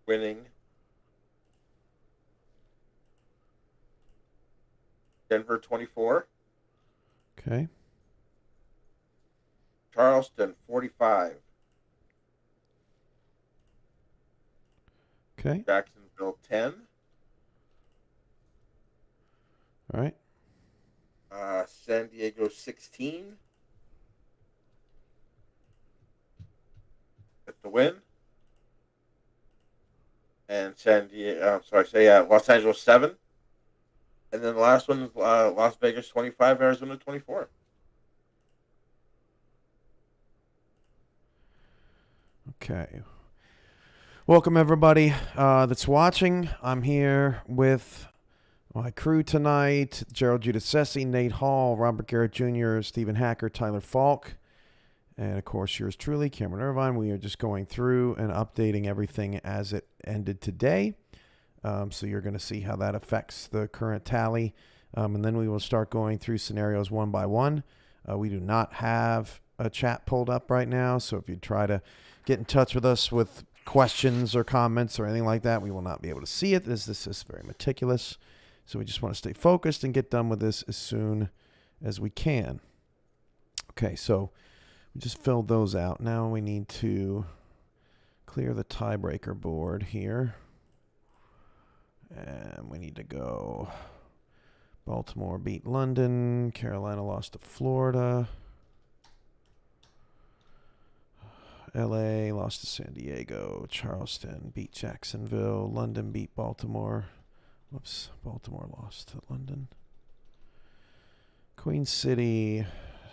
winning. Denver 24. Okay. Charleston 45. Okay. Jacksonville 10. All right. San Diego 16. At the win. And San Diego, Los Angeles 7. And then the last one is Las Vegas 25, Arizona 24. Okay. Welcome, everybody that's watching. I'm here with my crew tonight: Gerald Giudice, Nate Hall, Robert Garrett Jr., Stephen Hacker, Tyler Falk, and of course yours truly, Cameron Irvine. We are just going through and updating everything as it ended today. So you're going to see how that affects the current tally. And then we will start going through scenarios one by one. We do not have a chat pulled up right now, so if you try to get in touch with us with questions or comments or anything like that, we will not be able to see it, as this is very meticulous. So we just want to stay focused and get done with this as soon as we can. Okay, so we just filled those out. Now we need to clear the tiebreaker board here. And we need to go Baltimore beat London. Carolina lost to Florida. LA lost to San Diego. Charleston beat Jacksonville. London beat Baltimore. Whoops, Baltimore lost to London. Queen City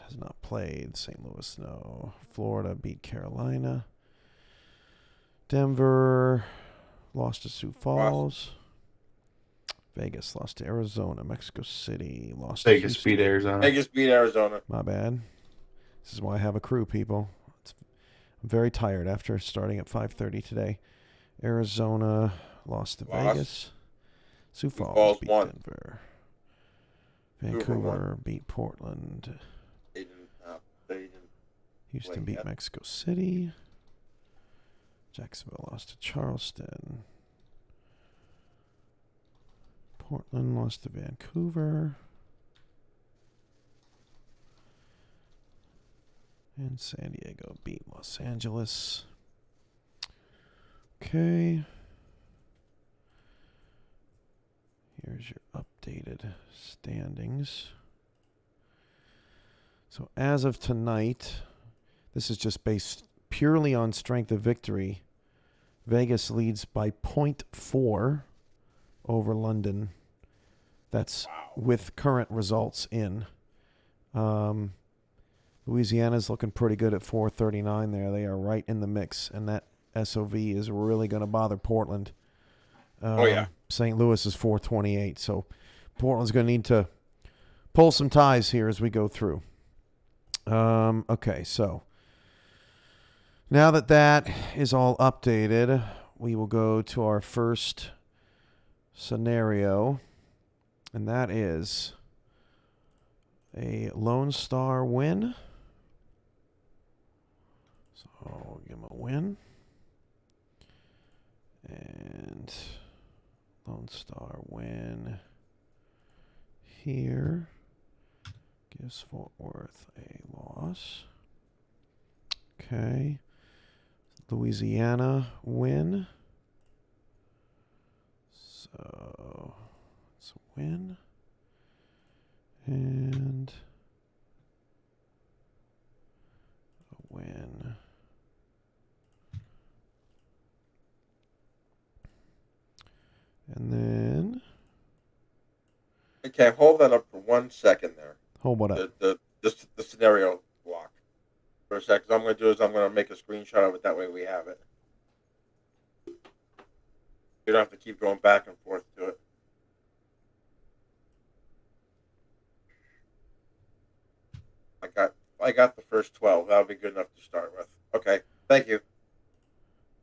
has not played. St. Louis, no. Florida beat Carolina. Denver lost to Sioux Falls. Vegas lost to Arizona. Mexico City lost to Vegas Houston. beat Arizona. Vegas beat Arizona. My bad. This is why I have a crew, people. I'm very tired after starting at 5:30 today. Arizona lost to Vegas. Sioux Falls beat won. Denver. Vancouver beat Portland. They didn't Houston beat Mexico City. Jacksonville lost to Charleston. Portland lost to Vancouver. And San Diego beat Los Angeles. Okay. Here's your updated standings. So as of tonight, this is just based purely on strength of victory. Vegas leads by 0.4 over London. That's with current results in. Louisiana's looking pretty good at 439 there. They are right in the mix, and that SOV is really going to bother Portland. St. Louis is 428, so Portland's going to need to pull some ties here as we go through. Okay, so now that is all updated, we will go to our first scenario, and that is a Lone Star win. So I'll give him a win. And Lone Star win here gives Fort Worth a loss. Okay. Louisiana win. So it's a win. And a win. And then... Okay, hold that up for 1 second there. Hold what up? The scenario block. For a second. What I'm going to do is I'm going to make a screenshot of it. That way we have it. You don't have to keep going back and forth to it. I got the first 12. That'll be good enough to start with. Okay, thank you.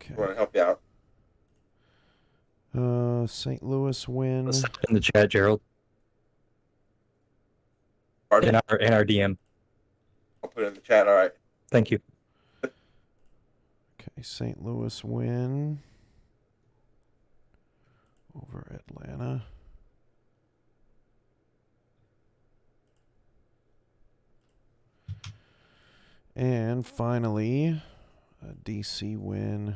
Okay. I want to help you out. St. Louis win. Let's type in the chat, Gerald. Pardon? In our DM. I'll put it in the chat. All right. Thank you. Okay, St. Louis win. Atlanta. And finally, a DC win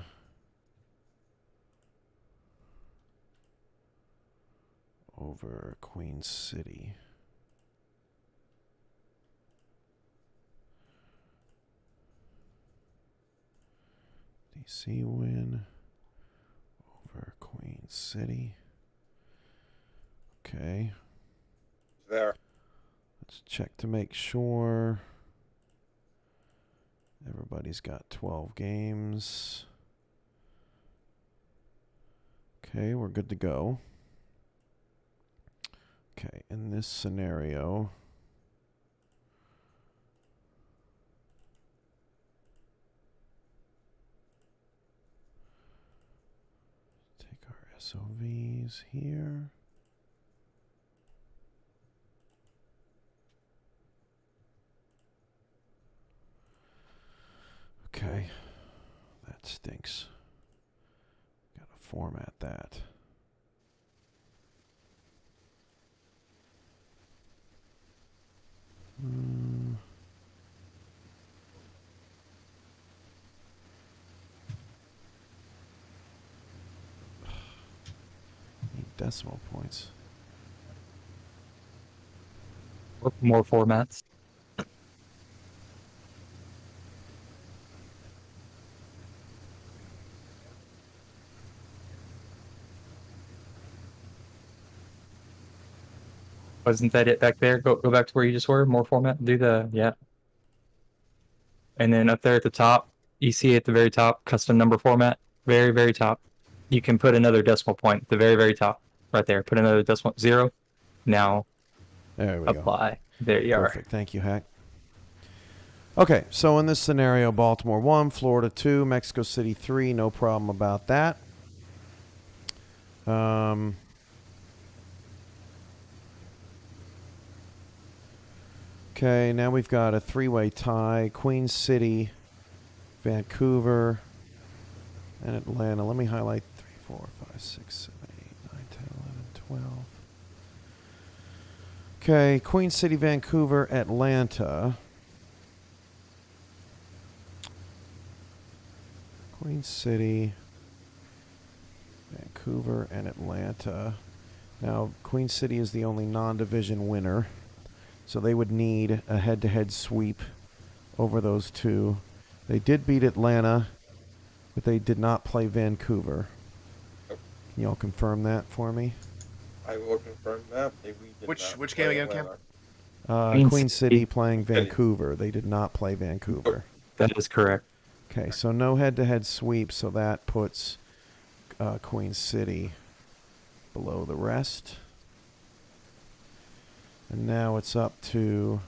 over Queen City. DC win over Queen City. Okay. There. Let's check to make sure everybody's got 12 games. Okay, we're good to go. Okay, in this scenario, take our SOVs here. Okay, that stinks. Gotta format that. Need decimal points. More formats. Wasn't that it back there? Go back to where you just were. More format. Do the yeah. And then up there at the top, you see at the very top, custom number format. Very, very top. You can put another decimal point at the very, very top. Right there. Put another decimal 0. Now There we go. apply. There you Perfect. Thank you, Hack. Okay, so in this scenario, Baltimore 1, Florida 2, Mexico City 3, no problem about that. Okay, now we've got a three-way tie. Queen City, Vancouver, and Atlanta. Let me highlight 3, 4, 5, 6, 7, 8, 9, 10, 11, 12. Okay, Queen City, Vancouver, Atlanta. Queen City, Vancouver, and Atlanta. Now, Queen City is the only non-division winner, so they would need a head-to-head sweep over those two. They did beat Atlanta, but they did not play Vancouver. Can you all confirm that for me? I will confirm that. Which game again, Cam? Queen City playing Vancouver. They did not play Vancouver. That is correct. Okay, so no head-to-head sweep, so that puts Queen City below the rest. And now it's up to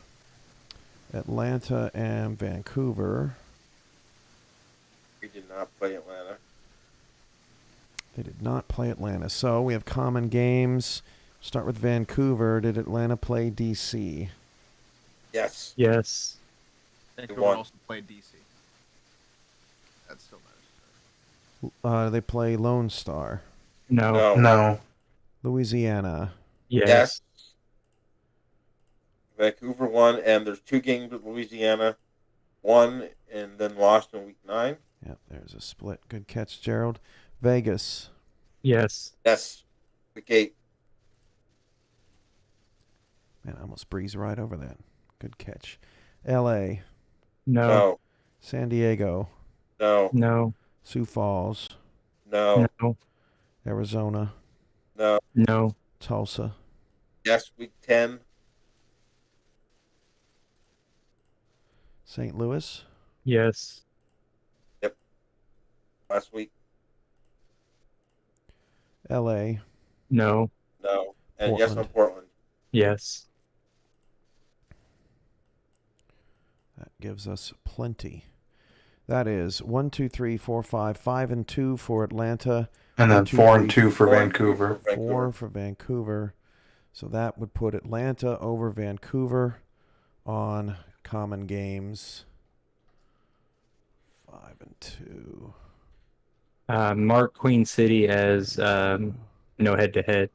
Atlanta and Vancouver. We did not play Atlanta. They did not play Atlanta. So we have common games. Start with Vancouver. Did Atlanta play DC? Yes. Yes. Vancouver won. also played DC. That still matters. They play Lone Star. No. No. Louisiana. Yes. Vancouver won, and there's 2 games with Louisiana. Won and then lost in week 9. Yep, there's a split. Good catch, Gerald. Vegas. Yes. Yes. Week 8. Man, I almost breezed right over that. Good catch. LA. No. No. San Diego. No. No. Sioux Falls. No. No. Arizona. No. No. Tulsa. Yes. Week 10. St. Louis. Yes. Last week. LA. No. No. And yes on Portland. Portland. Yes. That gives us plenty. That is 1, 2, 3, 4, 5, 5 and 2 for Atlanta. And then 1, 2, 4 and 3, 2 for 4 and 2 Vancouver. for 4 for Vancouver. So that would put Atlanta over Vancouver on common games. 5 and 2. Mark Queen City as No head to head.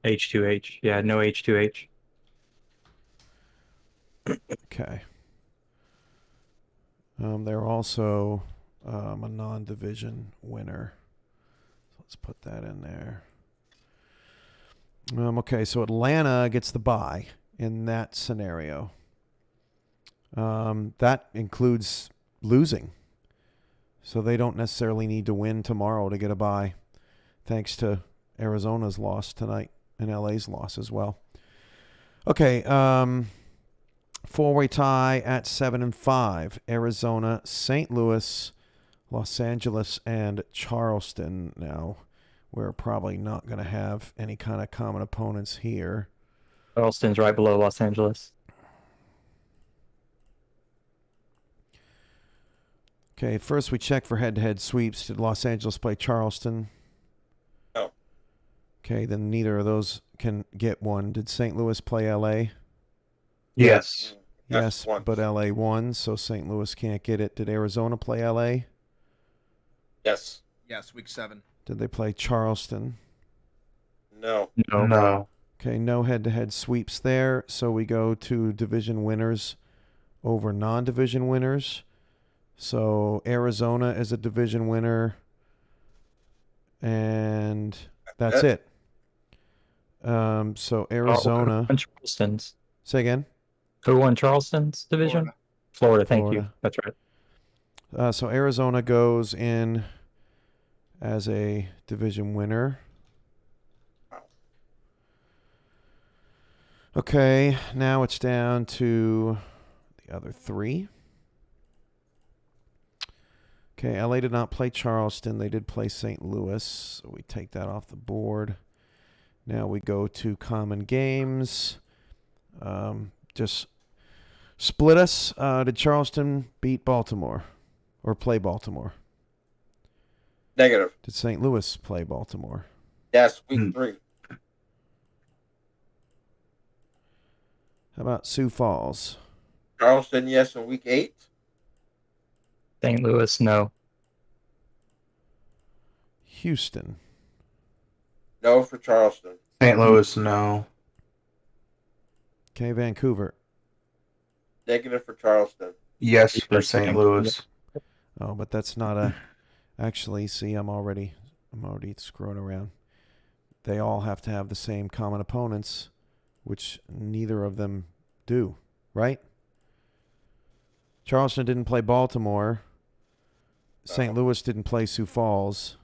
H2H. Yeah, no H2H. Okay. They're also a non-division winner. Let's put that in there. Okay, so Atlanta gets the bye in that scenario. That includes losing. So they don't necessarily need to win tomorrow to get a bye, thanks to Arizona's loss tonight and LA's loss as well. Okay, four-way tie at 7-5. Arizona, St. Louis, Los Angeles, and Charleston. Now, we're probably not going to have any kind of common opponents here. Charleston's right below Los Angeles. Okay, first we check for head-to-head sweeps. Did Los Angeles play Charleston? No. Okay, then neither of those can get one. Did St. Louis play LA? Yes. Yes, once. but LA won, so St. Louis can't get it. Did Arizona play LA? Yes. Yes, week 7. Did they play Charleston? No. No. No. Okay, no head-to-head sweeps there, so we go to division winners over non-division winners. So Arizona is a division winner, and that's it. So Arizona. Who won Charleston's? Say again. Who won Charleston's division? Florida. Thank you. Florida. That's right. So Arizona goes in as a division winner. Okay, now it's down to the other three. Okay, LA did not play Charleston. They did play St. Louis, so we take that off the board. Now we go to common games. Just split us. Did Charleston beat Baltimore or play Baltimore? Negative. Did St. Louis play Baltimore? Yes, week 3. How about Sioux Falls? Charleston, yes, in week 8. St. Louis, no. Houston. No for Charleston. St. Louis, no. Okay, Vancouver. Negative for Charleston. Yes for Yes, St. Vancouver. Louis. Oh, but that's not a. Actually, see, I'm already screwing around. They all have to have the same common opponents, which neither of them do, right? Charleston didn't play Baltimore. St. Louis didn't play Sioux Falls.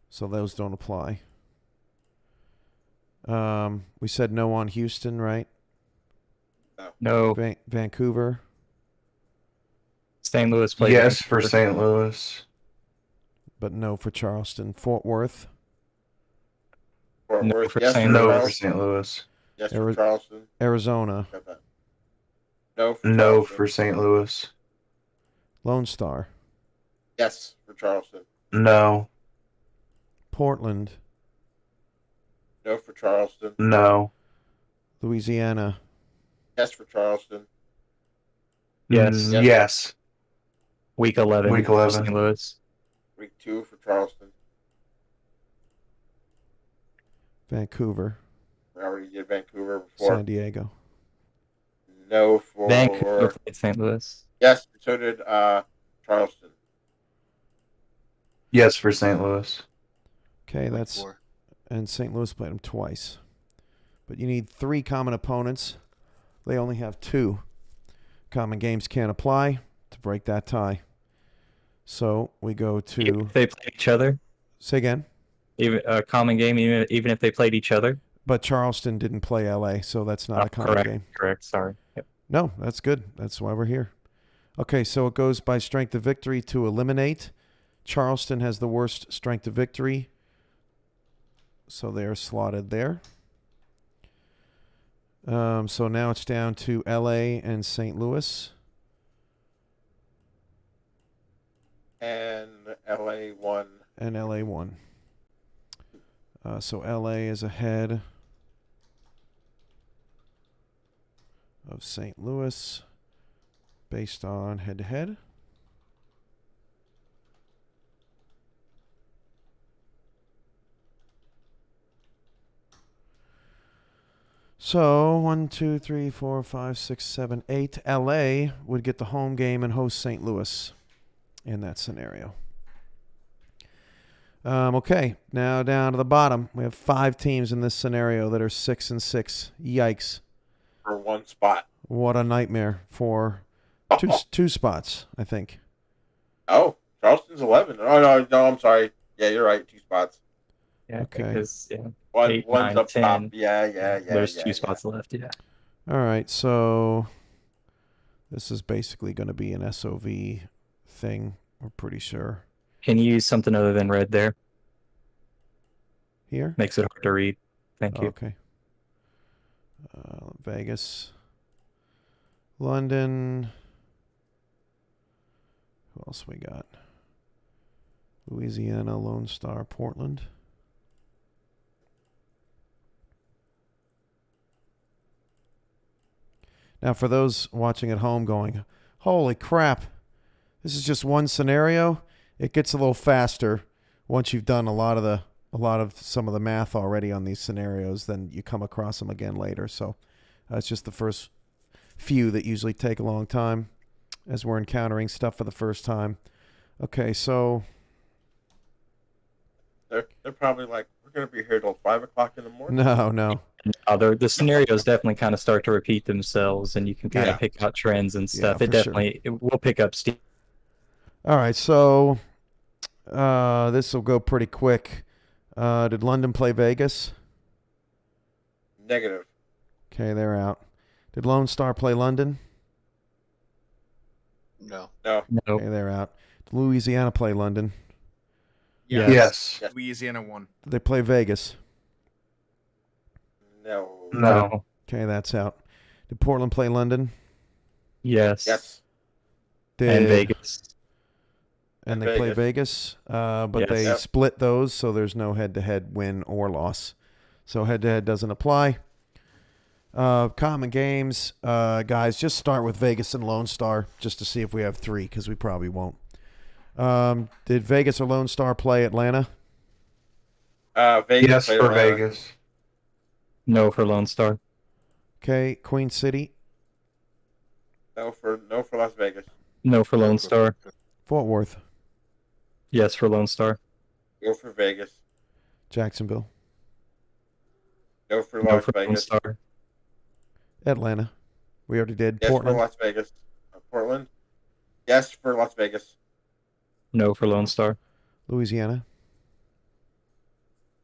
So those don't apply. We said no on Houston, right? No. Vancouver. St. Louis played. Yes for Vancouver. St. Louis. But no for Charleston. Fort Worth. Fort No Worth, for yes St. for No for Charleston. St. Louis. Yes for Charleston. Arizona. Got that. No for No Charleston. for St. Louis. Lone Star. Yes for Charleston. No. Portland. No for Charleston. No. Louisiana. Yes for Charleston. Yes. Yes. Week 11. Week for 11. St. Louis. Week 2 for Charleston. Vancouver. We already did Vancouver before. San Diego. No for Vancouver played St. Louis. Yes, so did Charleston. Yes for St. Louis. Okay, that's... And St. Louis played them twice. But you need 3 common opponents. They only have 2. Common games can't apply to break that tie. So we go Even to... if they played each other. Say again? Even a common game, even if they played each other. But Charleston didn't play LA, so that's not a common correct. game. Correct. Sorry. Yep. No, that's good. That's why we're here. Okay, so it goes by strength of victory to eliminate. Charleston has the worst strength of victory. So they're slotted there. So now it's down to LA and St. Louis. And LA won. And LA won. So LA is ahead of St. Louis based on head-to-head. So 1, 2, 3, 4, 5, 6, 7, 8. LA would get the home game and host St. Louis in that scenario. Okay, now down to the bottom. We have 5 teams in this scenario that are 6 and 6. Yikes! For one spot. What a nightmare for two spots, I think. Oh, Charleston's 11. Oh no, I'm sorry. Yeah, you're right. 2 spots. Yeah, Okay. because yeah, One's 9, up 10. top. Yeah. There's yeah, 2 spots left. Yeah. All right, so this is basically going to be an SOV thing. We're pretty sure. Can you use something other than red there? Here? Makes it hard to read. Thank you. Okay. Vegas. London. Who else we got? Louisiana, Lone Star, Portland. Now, for those watching at home going, holy crap, this is just one scenario, it gets a little faster once you've done a lot of some of the math already on these scenarios. Then you come across them again later. So it's just the first few that usually take a long time as we're encountering stuff for the first time. Okay, so They're probably like, we're gonna be here till 5 o'clock in the morning. no. The scenarios definitely kind of start to repeat themselves, and you can kind Yeah. of pick out trends and stuff. Yeah, It for sure. definitely it will pick up steam. All right, so this will go pretty quick. Did London play Vegas? Negative. Okay, they're out. Did Lone Star play London? No. No. Nope. Okay, they're out. Did Louisiana play London? Yes. Yes. Louisiana won. Did they play Vegas? No. No. Okay, that's out. Did Portland play London? Yes. Yes. Did, And Vegas. And And they play Vegas. Vegas, but Yes. they Yep. split those, so there's no head-to-head win or loss. So head-to-head doesn't apply. Common games, guys, just start with Vegas and Lone Star just to see if we have 3, because we probably won't. Did Vegas or Lone Star play Atlanta? Vegas. Yes played for Atlanta. Vegas. No for Lone Star. Okay, Queen City, No for Las Vegas. No for Lone Star. Fort Worth, Yes for Lone Star. Go for Vegas. Jacksonville, No for No Las for Lone Vegas. Star. Atlanta. We already did. Yes Portland. for Las Vegas. Portland. Yes for Las Vegas. No for Lone Star. Louisiana.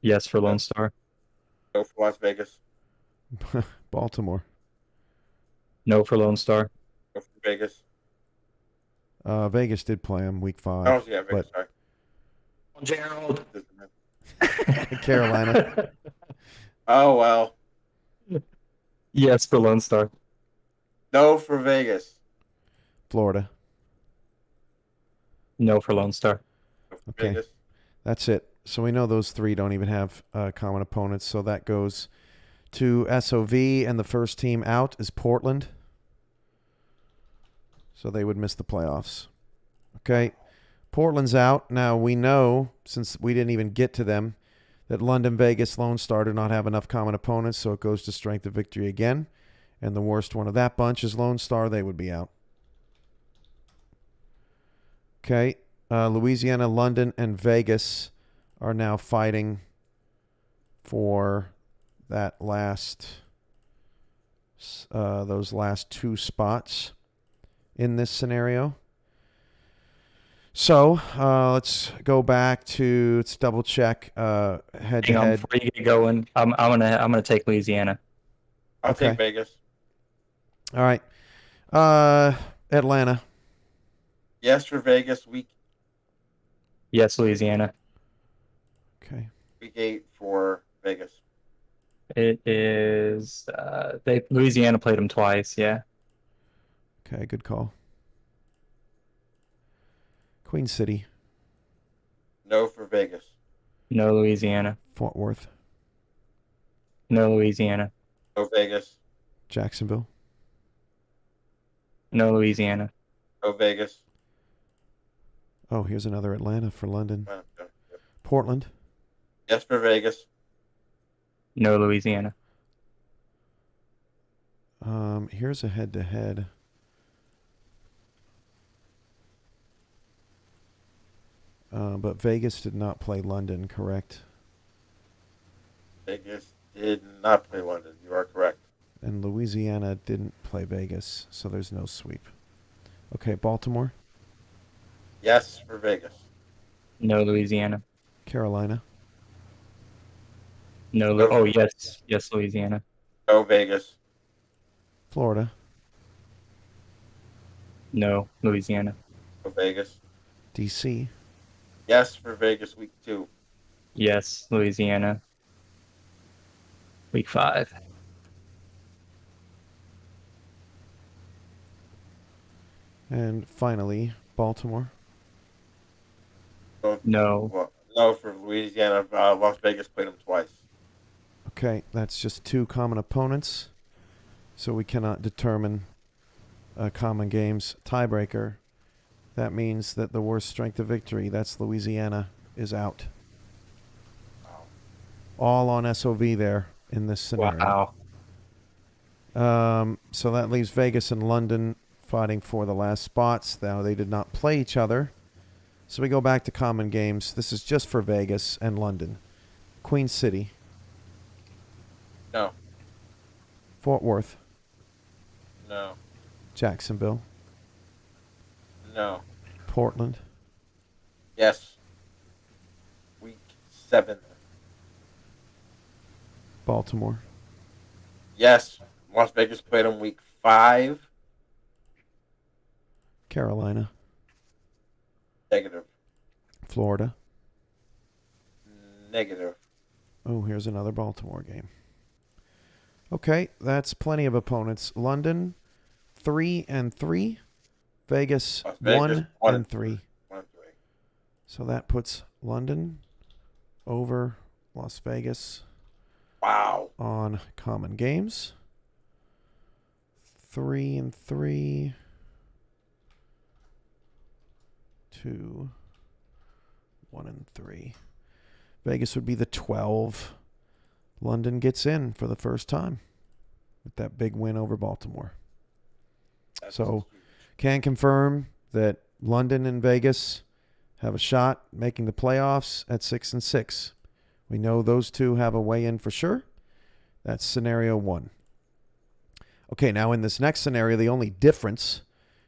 Yes for Lone Star. No for Las Vegas. Baltimore. No for Lone Star. No for Vegas. Vegas did play them week 5. Oh yeah, Vegas. Sorry. Gerald. Carolina. Oh well. Yes for Lone Star. No for Vegas. Florida. No for Lone Star. No for Okay. Vegas. That's it. So we know those 3 don't even have common opponents. So that goes to SOV, and the first team out is Portland. So they would miss the playoffs. Okay. Portland's out. Now we know, since we didn't even get to them, that London, Vegas, Lone Star do not have enough common opponents, so it goes to strength of victory again. And the worst one of that bunch is Lone Star. They would be out. Okay. Louisiana, London, and Vegas are now fighting for that those last 2 spots in this scenario. So let's go back to, let's double check head Hang to on, head. before you get going, I'm gonna take Louisiana. I'll Okay. take Vegas. All right. Atlanta. Yes for Vegas. Week Yes, Louisiana. Okay. 8 for Vegas. It is Louisiana played them twice, yeah. Okay, good call. Queen City. No for Vegas. No Louisiana. Fort Worth. No Louisiana. No Vegas. Jacksonville. No Louisiana. No Vegas. Oh, here's another Atlanta for London. Yep. Portland. Yes for Vegas. No Louisiana. Here's a head-to-head. But Vegas did not play London, correct? Vegas did not play London. You are correct. And Louisiana didn't play Vegas, so there's no sweep. Okay, Baltimore, Yes for Vegas. No, Louisiana. Carolina, No. No. Oh, yes. Yes, Louisiana. No Vegas. Florida, No, Louisiana. No Vegas. D.C., Yes for Vegas week 2. Yes, Louisiana. Week 5. and finally, Baltimore. No. Well, no for Louisiana. Las Vegas played them twice. Okay, that's just 2 common opponents, so we cannot determine a common games tiebreaker. That means that the worst strength of victory, that's Louisiana, is out. All on SOV there in this scenario. Wow. So that leaves Vegas and London fighting for the last spots. Now, they did not play each other. So we go back to common games. This is just for Vegas and London. Queen City, No. Fort Worth, No. Jacksonville, No. Portland, Yes. Week 7. Baltimore, Yes. Las Vegas played them week 5. Carolina, Negative. Florida. Negative. Oh, here's another Baltimore game. Okay, that's plenty of opponents. London, 3-3. Vegas, Las Vegas, 1-3. 1-3. So that puts London over Las Vegas Wow. on common games. 3-3. 2, 1-3. Vegas would be the 12. London gets in for the first time with that big win over Baltimore. That's So, huge. can confirm that London and Vegas have a shot making the playoffs at 6-6. We know those two have a way in for sure. That's scenario 1. Okay, now in this next scenario, the only difference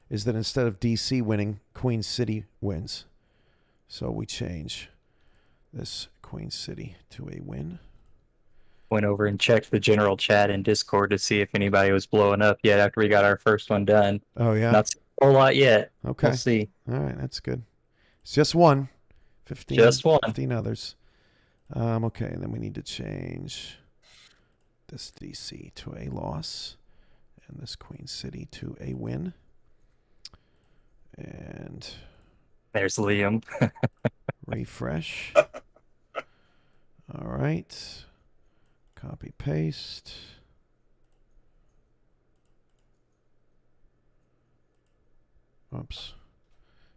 is that instead of DC winning, Queen City wins. So we change this Queen City to a win. Went over and checked the general chat in Discord to see if anybody was blowing up yet after we got our first one done. Oh, yeah? Not a whole lot yet. Okay. We'll see. All right, that's good. It's just one. 15, Just one. 15 others. Okay, and then we need to change this DC to a loss and this Queen City to a win. And There's Liam. refresh. All right. Copy, paste. Oops.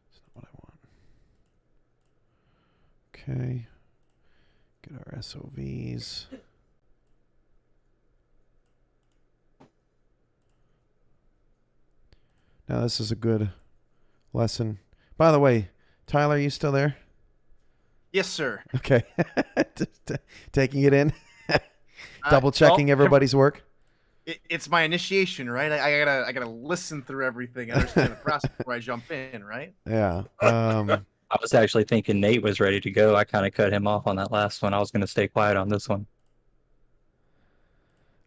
That's not what I want. Okay. Get our SOVs. Now this is a good lesson. By the way, Tyler, are you still there? Yes, sir. Okay. Taking it in. Double checking everybody's work. It's my initiation, right? I gotta listen through everything, understand the process before I jump in, right? Yeah. I was actually thinking Nate was ready to go. I kind of cut him off on that last one. I was going to stay quiet on this one.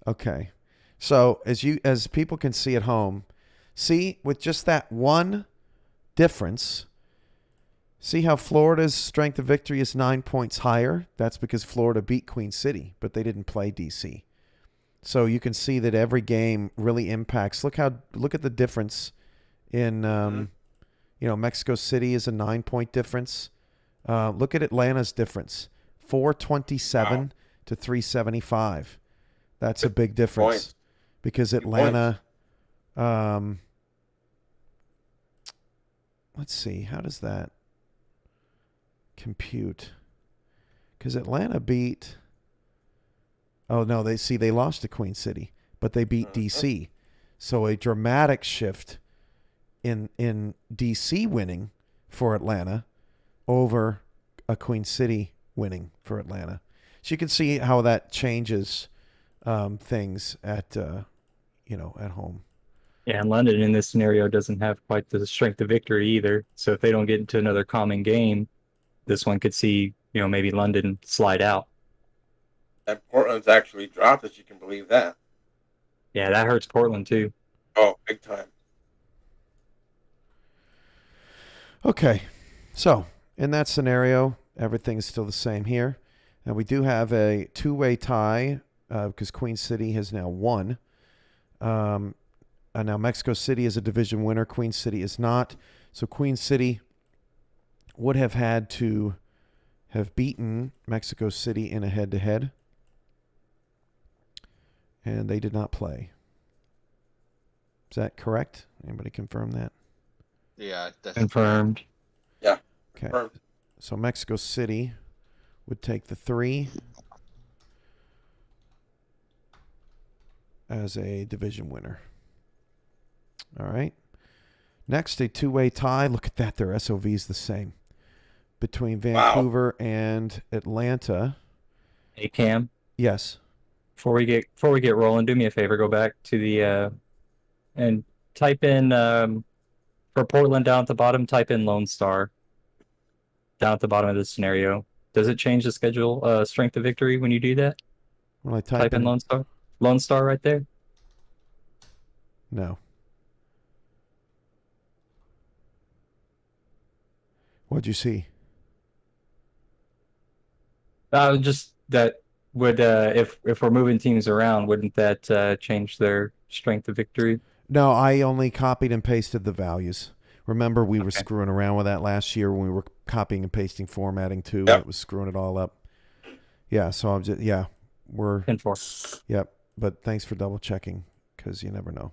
Okay. So as people can see at home, see with just that one difference, see how Florida's strength of victory is 9 points higher? That's because Florida beat Queen City, but they didn't play DC. So you can see that every game really impacts. Look at the difference in Mexico City is a 9-point difference. Look at Atlanta's difference. 427 to 375. That's a big difference. Points. Because Atlanta let's see, how does that compute? Because Atlanta beat. Oh no, they lost to Queen City, but they beat DC. So a dramatic shift in DC winning for Atlanta over a Queen City winning for Atlanta. So you can see how that changes things at at home. Yeah, and London in this scenario doesn't have quite the strength of victory either. So if they don't get into another common game, this one could see, maybe London slide out. And Portland's actually dropped us. You can believe that. Yeah, that hurts Portland too. Oh, big time. Okay, so in that scenario, everything's still the same here. And we do have a two-way tie because Queen City has now won. And now Mexico City is a division winner. Queen City is not. So Queen City would have had to have beaten Mexico City in a head-to-head. And they did not play. Is that correct? Anybody confirm that? Yeah, that's Confirmed. Yeah. Okay. Confirmed. So Mexico City would take the 3 as a division winner. All right. Next, a two-way tie. Look at that. Their SOV is the same between Vancouver and Atlanta. Hey Cam, Yes. before we get rolling, do me a favor, go back to the and type in for Portland down at the bottom, type in Lone Star. Down at the bottom of this scenario. Does it change the schedule strength of victory when you do that? When I Type in Lone Star. Lone Star right there. No. What'd you see? Just that would if we're moving teams around, wouldn't that change their strength of victory? No, I only copied and pasted the values. Remember, we were Okay. screwing around with that last year when we were copying and pasting formatting too. Yep. It was screwing it all up. Yeah, so I'm just we're 10-4. Yep. But thanks for double checking because you never know.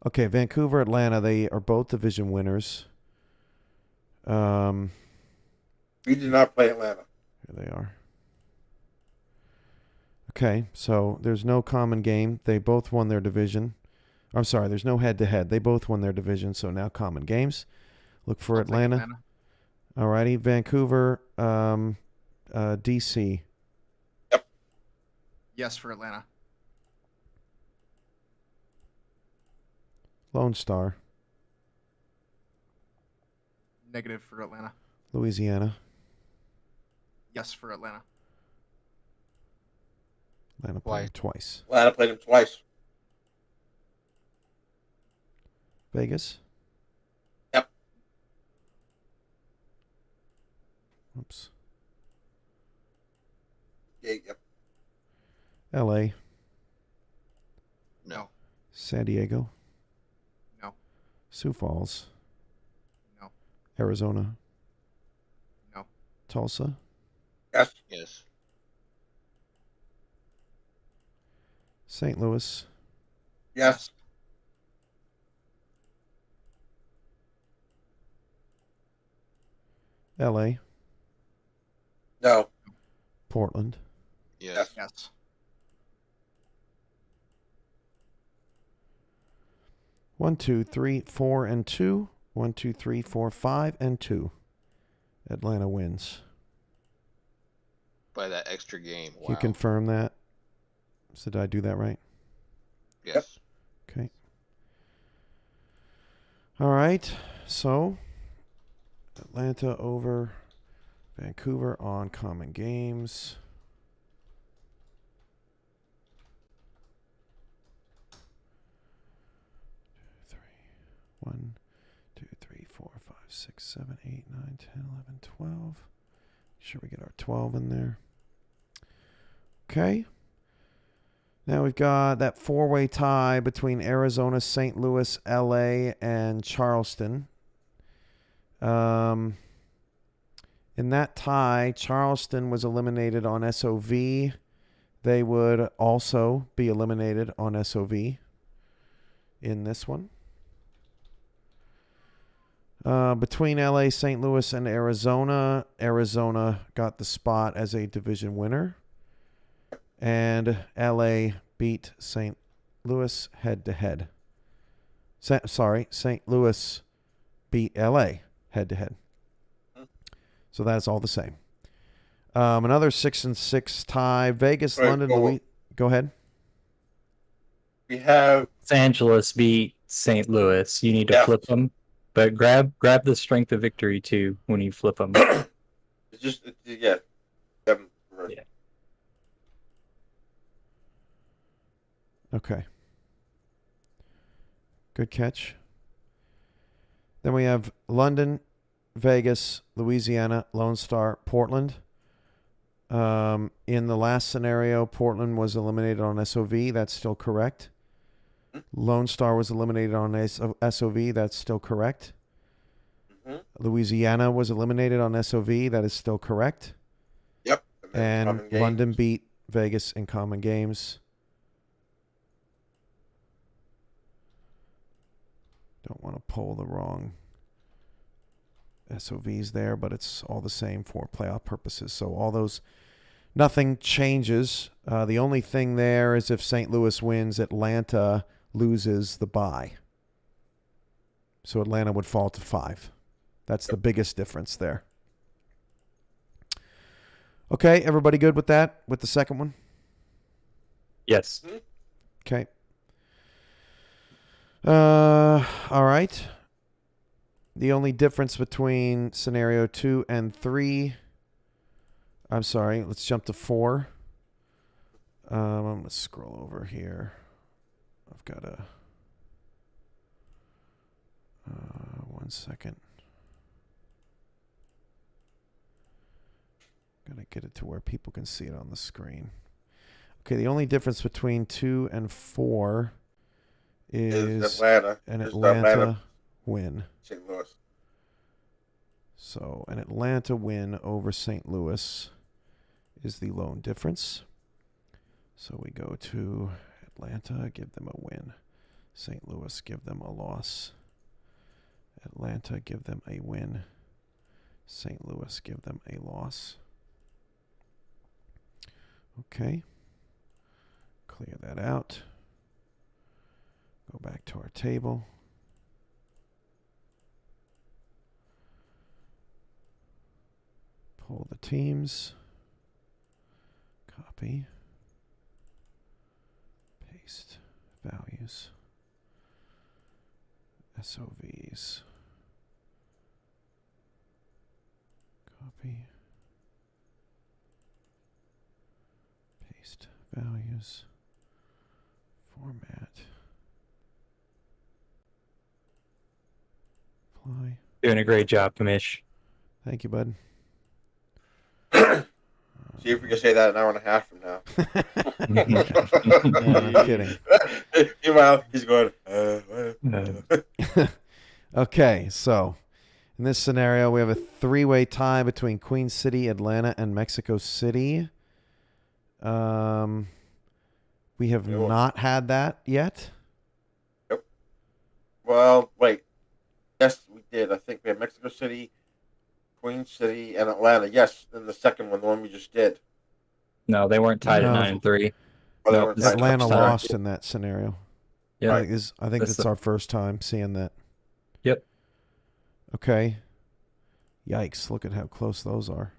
Okay, Vancouver, Atlanta, they are both division winners. Here We did not play Atlanta. they are. Okay, so there's no common game. They both won their division. I'm sorry, there's no head-to-head. They both won their division, so now common games. Look for I'll take Atlanta. Alrighty, Vancouver, DC. Yes for Atlanta. Lone Star, Negative for Atlanta. Louisiana. Yes for Atlanta. Atlanta Why? played twice. Atlanta played them twice. Vegas. Yep. Oops. Yeah, yep. LA. no. San Diego. No. Sioux Falls. No. Arizona. No. Tulsa. Yes. Yes. St. Louis. Yes. LA. No. Portland. Yes. Yes. One, two, three, 4, and 2. 1, 2, 3, 4, 5, and 2. Atlanta wins. By that extra game. Wow. Can you confirm that? So did I do that right? Yes. Okay. All right. So Atlanta over Vancouver on common games. One, 2, 3, 4, 5, 6, 7, 8, 9, 10, 11, 12. Make sure we get our 12 in there. Okay. Now we've got that four-way tie between Arizona, St. Louis, LA, and Charleston. In that tie, Charleston was eliminated on SOV. They would also be eliminated on SOV in this one. Between LA, St. Louis, and Arizona, Arizona got the spot as a division winner. And LA beat St. Louis head-to-head. St. Louis beat LA head-to-head. So that's all the same. Another 6-6 tie. Vegas, Right, London, well, Louis. Go ahead. We have Los Angeles beat St. Louis. You need to Yeah. flip them, but grab the strength of victory too when you flip them. it's just yeah. Seven, right. Yeah. Okay. Good catch. Then we have London, Vegas, Louisiana, Lone Star, Portland. In the last scenario, Portland was eliminated on SOV. That's still correct. Lone Star was eliminated on SOV. That's still correct. Mhm. Louisiana was eliminated on SOV. That is still correct. Yep. And Common Games. London beat Vegas in Common Games. Don't want to pull the wrong SOVs there, but it's all the same for playoff purposes. So all those, nothing changes. The only thing there is if St. Louis wins, Atlanta loses the bye. So Atlanta would fall to 5. That's the biggest difference there. Okay, everybody good with that? With the second one? Yes. Okay. All right. The only difference between scenario 2 and 3, I'm sorry, let's jump to 4. I'm going to scroll over here. I've got a, 1 second. Gotta get it to where people can see it on the screen. Okay, the only difference between 2 and 4 is Atlanta. an Just Atlanta win. St. Louis. So an Atlanta win over St. Louis is the lone difference. So we go to Atlanta, give them a win. St. Louis, give them a loss. Atlanta, give them a win. St. Louis, give them a loss. Okay. Clear that out. Go back to our table. Pull the teams. Copy. Paste values. SOVs. Copy. Paste values. Format. Apply. Doing a great job, Kamish. Thank you, bud. See if we can say that an hour and a half from now. No, I'm kidding. Meanwhile, he's going. Okay, so in this scenario, we have a 3-way tie between Queen City, Atlanta, and Mexico City. We have not had that yet. Yep. Well, wait. Yes, we did. I think we had Mexico City, Queen City, and Atlanta. Yes, then the second one, the one we just did. No, they weren't tied No. at 9-3. Oh, they Nope. weren't tied. Atlanta Sorry. lost in that scenario. Yeah. I think That's that's our first time seeing that. Yep. Okay. Yikes, look at how close those are.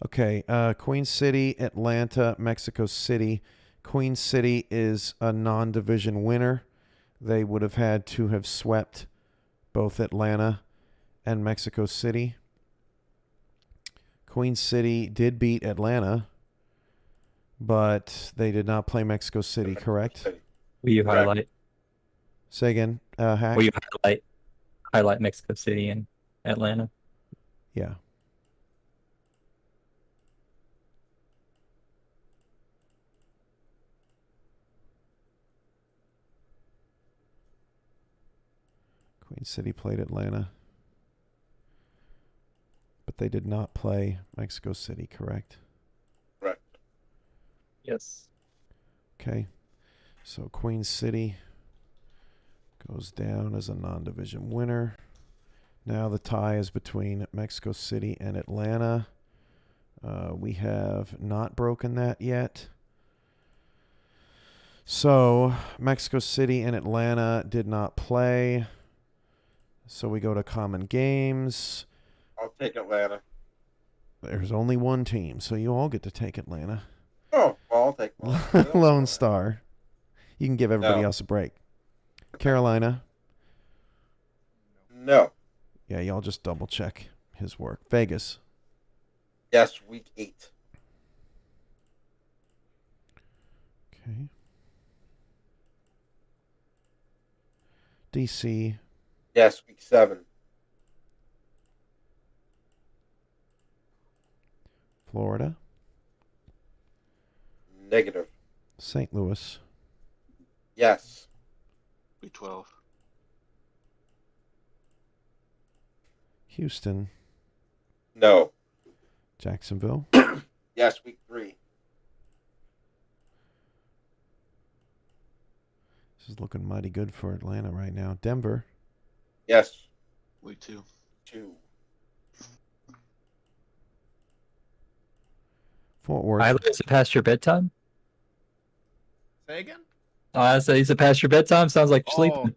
Okay, Queen City, Atlanta, Mexico City. Queen City is a non-division winner. They would have had to have swept both Atlanta and Mexico City. Queen City did beat Atlanta, but they did not play Mexico City, correct? Will you Correct. highlight? Say again, Hack? Will you highlight Mexico City and Atlanta? Yeah. Queen City played Atlanta, but they did not play Mexico City, correct? Correct. Yes. Okay. So Queen City goes down as a non-division winner. Now the tie is between Mexico City and Atlanta. We have not broken that yet. So Mexico City and Atlanta did not play. So we go to common games. I'll take Atlanta. There's only one team, so you all get to take Atlanta. Oh, well, I'll take Lone Star. You can give everybody No. else a break. Carolina. No. Yeah, y'all just double check his work. Vegas. Yes, week 8. Okay. DC. Yes, week 7. Florida. Negative. St. Louis. Yes. Week 12. Houston. No. Jacksonville. Yes, week 3. This is looking mighty good for Atlanta right now. Denver. Yes. Week 2. 2. Fort Worth. Tyler, is it past your bedtime? Say again? I say, is it past your bedtime? Sounds like you're Oh, sleeping.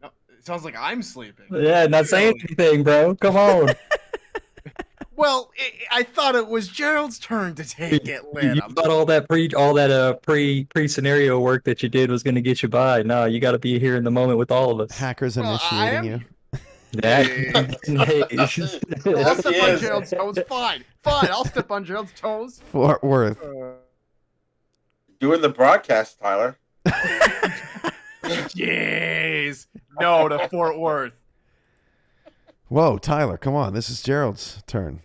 no, it sounds like I'm sleeping. Yeah, not saying anything, bro. Come on. Well, I thought it was Gerald's turn to take You Atlanta. thought all that pre scenario work that you did was going to get you by. No, you got to be here in the moment with all of us. Hackers Well, I initiating am- you. Yeah. I'll Yes, step he on is. Gerald's toes. Fine. I'll step on Gerald's toes. Fort Worth. Doing the broadcast, Tyler. Jeez. No to Fort Worth. Whoa, Tyler, come on. This is Gerald's turn.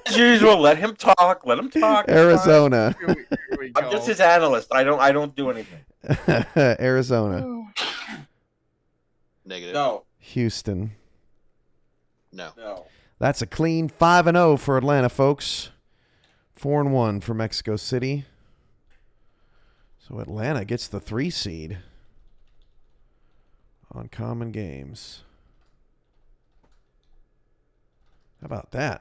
As usual, let him talk. Let him talk. It's fine. Arizona. Here we go. I'm just his analyst. I don't do anything. Arizona. Negative. No. Houston. No. No. That's a clean 5-0 for Atlanta, folks. 4-1 for Mexico City. So Atlanta gets the 3 seed on common games. How about that?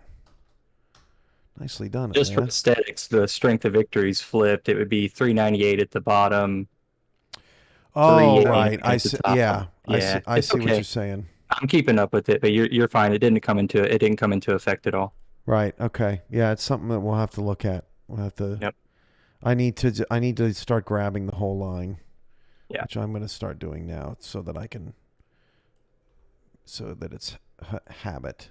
Nicely done, Just for Atlanta. aesthetics, the strength of victories flipped. It would be 398 at the bottom. Oh, 388 right. at I the see. top. Yeah, Yeah, I it's see what okay. you're saying. I'm keeping up with it, but you're fine. It didn't come into effect at all. Right. Okay. Yeah, it's something that we'll have to look at. We'll have to. Yep. I need to start grabbing the whole line. Yeah. Which I'm going to start doing now, so that it's habit.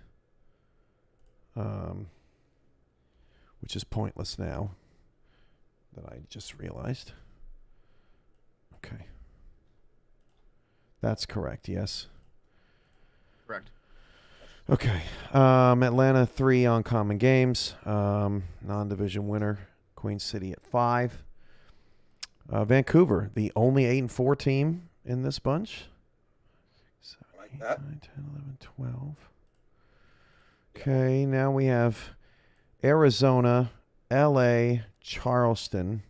Which is pointless now. That I just realized. Okay. That's correct. Yes. Correct. Okay. Atlanta 3 on common games. Non-division winner. Queen City at 5. Vancouver, the only 8-4 team in this bunch. So Like 8, that. 9, 10, 11, 12. Okay, now we have Arizona, LA, Charleston.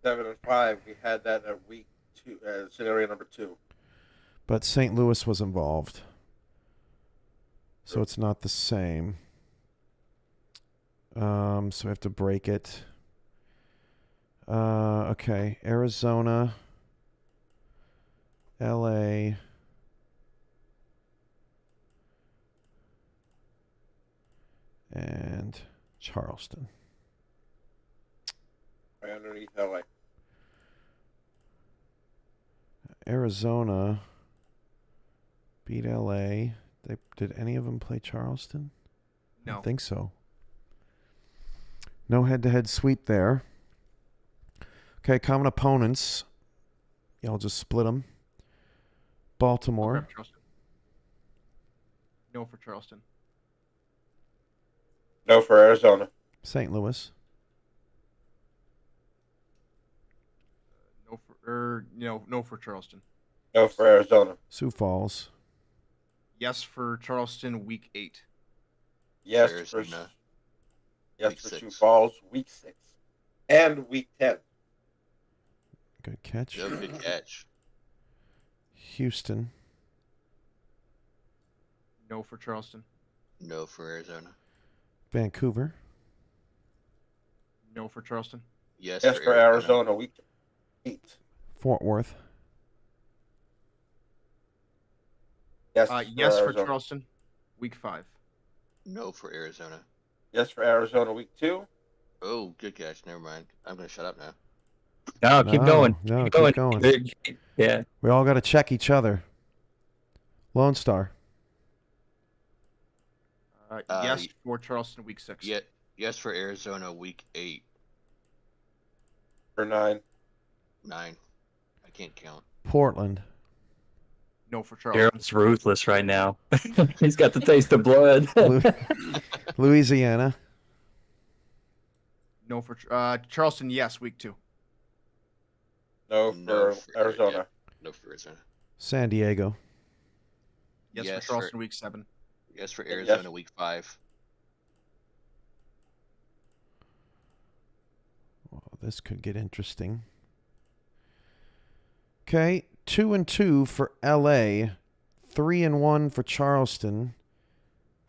7 and 5. We had that at week 2. Scenario number 2. But St. Louis was involved. So it's not the same. So we have to break it. Okay. Arizona, LA, and Charleston. Right underneath LA. Arizona beat LA. Did any of them play Charleston? I No. don't think so. No head-to-head sweep there. Okay, common opponents. Y'all just split them. Baltimore. Grab Charleston. No for Charleston. No for Arizona. St. Louis. No for Charleston. No for Arizona. Sioux Falls. Yes for Charleston, week 8. Yes Arizona. Yes Week for 6. Sioux Falls. Week 6. And week 10. Good catch. No good catch. Houston. No for Charleston. No for Arizona. Vancouver. No for Charleston. Yes, Yes for Arizona, week 8. Fort Worth. Yes, Yes for Arizona. Charleston, week 5. No for Arizona. Yes for Arizona, week 2. Oh, good catch. Never mind. I'm gonna shut up now. No, keep going. No, Keep keep going. Yeah. We all got to check each other. Lone Star. Yes for Charleston, week 6. Yes for Arizona, week 8. For 9. 9. I can't count. Portland. No for Charleston. Gerald's ruthless right now. He's got the taste of blood. Louisiana. No for Charleston. Yes, week 2. No for Arizona. No for Arizona. San Diego. Yes, Yes for Charleston, week 7. Yes for Yes. Arizona, week 5. Oh, this could get interesting. Okay, 2-2 for LA, 3-1 for Charleston,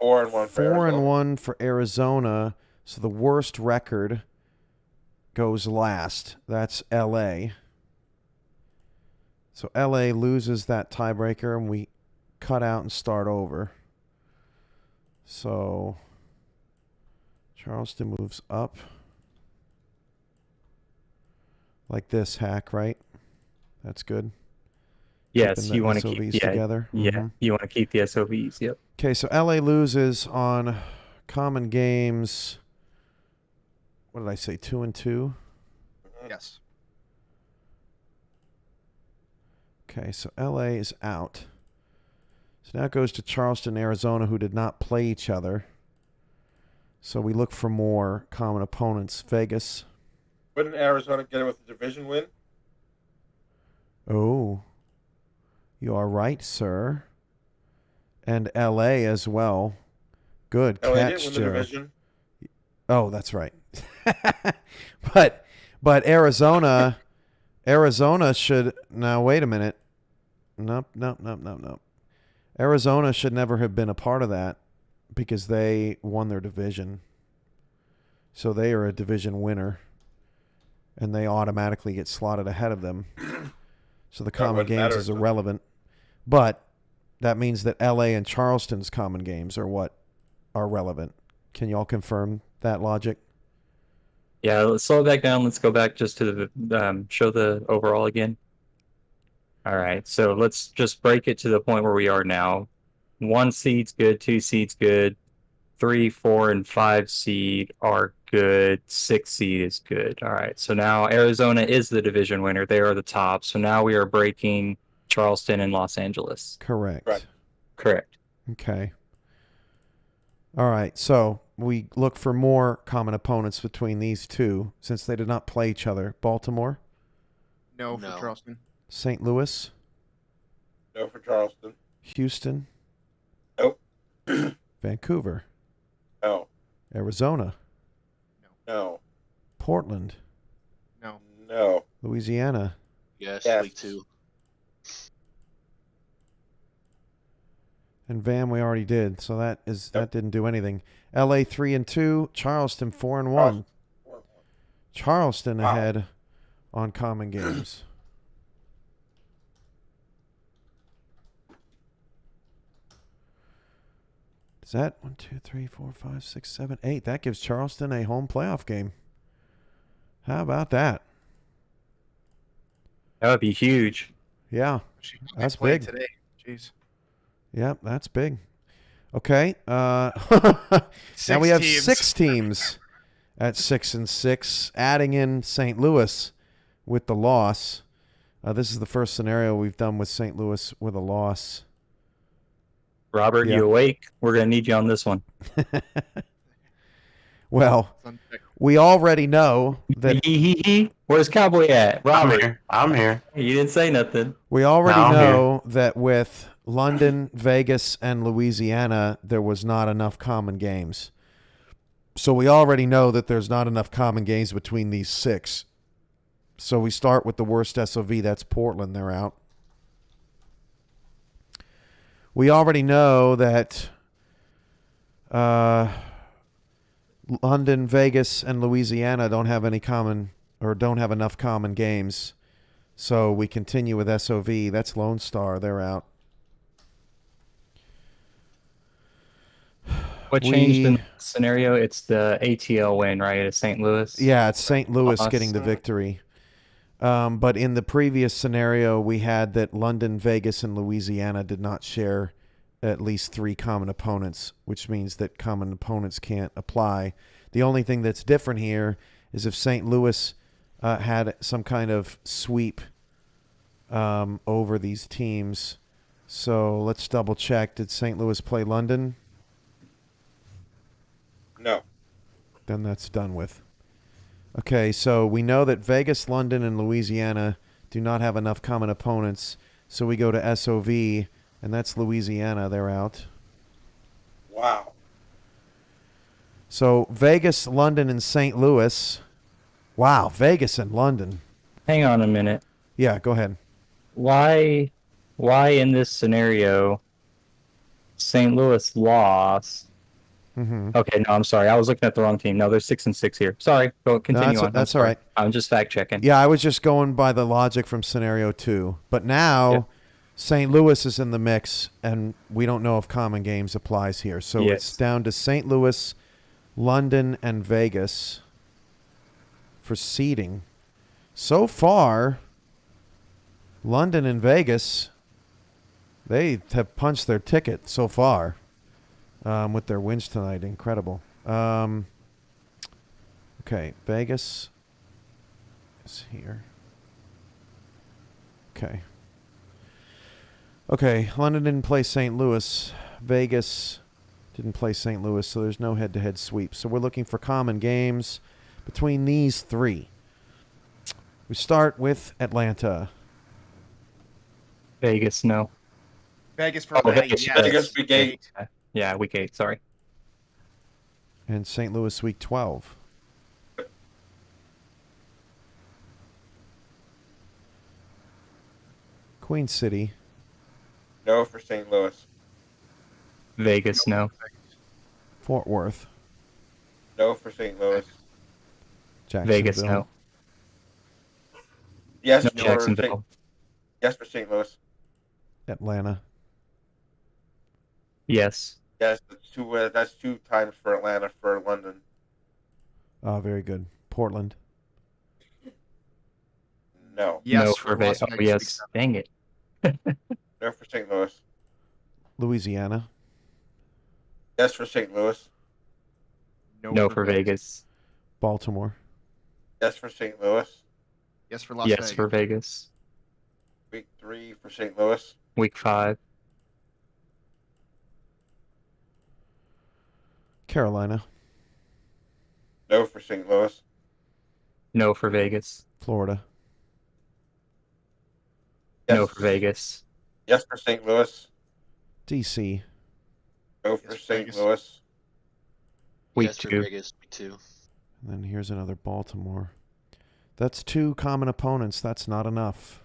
4-1 for Arizona. 4-1 for Arizona. So the worst record goes last. That's LA. So LA loses that tiebreaker, and we cut out and start over. So Charleston moves up like this, Hack, right? That's good. Yes, Keeping the you want to SOVs keep together. Yeah, Mhm. you want to keep the SOVs. Yep. Okay, so LA loses on common games. What did I say? 2-2. Yes. Okay, so LA is out. So now it goes to Charleston, Arizona, who did not play each other. So we look for more common opponents. Vegas. Wouldn't Arizona get it with a division win? Oh, you are right, sir. And LA as well. Good LA catch, didn't win the Joe. division. Oh, that's right. but Arizona should now wait a minute. Nope. Arizona should never have been a part of that because they won their division. So they are a division winner. And they automatically get slotted ahead of them. So the common wouldn't games matter, is so- irrelevant. But that means that LA and Charleston's common games are what are relevant. Can you all confirm that logic? Yeah, let's slow it back down. Let's go back just to the show the overall again. All right, so let's just break it to the point where we are now. 1 seed's good, 2 seed's good, 3, 4, and 5 seed are good. 6 seed is good. All right, so now Arizona is the division winner. They are the top. So now we are breaking Charleston and Los Angeles. Correct. Right. Correct. Okay. All right, so we look for more common opponents between these two since they did not play each other. Baltimore, No for No. Charleston. St. Louis, No for Charleston. Houston, Nope. Vancouver, No. Arizona, No. Portland, No. No. Louisiana, Yes, Yes. week 2. and Vam we already did, so that didn't do anything. LA 3-2, Charleston 4-1. Charleston Wow. ahead on common games. Is that 1, 2, 3, 4, 5, 6, 7, 8? That gives Charleston a home playoff game. How about that? That would be huge. Yeah. She That's played big. today. Jeez. Yep, that's big. Okay. Now 6 we have teams. 6 teams at 6-6, adding in St. Louis with the loss. This is the first scenario we've done with St. Louis with a loss. Robert, Yeah. you awake? We're going to need you on this one. Well, It's unchecked. we already know that Where's Cowboy at? I'm Robert, here. I'm here. you didn't say nothing. we already No, I'm know that with London, Vegas, and Louisiana, there was not enough common games. So we already know that there's not enough common games between these 6. So we start with the worst SOV. That's Portland. They're out. We already know that London, Vegas, and Louisiana don't have any common or don't have enough common games. So we continue with SOV. That's Lone Star. They're out. What changed in the scenario? It's the ATL win, right? It's St. Louis. Yeah, it's St. Louis Lost. getting the victory. But in the previous scenario, we had that London, Vegas, and Louisiana did not share at least 3 common opponents, which means that common opponents can't apply. The only thing that's different here is if St. Louis had some kind of sweep over these teams. So let's double check. Did St. Louis play London? No. Then that's done with. Okay, so we know that Vegas, London, and Louisiana do not have enough common opponents. So we go to SOV, and that's Louisiana. They're out. Wow. So Vegas, London, and St. Louis. Wow, Vegas and London. Hang on a minute. Yeah, go ahead. Why in this scenario St. Louis lost? Mm-hmm. Okay, no, I'm sorry. I was looking at the wrong team. No, there's 6 and 6 here. Sorry. Go continue on. That's I'm all sorry. right. I'm just fact checking. Yeah, I was just going by the logic from scenario 2. But now Yep. St. Louis is in the mix, and we don't know if common games applies here. So Yes. it's down to St. Louis, London, and Vegas for seeding. So far, London and Vegas, they have punched their ticket so far with their wins tonight. Incredible. Okay, Vegas is here. Okay, London didn't play St. Louis. Vegas didn't play St. Louis, so there's no head-to-head sweep. So we're looking for common games between these 3. We start with Atlanta. Vegas, no. Vegas for Oh, Atlanta, Vegas, yes. Vegas, week 8. Yeah, week 8. Sorry. And St. Louis week 12. Queen City. No for St. Louis. Vegas, no. Fort Worth. No for St. Louis. Jacksonville. Vegas, no. Yes No, for Jacksonville. Yes for St. Louis. Atlanta. Yes. Yes, that's 2 times for Atlanta for London. Oh, very good. Portland. No. Yes No for for Vegas. Las Oh, Vegas week yes. 7. Dang it. No for St. Louis. Louisiana. Yes for St. Louis. No for Vegas. Baltimore. Yes for St. Louis. Yes for Las Yes Vegas. for Vegas. Week 3 for St. Louis. Week 5. Carolina. No for St. Louis. No for Vegas. Florida. Yes. No for Vegas. Yes for St. Louis. DC. No for Yes for St. Vegas. Louis. Week Yes for 2. Vegas, week 2. And then here's another Baltimore. That's 2 common opponents. That's not enough.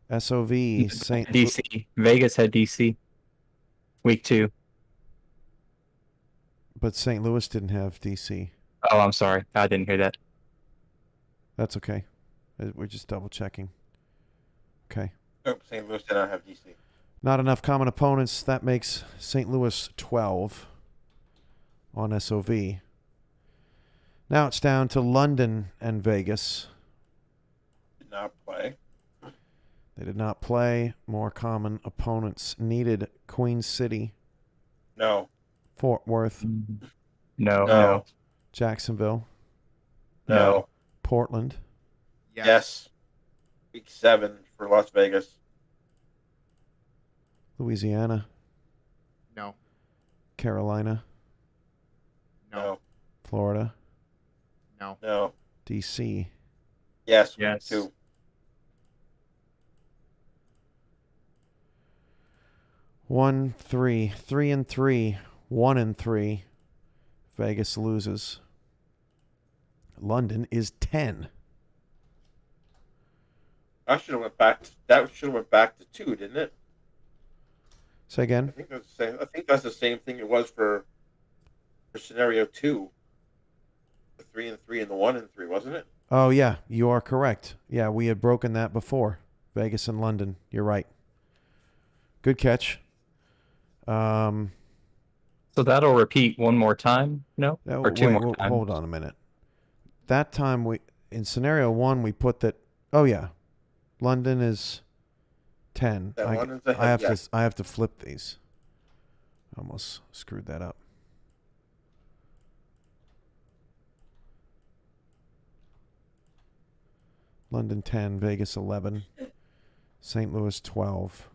SOV. St. DC. Vegas had DC. Week 2. But St. Louis didn't have DC. Oh, I'm sorry. I didn't hear that. That's okay. We're just double checking. Okay. Nope, St. Louis did not have DC. Not enough common opponents. That makes St. Louis 12 on SOV. Now it's down to London and Vegas. Did not play. They did not play. More common opponents needed. Queen City, No. Fort Worth, No. No. Jacksonville, No. Portland, Yes. Week 7 for Las Vegas. Louisiana, No. Carolina, No. Florida, No. No. DC. Yes. Yes. Week 2. 1, 3, 3 and 3, 1 and 3. Vegas loses. London is 10. That should have went back. That should have went back to 2, didn't it? Say I again. think that's the same. I think that's the same thing it was for scenario 2. The 3 and 3 and the 1 and 3, wasn't it? Oh, yeah, you are correct. Yeah, we had broken that before. Vegas and London. You're right. Good catch. So that'll repeat one more time, no? Or two more times. Hold on a minute. That time in scenario 1, we put that. Oh yeah, London is 10. That London's ahead, I have yes. to. I have to flip these. Almost screwed that up. London 10, Vegas 11, St. Louis 12.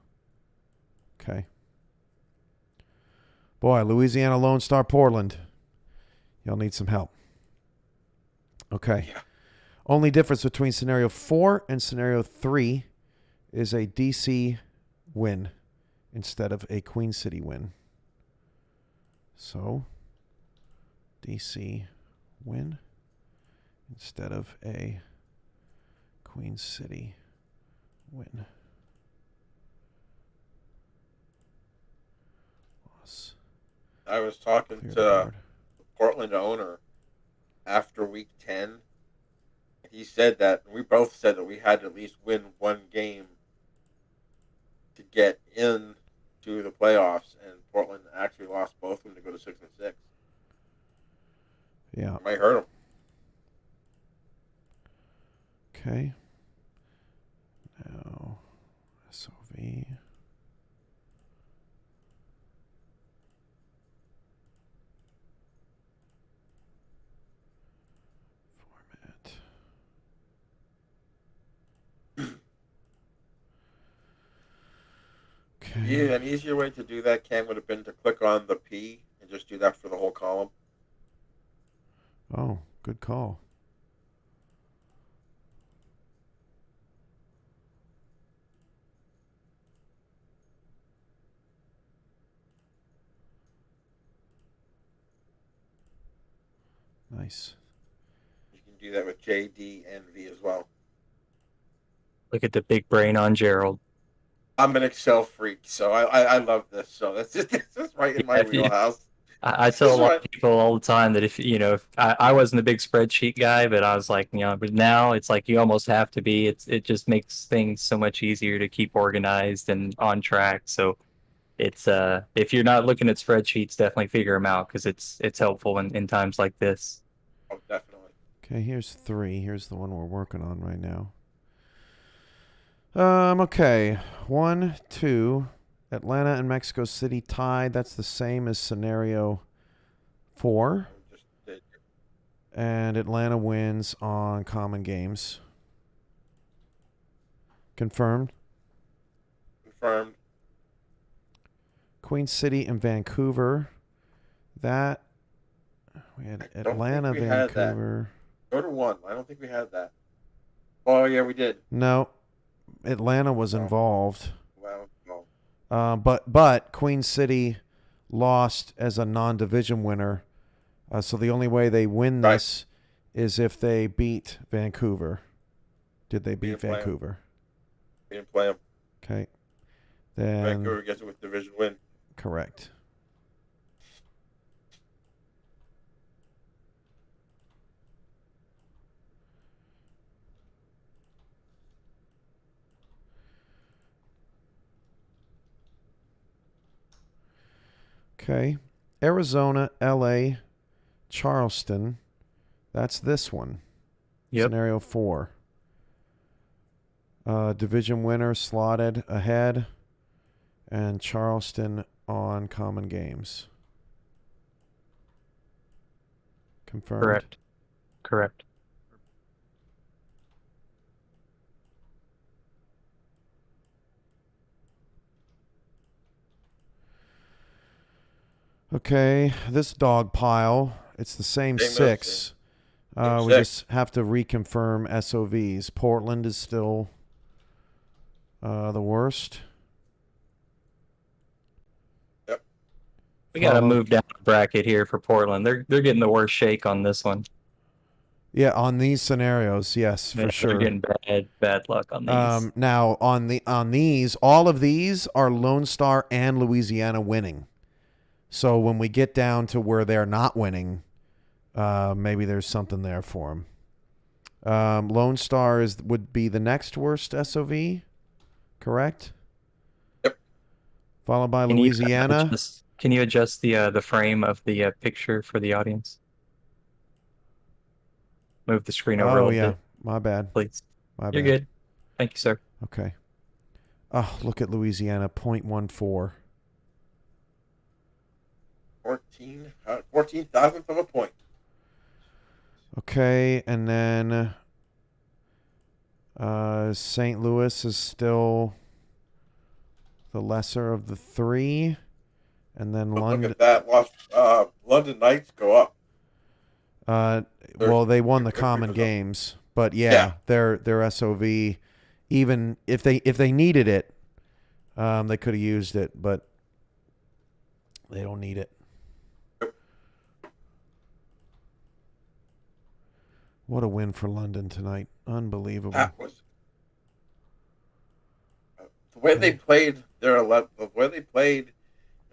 Okay. Boy, Louisiana Lone Star Portland. Y'all need some help. Okay. Yeah. Only difference between scenario 4 and scenario 3 is a DC win instead of a Queen City win. So, DC win instead of a Queen City win. Loss. I was talking Clear to the board. the Portland owner after week 10. He said that, we both said that we had to at least win one game to get in to the playoffs, and Portland actually lost both of them to go to 6 and 6. Yeah. It might hurt them. Okay. Now, SOV. Format. Okay. Yeah, an easier way to do that, Ken, would have been to click on the P and just do that for the whole column. Oh, good call. Nice. You can do that with J, D, and V as well. Look at the big brain on Gerald. I'm an Excel freak, so I love this. So this is right in my Yeah, if you- wheelhouse. I tell a lot Right. of people all the time that if I wasn't a big spreadsheet guy, but I was like, but now it's like you almost have to be. It just makes things so much easier to keep organized and on track. So it's if you're not looking at spreadsheets, definitely figure them out because it's helpful in times like this. Oh, definitely. Okay, here's 3. Here's the one we're working on right now. Okay. 1, 2. Atlanta and Mexico City tied. That's the same as scenario 4. Just did. And Atlanta wins on common games. Confirmed. Confirmed. Queen City and Vancouver. That we had I don't Atlanta, think we had that. Vancouver. Go to 1. I don't think we had that. Oh yeah, we did. No, Atlanta was No. involved. Well, no. But Queen City lost as a non-division winner. So the only way they win Right. this is if they beat Vancouver. Did they beat didn't play 'em. Vancouver? We didn't play them. Okay. Then Vancouver gets it with division win. correct. Okay. Arizona, LA, Charleston. That's this one. Yep. Scenario 4. Division winner slotted ahead, and Charleston on common games. Confirmed. Correct. Okay, this dog pile, it's the same Same 6. Same We 6. just have to reconfirm SOVs. Portland is still the worst. We got to Followed- move down the bracket here for Portland. They're getting the worst shake on this one. Yeah, on these scenarios, yes, They're for sure. getting bad luck on these. Now on these, all of these are Lone Star and Louisiana winning. So when we get down to where they're not winning, maybe there's something there for him. Lone Star would be the next worst SOV, correct? Yep. Followed by Can Louisiana. Can you adjust the frame of the picture for the audience? Move the screen over a Oh little yeah, bit, my bad. please. My You're bad. good. Thank you, sir. Okay. Oh, look at Louisiana, 0.14. 14,000th of a point. Okay, and then St. Louis is still the lesser of the three, and then But London. look at that. London Knights go up. Well, they won the Victory common was up. games, but yeah, Yeah. their SOV, even if they needed it, they could have used it, but they don't need it. What a win for London tonight! Unbelievable. That was the way they played the way they played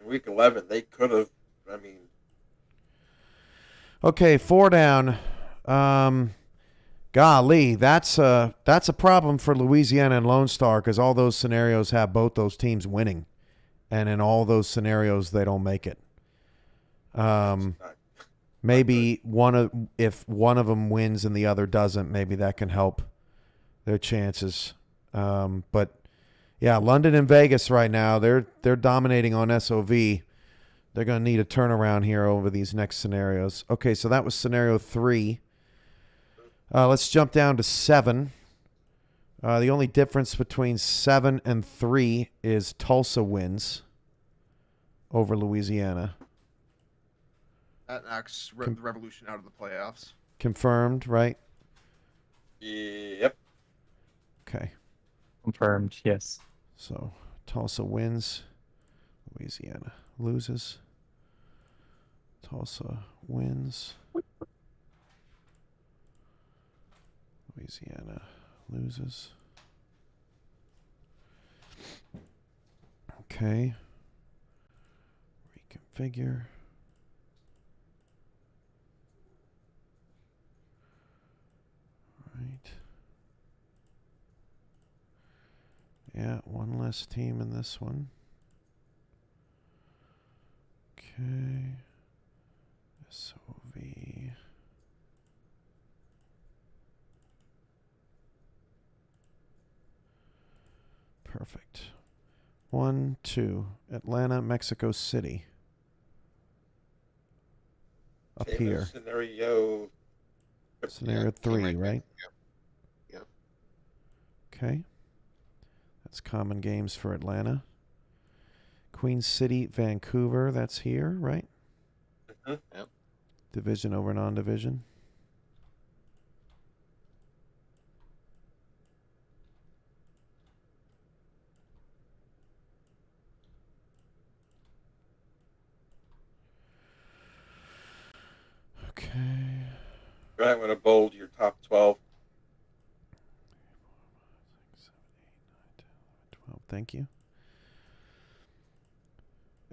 in week 11. They could have. I mean, Okay, 4 down. Golly, that's a problem for Louisiana and Lone Star because all those scenarios have both those teams winning, and in all those scenarios they don't make it. Maybe if one of them wins and the other doesn't, maybe that can help their chances. But yeah, London and Vegas right now, they're dominating on SOV. They're going to need a turnaround here over these next scenarios. Okay, so that was scenario 3. Let's jump down to 7. The only difference between 7 and 3 is Tulsa wins over Louisiana. That knocks the Revolution out of the playoffs. Confirmed, right? yep. Okay. Confirmed. Yes. So Tulsa wins. Louisiana loses. Tulsa wins. Louisiana loses. Okay. Reconfigure. Right. Yeah, one less team in this one. Okay. SOV. Perfect. 1, 2. Atlanta, Mexico City. Up Same as here. Scenario 3, right? Yep. Okay. That's common games for Atlanta. Queen City, Vancouver, that's here, right? Yep. Division over non-division. Okay. Go ahead, I'm going to bold your top 12. 6, 7, 8, 9, 10, 11, 12. Thank you.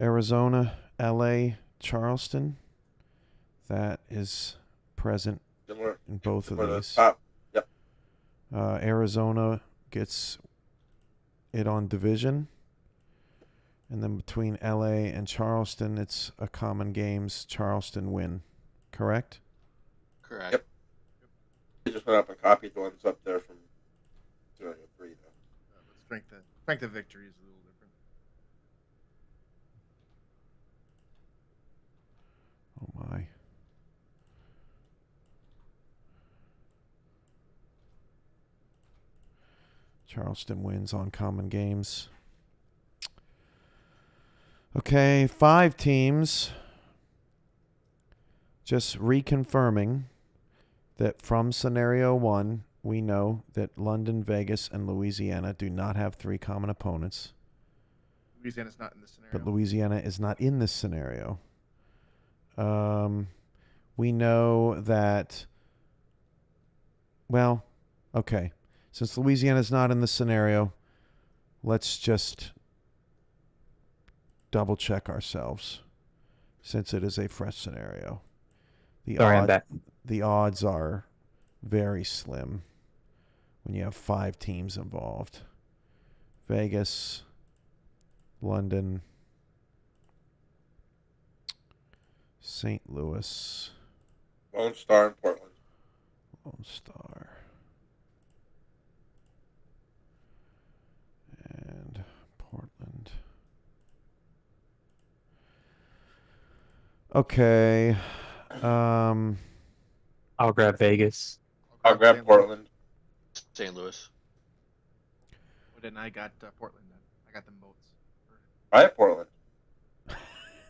Arizona, LA, Charleston. That is present Similar. in both of Similar to the these. top. Yep. Arizona gets it on division. And then between LA and Charleston, it's a common games. Charleston win. Correct? Correct. Yep. I just went up and copied the ones up there from 203. The strength of victory is a little different. Oh, my. Charleston wins on common games. Okay, 5 teams. Just reconfirming that from scenario 1, we know that London, Vegas, and Louisiana do not have 3 common opponents. Louisiana's not in this scenario. But Louisiana is not in this scenario. We know that, well, okay. Since Louisiana's not in this scenario, let's just double check ourselves since it is a fresh scenario. Sorry, I'm back. The odds are very slim when you have 5 teams involved. Vegas, London, St. Louis, Lone Star in Portland. Lone Star, and Portland. Okay. I'll grab Vegas. I'll grab St. Louis. Portland. St. Louis. Well, then I got Portland. Then I got them both. I have Portland.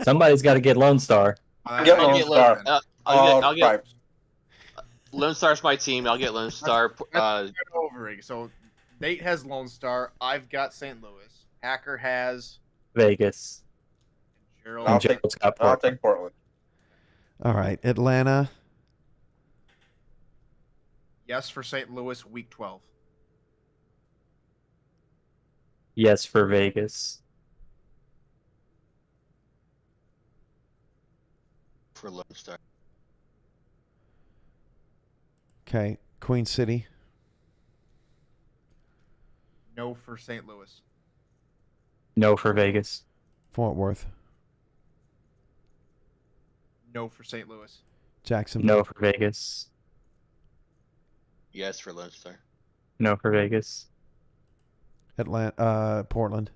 Somebody's got to get Lone Star. Get I'll Lone get Star. I'll get Stripes. Lone Star's my team. I'll get Lone Star. Over. So Nate has Lone Star. I've got St. Louis. Hacker has Vegas. Gerald. I'll And take- Gerald's got I'll Portland. take Portland. All right. Atlanta. Yes for St. Louis, week 12. Yes for Vegas. For Lone Star. Okay. Queen City. No for St. Louis. No for Vegas. Fort Worth. No for St. Louis. Jacksonville. No for Vegas. Yes for Lone Star. No for Vegas. Portland.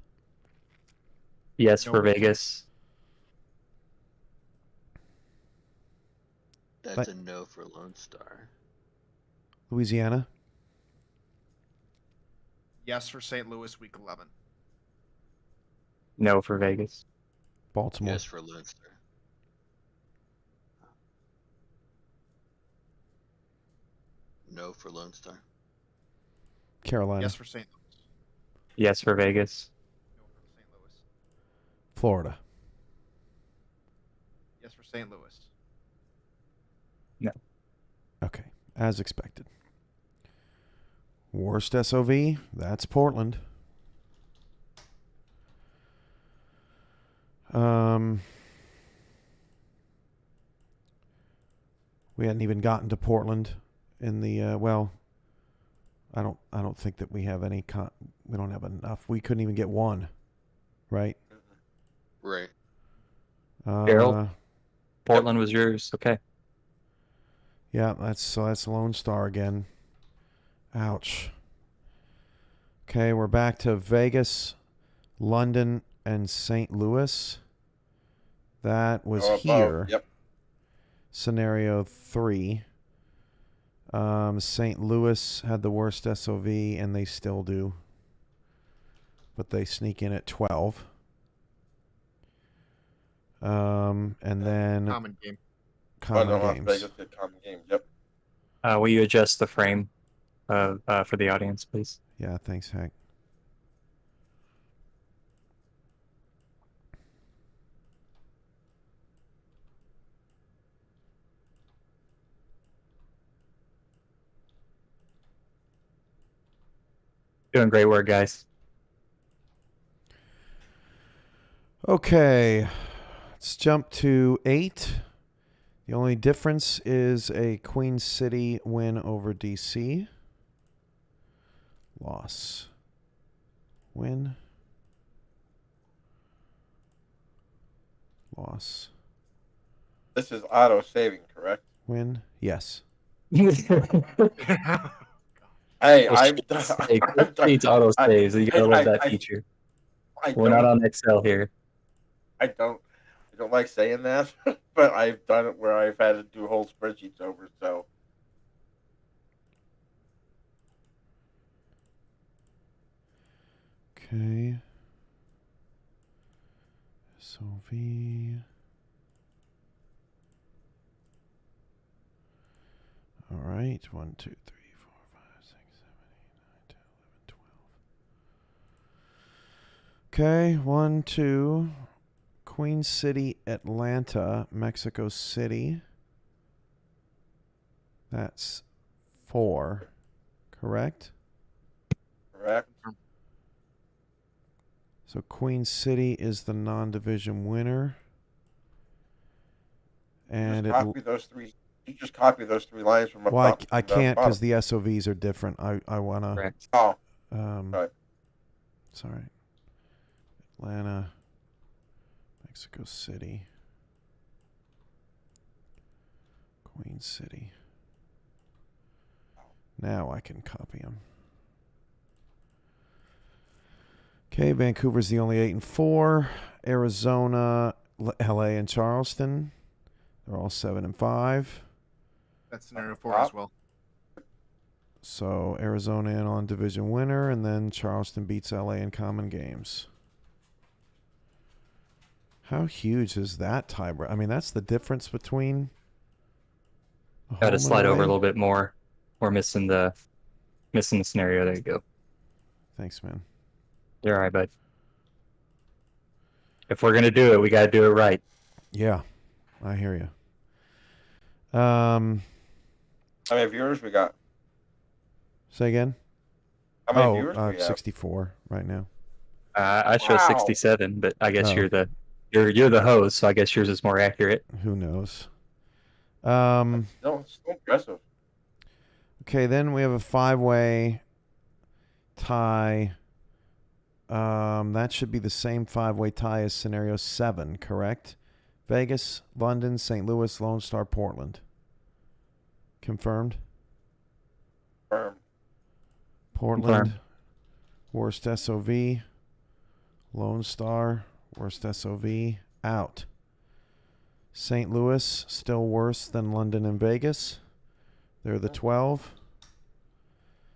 Yes No. for Vegas. That's a no for Lone Star. Louisiana. Yes for St. Louis, week 11. No for Vegas. Baltimore. Yes for Lone Star. No for Lone Star. Carolina. Yes for St. Louis. Yes for Vegas. No for St. Louis. Florida. Yes for St. Louis. Okay. As expected. Worst SOV. That's Portland. We hadn't even gotten to Portland in the well. I don't think that we have any. We don't have enough. We couldn't even get one, right? Right. Gerald? Portland was yours. Okay. Yeah, that's Lone Star again. Ouch. Okay, we're back to Vegas, London, and St. Louis. That was Go above. here. Yep. Scenario 3. St. Louis had the worst SOV, and they still do. But they sneak in at 12. And then Common game. common Las games. Vegas did common games. Yep. Will you adjust the frame for the audience, please? Yeah, thanks, Hank. Doing great work, guys. Okay, let's jump to 8. The only difference is a Queen City win over DC. Loss. Win. Loss. This is auto saving, correct? Win. Yes. Hey, Well, I've it needs auto saves. You gotta love that feature. We're not on Excel here. I don't like saying that, but I've done it where I've had to do whole spreadsheets over. So Okay. SOV. All right. 1, 2, 3, 4, 5, 6, 7, 8, 9, 10, 11, 12. Okay. 1, 2. Queen City, Atlanta, Mexico City. That's 4. Correct? correct. So Queen City is the non-division winner. And Just copy those 3 You just copy those 3 lines from up Well, top. I and down can't bottom. because the SOVs are different. I want to. Correct. Oh, Right. It's all right. Atlanta, Mexico City, Queen City. Now I can copy them. Okay, Vancouver's the only 8-4. Arizona, LA, and Charleston. They're all 7-5. That's scenario 4 as well. So Arizona in on division winner, and then Charleston beats LA in common games. How huge is that tiebreak? I mean, that's the difference between. Got to slide over a little bit more. We're missing the scenario. There you go. Thanks, man. You're all right, bud. If we're gonna do it, we got to do it right. Yeah, I hear you. how many viewers we got? Say again. How many viewers do we have? 64 right now. I show Wow. 67, but I guess Oh. you're the host, so I guess yours is more accurate. Who knows? No, it's so impressive. Okay, then we have a 5-way tie. That should be the same 5-way tie as scenario 7, correct? Vegas, London, St. Louis, Lone Star, Portland. Confirmed? Firm. Portland, Confirmed. worst SOV. Lone Star, worst SOV, out. St. Louis, still worse than London and Vegas. They're the 12.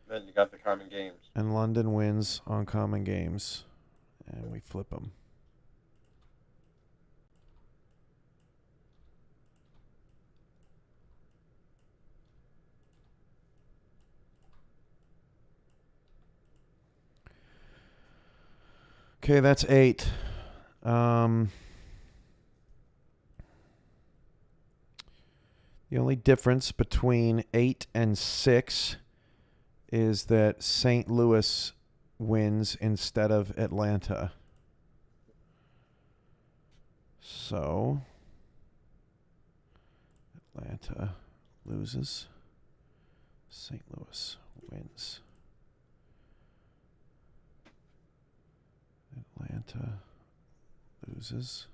Then you got the common games. And London wins on common games. And we flip them. Okay, that's 8. The only difference between 8 and 6 is that St. Louis wins instead of Atlanta. So, Atlanta loses. St. Louis wins. Atlanta loses.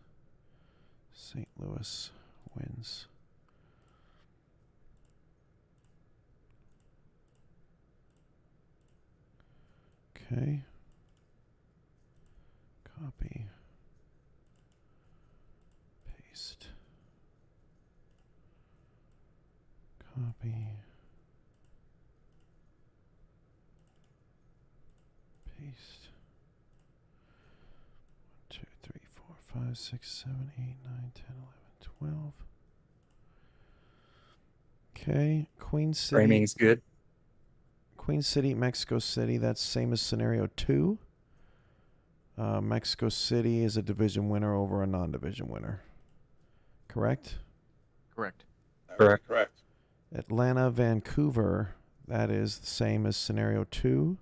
St. Louis wins. Okay. Copy. Paste. Copy. Paste. 1, 2, 3, 4, 5, 6, 7, 8, 9, 10, 11, 12. Okay. Queen City. Framing's good. Queen City, Mexico City, that's same as scenario 2. Mexico City is a division winner over a non-division winner. Correct? Correct. Correct. Correct. Atlanta, Vancouver, that is the same as scenario 2.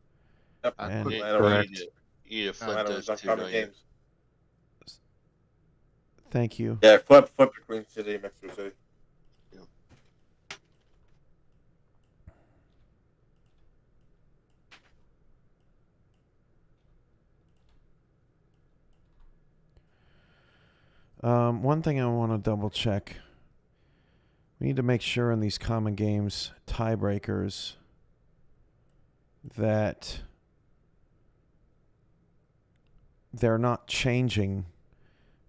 Yep. And Atlanta correct. wins. You need to flip Atlanta those wins on 2, common don't you? games. Thank you. Yeah, flip to Queen City, Mexico City. One thing I want to double check. We need to make sure in these common games tiebreakers that they're not changing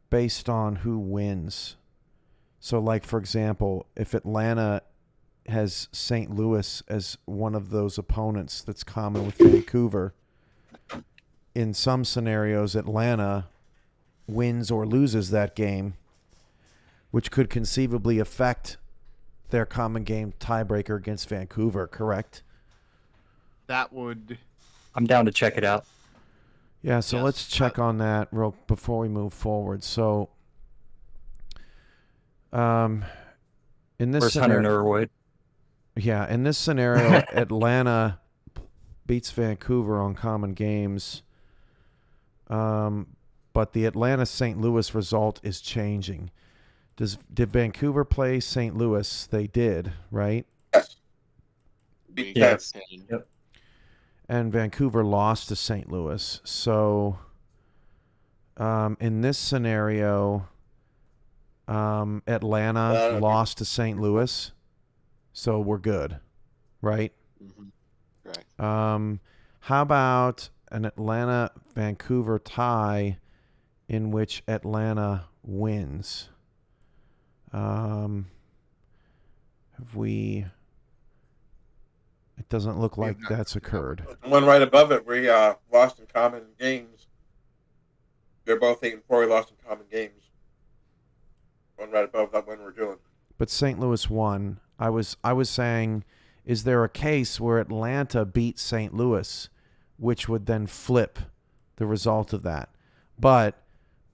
based on who wins. So, like, for example, if Atlanta has St. Louis as one of those opponents that's common with Vancouver, in some scenarios, Atlanta wins or loses that game, which could conceivably affect their common game tiebreaker against Vancouver, correct? That would. I'm down to check it out. Yeah, so Yes. let's check on that real before we move forward. So, in this Where's Hunter Norwood? yeah, in this scenario, Atlanta beats Vancouver on common games, but the Atlanta-St. Louis result is changing. Did Vancouver play St. Louis? They did, right? Yes. Week Yes. 10. Yep. And Vancouver lost to St. Louis. So in this scenario, Atlanta lost to St. Louis. So we're good, right? Mm-hmm. Correct. How about an Atlanta-Vancouver tie in which Atlanta wins? Have we... It doesn't look like that's occurred. The one right above it, we lost in common games. They're both 8-4. We lost in common games. One right above that one we're doing. But St. Louis won. I was saying, is there a case where Atlanta beat St. Louis, which would then flip the result of that? But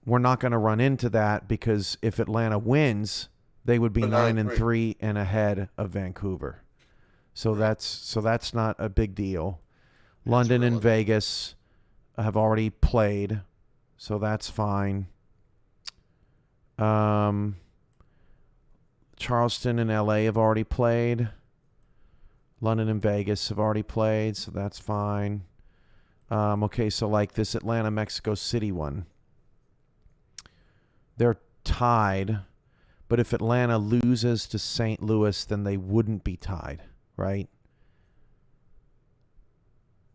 we're not going to run into that because if Atlanta wins, they would be 9-3 and ahead of Vancouver. So that's not a big deal. London and Vegas have already played, so that's fine. Charleston and LA have already played. London and Vegas have already played, so that's fine. Okay, so like this Atlanta Mexico City one, they're tied, but if Atlanta loses to St. Louis, then they wouldn't be tied, right?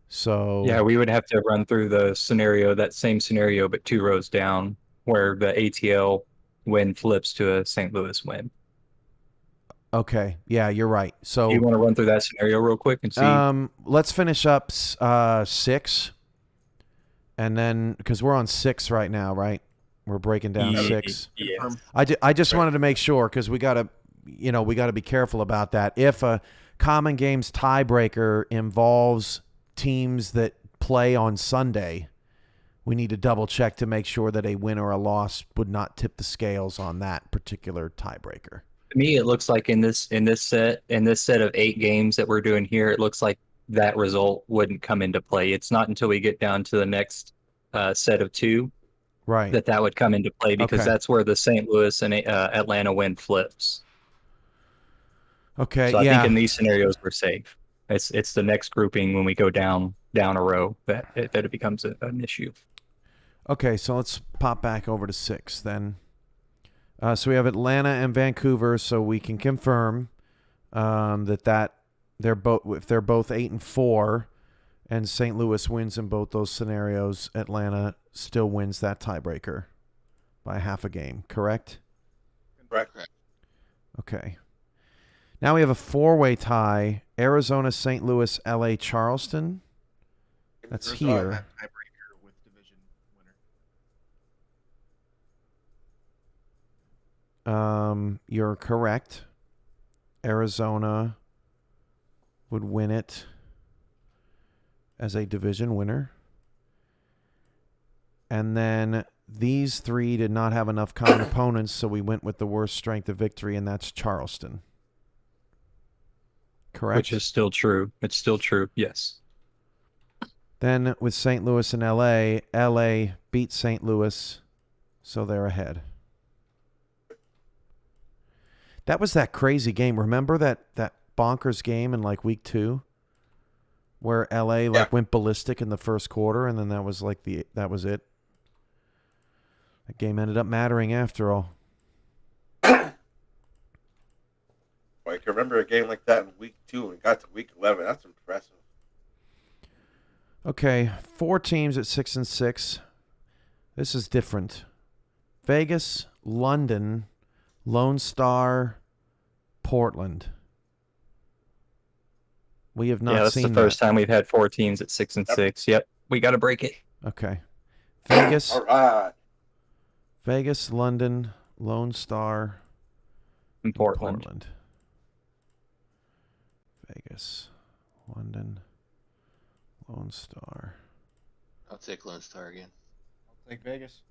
So Yeah, we would have to run through the scenario, that same scenario, but 2 rows down, where the ATL win flips to a St. Louis win. okay, yeah, you're right. So You want to run through that scenario real quick and see? let's finish up 6, and then because we're on 6 right now, right? We're breaking down 6. Yes. I just wanted to make sure because we gotta be careful about that. If a common games tiebreaker involves teams that play on Sunday, we need to double check to make sure that a win or a loss would not tip the scales on that particular tiebreaker. To me, it looks like in this set of 8 games that we're doing here, it looks like that result wouldn't come into play. It's not until we get down to the next set of 2 Right. that would come into play, because Okay. that's where the St. Louis and Atlanta win flips. Okay. So I yeah. think in these scenarios we're safe. It's the next grouping when we go down a row that it becomes an issue. Okay, so let's pop back over to 6 then. So we have Atlanta and Vancouver, so we can confirm that they're both, if they're both 8-4, and St. Louis wins in both those scenarios, Atlanta still wins that tiebreaker by half a game. Correct? Correct. Okay. Now we have a 4-way tie: Arizona, St. Louis, LA, Charleston. That's here. Tiebreaker with division winner. You're correct. Arizona would win it as a division winner. And then these 3 did not have enough common opponents, so we went with the worst strength of victory, and that's Charleston. Correct? Which is still true. It's still true, yes. Then with St. Louis and LA beat St. Louis, so they're ahead. That was that crazy game. Remember that bonkers game in like week 2 where LA went ballistic in the first quarter, and then that was it. That game ended up mattering after all. I can remember a game like that in week 2 and got to week 11. That's impressive. Okay, 4 teams at 6-6. This is different. Vegas, London, Lone Star, Portland. We have not seen that. Yeah, that's the first time we've had 4 teams at 6-6. Yep, we got to break it. Okay. Vegas. All right. Vegas, London, Lone Star, In Portland. Vegas, London, Lone Star. I'll take Lone Star again. I'll take Vegas.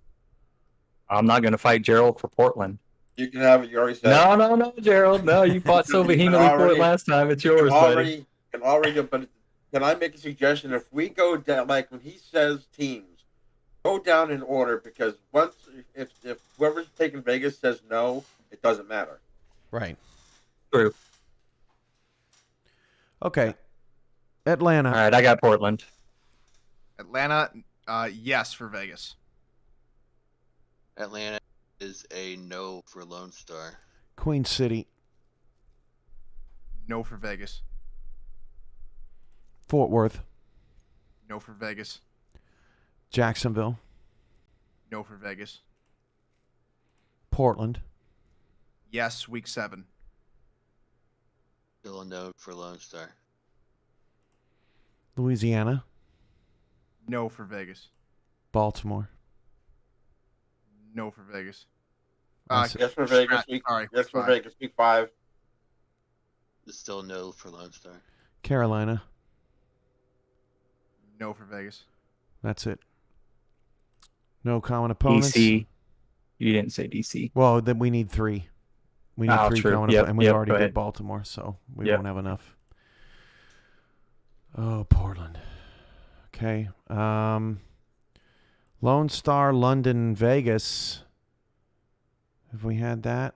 I'm not going to fight Gerald for Portland. You can have it. You already said. No, Gerald. No, you fought so vehemently for it last time. It's yours, buddy. But can I make a suggestion? If we go down, like when he says teams, Go down in order because once if whoever's taking Vegas says no, it doesn't matter. Right. True. Okay. Atlanta. All right, I got Portland. Atlanta, yes for Vegas. Atlanta is a no for Lone Star. Queen City. No for Vegas. Fort Worth. No for Vegas. Jacksonville. No for Vegas. Portland. Yes, week 7. Still a no for Lone Star. Louisiana. No for Vegas. Baltimore. No for Vegas. That's Yes for Vegas week. Sorry, Yes for 5. Vegas week 5. It's still no for Lone Star. Carolina. No for Vegas. That's it. No common opponents. DC. You didn't say DC. Well, then we need 3. We need Oh, 3 true. common Yep, opponents, and we yep, already go did ahead. Baltimore, so we Yep. won't have enough. Oh, Portland. Okay. Lone Star, London, Vegas. Have we had that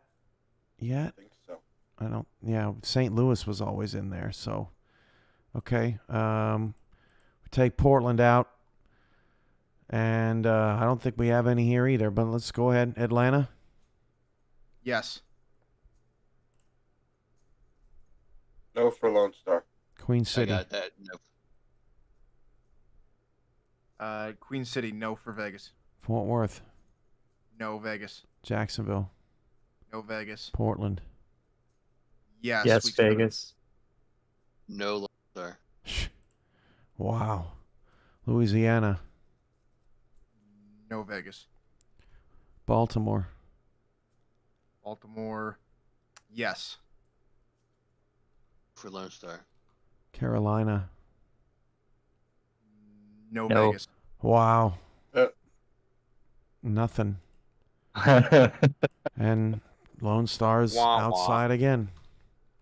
yet? I think so. I don't. Yeah, St. Louis was always in there. So, okay. We take Portland out, and I don't think we have any here either. But let's go ahead. Atlanta. Yes. No for Lone Star. Queen City. I got that. No. Queen City, no for Vegas. Fort Worth. No Vegas. Jacksonville. No Vegas. Portland. Yes, Yes, week 7. Vegas. No Lone Star. Wow. Louisiana. No Vegas. Baltimore. Baltimore, yes. For Lone Star. Carolina. No, No. Vegas. Wow. Uh. Nothing. And Lone Star's Wah, wah. outside again.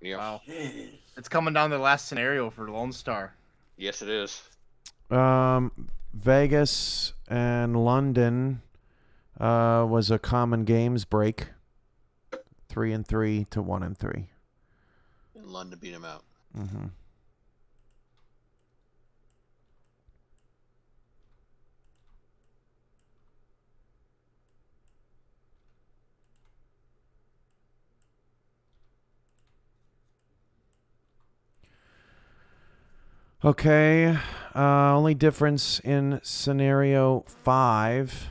Yeah. Wow. Jeez. It's coming down to the last scenario for Lone Star. Yes, it is. Vegas and London was a common games break. 3-3 to 1-3. And London beat him out. Mm-hmm. Okay. Only difference in scenario 5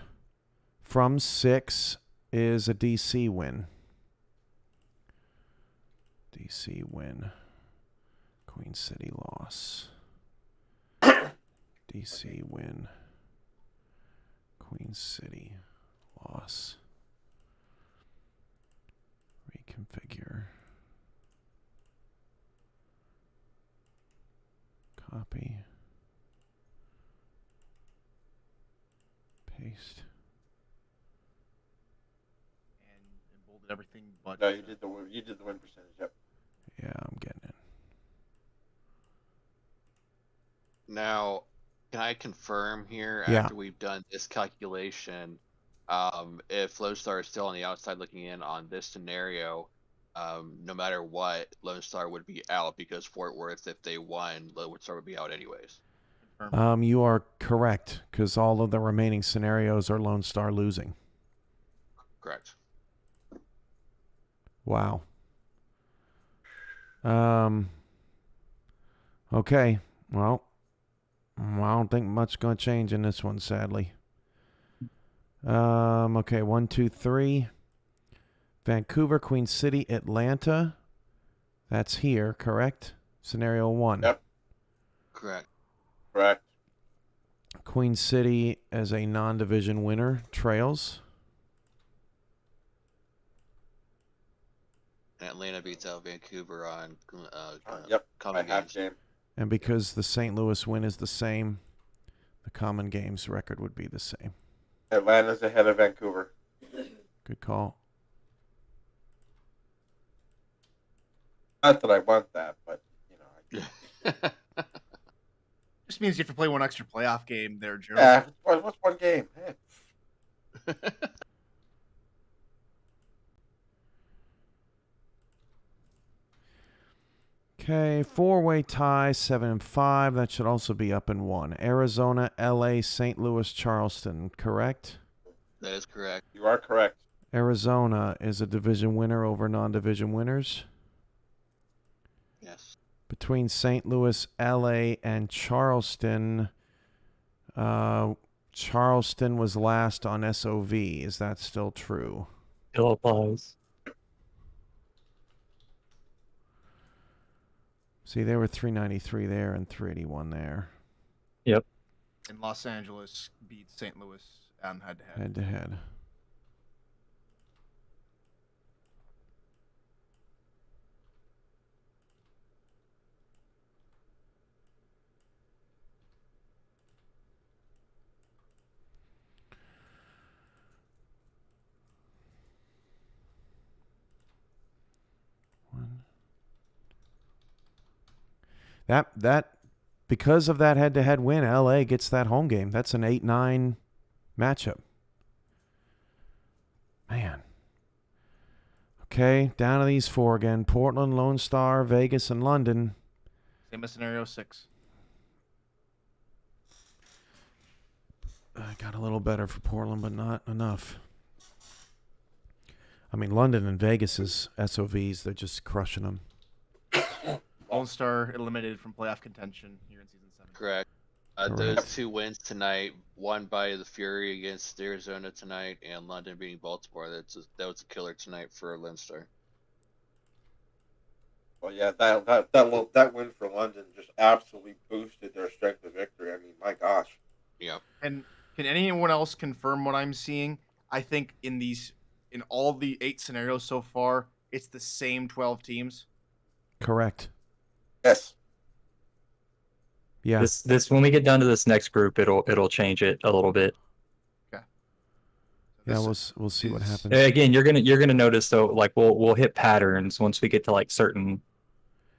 from 6 is a DC win. DC win. Queen City loss. DC win. Queen City loss. Reconfigure. Copy. Paste. And bolded everything but. No, you did the win percentage. Yep. Yeah, I'm getting it. Now, can I confirm here Yeah. after we've done this calculation, if Lone Star is still on the outside looking in on this scenario, no matter what, Lone Star would be out because Fort Worth, if they won, Lone Star would be out anyways. You are correct, because all of the remaining scenarios are Lone Star losing. Correct. Wow. Okay. Well, I don't think much going to change in this one, sadly. Okay, 1, 2, 3. Vancouver, Queen City, Atlanta. That's here, correct? Scenario 1. Yep. Correct. Correct. Queen City as a non-division winner trails. And Atlanta beats out Vancouver on Yep. common By half games. game. And because the St. Louis win is the same, the common games record would be the same. Atlanta's ahead of Vancouver. Good call. Not that I want that, but you know. Just means you have to play one extra playoff game there, Joe. Yeah, what's one game? Eh. Okay, four-way tie, 7 and 5. That should also be up in 1. Arizona, LA, St. Louis, Charleston, correct? That is correct. You are correct. Arizona is a division winner over non-division winners. Yes. Between St. Louis, LA, and Charleston, Charleston was last on SOV. Is that still true? Still applies. See, they were 393 there and 381 there, Yep. And Los Angeles beat St. Louis head-to-head. head-to-head. That because of that head-to-head win, LA gets that home game. That's an 8-9 matchup. Man. Okay, down to these 4 again. Portland, Lone Star, Vegas, and London. Same as scenario 6. I got a little better for Portland, but not enough. I mean, London and Vegas is SOVs. They're just crushing them. Lone Star eliminated from playoff contention here in season 7. Correct. Correct. Those 2 wins tonight, one by the Fury against Arizona tonight, and London beating Baltimore. That was a killer tonight for Lone Star. Well, yeah, that win for London just absolutely boosted their strength of victory. I mean, my gosh. Yeah. And can anyone else confirm what I'm seeing? I think in all the 8 scenarios so far, it's the same 12 teams. Correct. Yes. Yeah. This when we get down to this next group, it'll change it a little bit. Okay. Yeah, This we'll see what is- happens. Again, you're gonna notice though, like we'll hit patterns once we get to like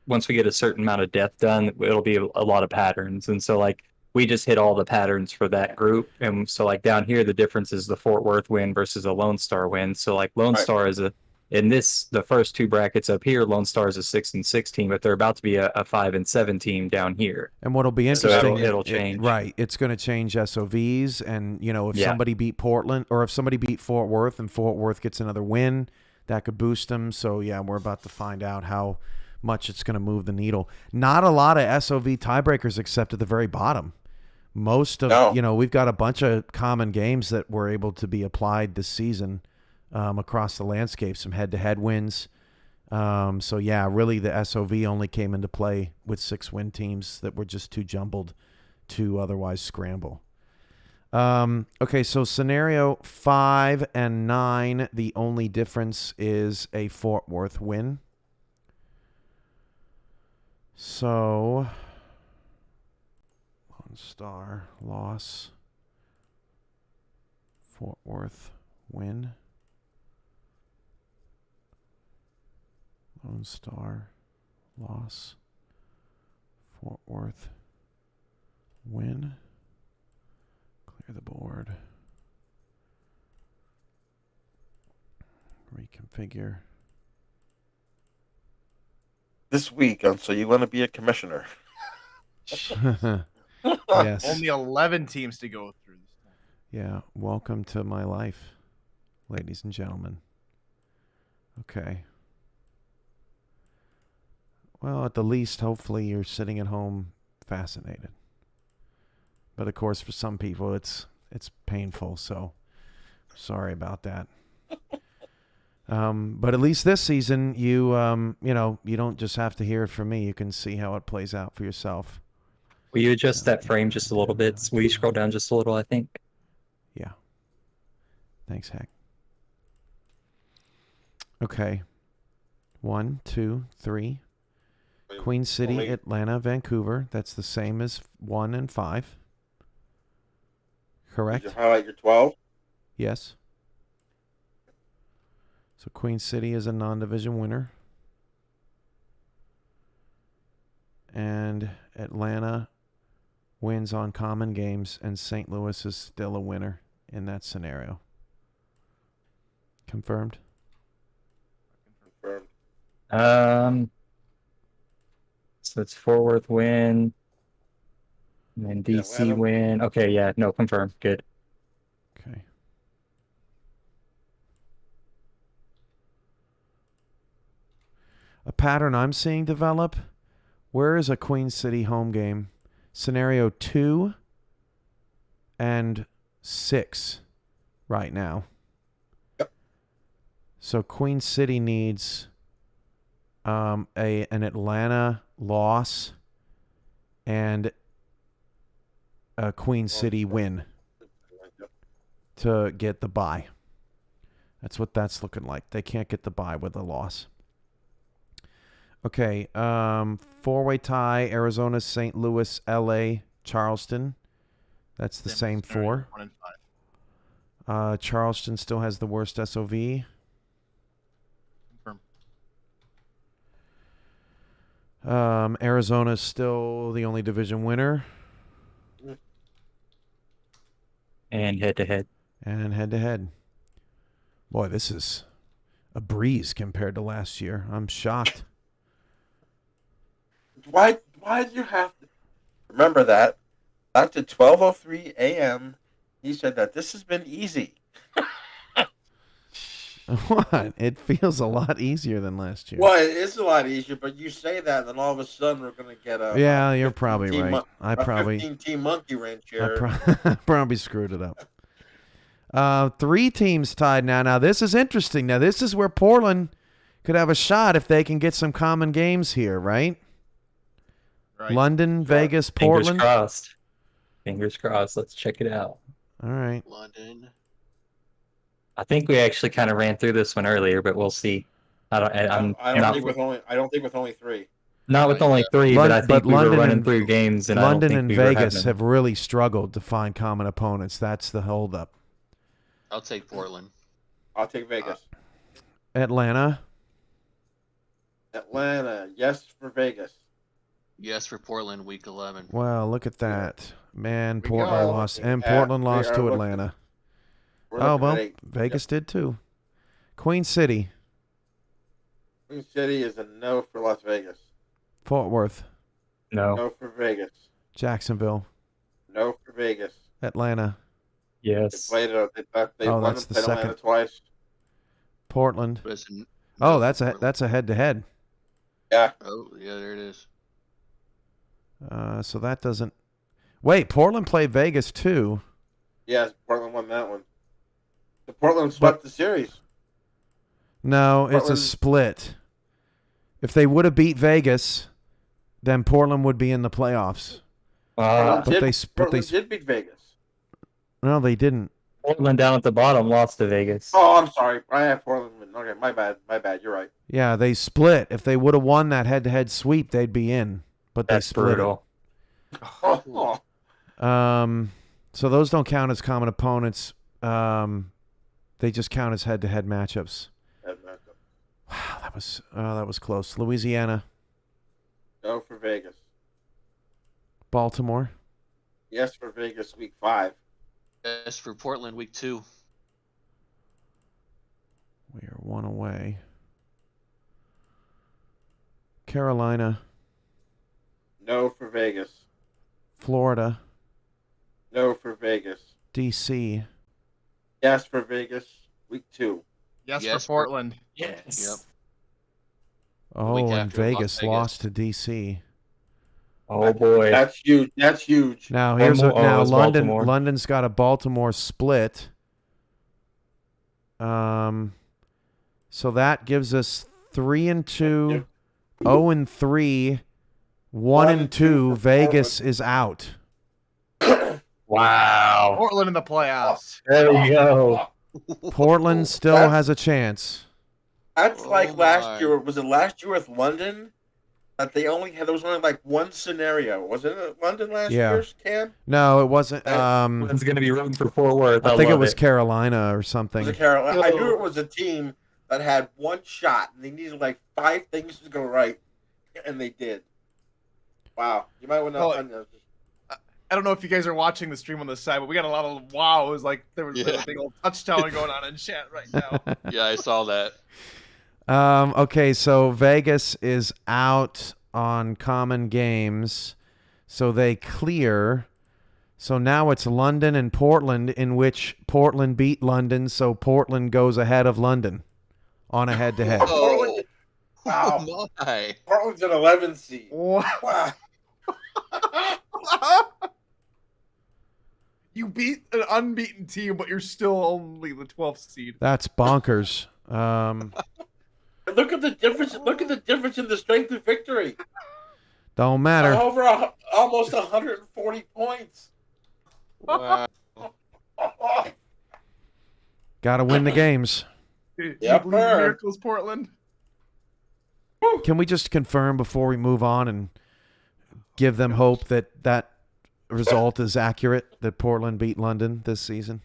once we get a certain amount of death done, it'll be a lot of patterns, and so like we just hit all the patterns for that group, and so like down here the difference is the Fort Worth win versus a Lone Star win. So like Lone Right. Star is the first 2 brackets up here, Lone Star is a 6-6 team, but they're about to be a 5-7 team down here. And what'll be So interesting, it'll change. Right, it's going to change SOVs, and if Yeah. somebody beat Portland or if somebody beat Fort Worth and Fort Worth gets another win, that could boost them. So yeah, we're about to find out how much it's going to move the needle. Not a lot of SOV tiebreakers except at the very bottom. Most of we've got a bunch of common games that were able to be applied this season across the landscape. Some head-to-head wins. So yeah, really the SOV only came into play with 6-win teams that were just too jumbled to otherwise scramble. Okay, so scenario 5 and 9, the only difference is a Fort Worth win. So Lone Star loss, Fort Worth win. Lone Star loss, Fort Worth win. Clear the board. Reconfigure. This week on So You Want to Be a Commissioner. Yes. Only 11 teams to go through this time. Yeah, welcome to my life, ladies and gentlemen. Okay. Well, at the least, hopefully you're sitting at home fascinated. But of course, for some people, it's painful, so sorry about that. But at least this season, you don't just have to hear it from me. You can see how it plays out for yourself. Will you adjust that frame just a little bit? Will you scroll down just a little, I think? Yeah. Thanks, Hack. Okay. 1, 2, 3. Queen City, Atlanta, Vancouver. That's the same as 1 and 5. Correct? Did you highlight your 12? Yes. So Queen City is a non-division winner. And Atlanta wins on common games, and St. Louis is still a winner in that scenario. Confirmed? Confirmed. So it's Fort Worth win, and then DC Atlanta. win. Okay, yeah, no, confirmed. Good. Okay. A pattern I'm seeing develop. Where is a Queen City home game? Scenario 2 and 6 right now. Yep. So Queen City needs an Atlanta loss and a Queen City win to get the bye. That's what that's looking like. They can't get the bye with a loss. Okay, four-way tie, Arizona, St. Louis, LA, Charleston. That's the same four. 1 and 5. Charleston still has the worst SOV. Confirm. Arizona's still the only division winner. And head-to-head. And head-to-head. Boy, this is a breeze compared to last year. I'm shocked. Why do you have to remember that? Back to 12:03 a.m. He said that this has been easy. What? It feels a lot easier than last year. Well, it is a lot easier, but you say that, and then all of a sudden we're going to get a Yeah, a you're probably 15 right. mon- I a probably 15-team monkey wrench I here. probably screwed it up. 3 teams tied now. Now, this is interesting. Now, this is where Portland could have a shot if they can get some common games here, right? Right. London, Sure. Vegas, Fingers Portland. crossed. Fingers crossed. Let's check it out. All right. London. I think we actually kind of ran through this one earlier, but we'll see. I I'm don't not, think with only 3. not with Right, only yeah. 3, but I But think we were London running and- through games, and I don't London think and we were Vegas having have really struggled to find common opponents. That's the holdup. I'll take Portland. I'll take Vegas. Atlanta. Atlanta, yes for Vegas. Yes for Portland, week 11. Well, look at that. Man, We Portland go. lost. Looking And at- Portland we lost are to looking- Atlanta. We're Oh, looking well, at 8. Vegas did too. Queen City. Queen City is a no for Las Vegas. Fort Worth. no. No for Vegas. Jacksonville. No for Vegas. Atlanta. They Yes. played it. They Oh, won that's and the played Atlanta second. twice. Portland. But it's no Oh, for that's Portland. a head-to-head. Yeah. Oh, yeah, there it is. So that doesn't... Wait, Portland played Vegas too. Yes, Portland won that one. The Portland swept the series. No, it's a Portland- split. If they would have beat Vegas, then Portland would be in the playoffs. Portland but did, they sp- but they Portland sp- did beat Vegas. No, they didn't. Portland down at the bottom lost to Vegas. Oh, I'm sorry. I have Portland. Okay, my bad. My bad. You're right. Yeah, they split. If they would have won that head-to-head sweep, they'd be in. But they That's split brutal. Oh, it. So those don't count as common opponents. They just count as head-to-head matchups. Wow, that was close. Louisiana, no for Vegas. Baltimore. Yes for Vegas week 5. Yes for Portland, week 2. We are 1 away. Carolina, No for Vegas. Florida, No for Vegas. D.C. Yes for Vegas week 2. Yes, Yes, for Portland. Yes. Yep. Oh, week and after, Las Vegas Vegas. lost to D.C. Oh boy. That's huge. That's huge. Now One here's more- now it's London. Baltimore. London's got a Baltimore split. So that gives us 3-2, 0-3, 1-2. for Vegas is out. Wow. Portland in the playoffs. There we go. Portland still That's- has a chance. That's like Oh last my. year. Was it last year with London? That they only had. There was only like one scenario. Wasn't it London last Yeah. year's Cam? No, it wasn't. One's gonna be rooting for Fort Worth. I think it love was Carolina or Was something. it Carolina? I knew it was a team that had one shot and they needed like 5 things to go right, and they did. Wow, you might want to. Oh, I don't know if you guys are watching the stream on the side, but we got a lot of wows. Like there's Yeah. a big old touchdown going on in chat right now. Yeah, I saw that. Okay, so Vegas is out on common games, so they clear. So now it's London and Portland, in which Portland beat London, so Portland goes ahead of London on a head-to-head. Portland. Wow. Oh my. Portland's an 11 seed. Wow. Wow. You beat an unbeaten team, but you're still only the 12th seed. That's bonkers. Look at the difference. Look at the difference in the strength of victory. Don't matter. Almost 140 points. Wow. Got to win the games. You Yep, believe in sir. miracles, Portland? Can we just confirm before we move on and give them hope that that result is accurate, that Portland beat London this season?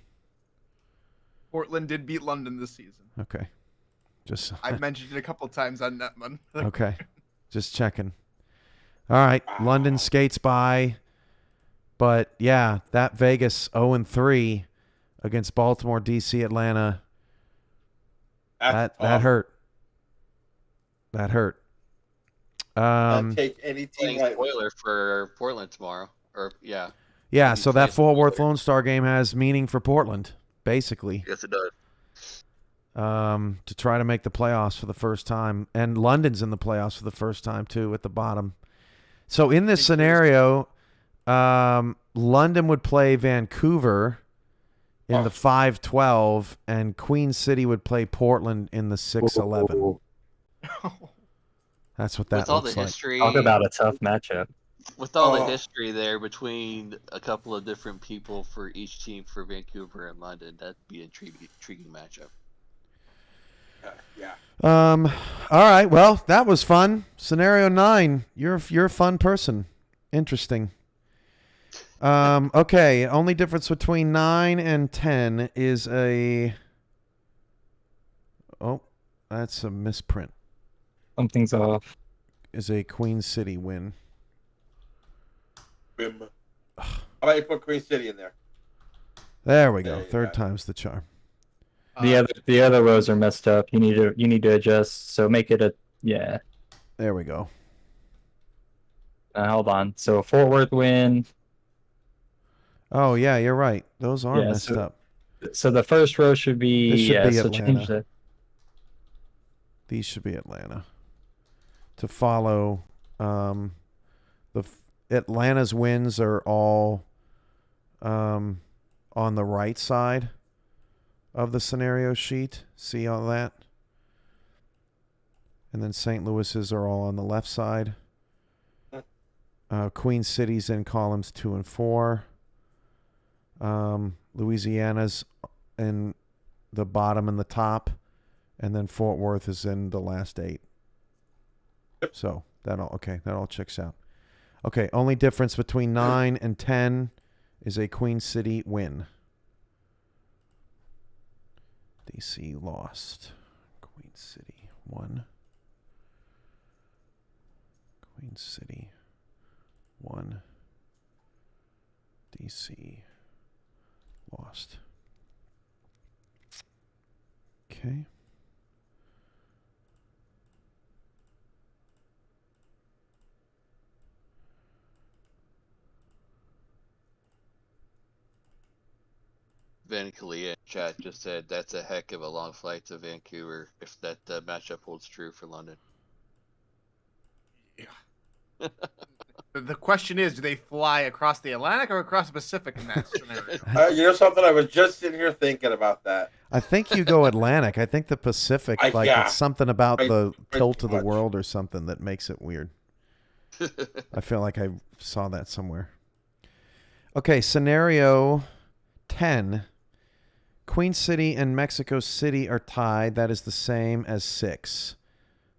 Portland did beat London this season. Okay. Just I've mentioned it a couple times on Netman. okay. Just checking. All right. London skates by. But yeah, that Vegas 0-3 against Baltimore, DC, Atlanta. That hurt. That hurt. I'd take any team Playing like spoiler for Portland tomorrow. Or yeah. Yeah, He's so that playing Fort Worth spoiler. Lone Star game has meaning for Portland, basically, Yes, it does. to try to make the playoffs for the first time. And London's in the playoffs for the first time, too, at the bottom. So in this scenario, London would play Vancouver in the 5-12, and Queen City would play Portland in the 6-11. That's what that With all looks the like. history, Talk about a tough matchup. with all the history there between a couple of different people for each team for Vancouver and London, that'd be an intriguing matchup. yeah. All right. Well, that was fun. Scenario 9. You're a fun person. Interesting. Okay. Only difference between 9 and 10 is a. Oh, that's a misprint. Something's off. Is a Queen City win. Bim. How about you put Queen City in there? There we go. There you Third go. time's the charm. The other rows are messed up. You need to adjust. So make it a yeah. There we go. Hold on. So Fort Worth win. Oh yeah, you're right. Those are Yeah, messed so- up. So the first row should be This should yeah. be So Atlanta. change the These should be Atlanta. To follow, Atlanta's wins are all on the right side of the scenario sheet. See all that? And then St. Louis's are all on the left side. Queen City's in columns 2 and 4. Louisiana's in the bottom and the top. And then Fort Worth is in the last 8. So that all checks out. Okay, only difference between 9 and 10 is a Queen City win. DC lost. Queen City won. Queen City won. DC lost. Okay. Van Kalia in chat just said that's a heck of a long flight to Vancouver if that matchup holds true for London. The question is, do they fly across the Atlantic or across the Pacific in that scenario? You know something? I was just sitting here thinking about that. I think you go Atlantic. I think the Pacific, Yeah. it's something about the Right tilt too of the much. world or something that makes it weird. I feel like I saw that somewhere. Okay, scenario 10. Queen City and Mexico City are tied. That is the same as 6.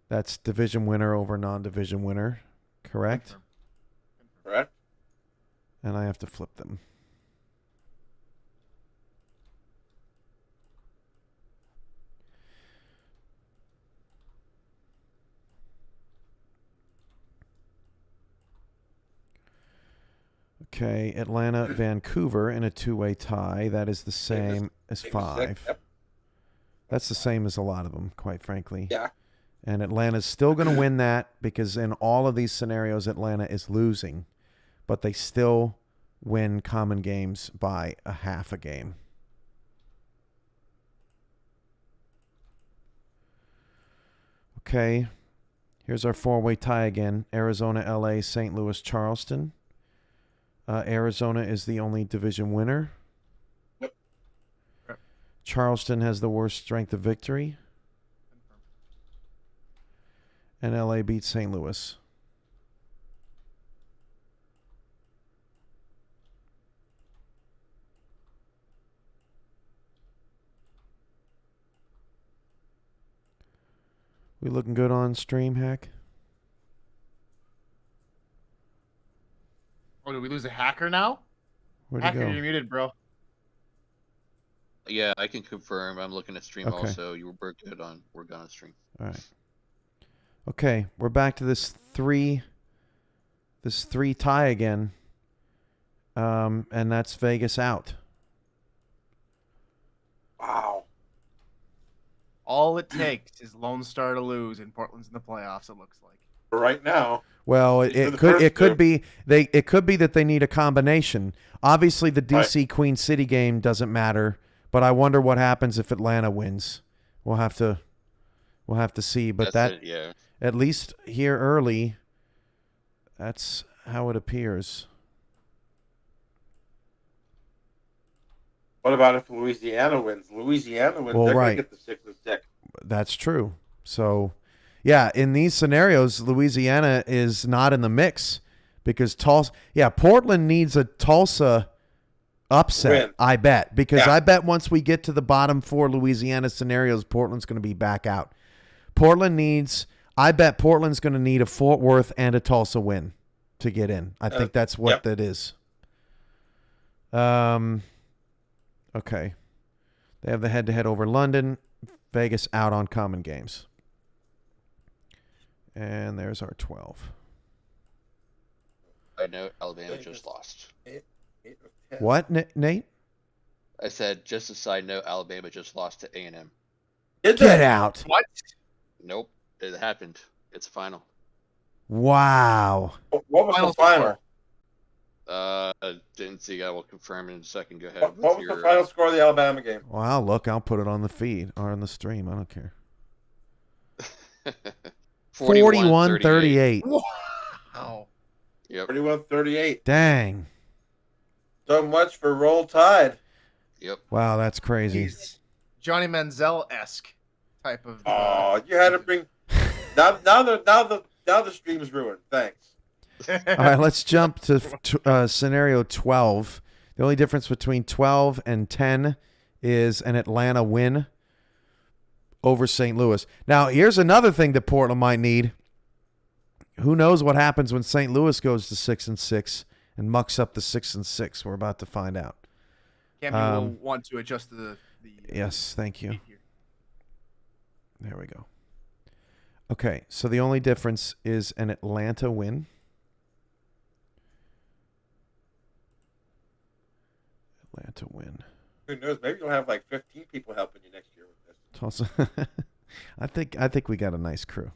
That's division winner over non-division winner. Correct? Correct? And I have to flip them. Okay, Atlanta, Vancouver in a two-way tie. That is the same as Same as 5. six, yep. That's the same as a lot of them, quite frankly. Yeah. And Atlanta's still going to win that because in all of these scenarios, Atlanta is losing, but they still win common games by a half a game. Okay, here's our four-way tie again. Arizona, LA, St. Louis, Charleston. Arizona is the only division winner. Yep. Charleston has the worst strength of victory. And LA beats St. Louis. We looking good on stream, Hack? Oh, did we lose a hacker now? Where'd he Hacker, go? you're muted, bro. Yeah, I can confirm. I'm looking at stream Okay. also. We're good on. We're good on stream. All right. Okay, we're back to this three tie again. And that's Vegas out. Wow. All it takes is Lone Star to lose, and Portland's in the playoffs. It looks like. For right now. Well, These are it the could first two. be it could be that they need a combination. Obviously, the DC Queen City game doesn't matter, but I wonder what happens if Atlanta wins. We'll have to see. But That's it, yeah. at least here early, that's how it appears. What about if Louisiana wins? Louisiana wins. Well, They're right. gonna get the 6 and 6. That's true. So, yeah, in these scenarios, Louisiana is not in the mix because Tulsa. Yeah, Portland needs a Tulsa upset. Win. I bet because Yeah. I bet once we get to the bottom 4 Louisiana scenarios, Portland's going to be back out. I bet Portland's going to need a Fort Worth and a Tulsa win to get in. I think that's what yep. that is. Okay. They have the head-to-head over London. Vegas out on common games. And there's our 12. I know Alabama just lost. 8 of 10. What, Nate? I said, just a side note, Alabama just lost to A&M. Did Get they? out. What? Nope, it happened. It's a final. Wow. What was Final the final? score. Didn't see. I will confirm in a second. Go ahead. What with was your, the final score of the Alabama game? Well, look, I'll put it on the feed or on the stream. I don't care. 41-38. Wow. Yep. 31-38. Dang. So much for Roll Tide. Yep. Wow, that's crazy. He's Johnny Manziel-esque type of. Oh, you had to bring. Now the stream's ruined. Thanks. All right, let's jump to scenario 12. The only difference between 12 and 10 is an Atlanta win over St. Louis. Now, here's another thing that Portland might need. Who knows what happens when St. Louis goes to 6 and 6 and mucks up the 6 and 6? We're about to find out. Campy will want to adjust the Yes, thank you. feed here. There we go. Okay, so the only difference is an Atlanta win. Atlanta win. Who knows? Maybe you'll have like 15 people helping you next year with this. Tulsa. I think we got a nice crew.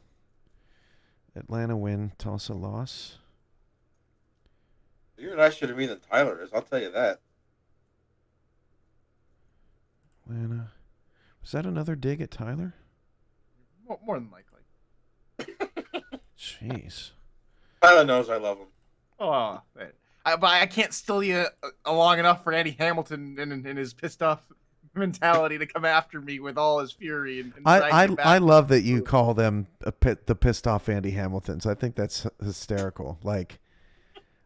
Atlanta win, Tulsa loss. You're nicer to me than Tyler is. I'll tell you that. Atlanta. Was that another dig at Tyler? More than likely. Jeez. Tyler knows I love him. Oh, but I can't steal you long enough for Andy Hamilton and his pissed off mentality to come after me with all his fury. And drag me back. I love that you call them the pissed off Andy Hamiltons. I think that's hysterical. Like,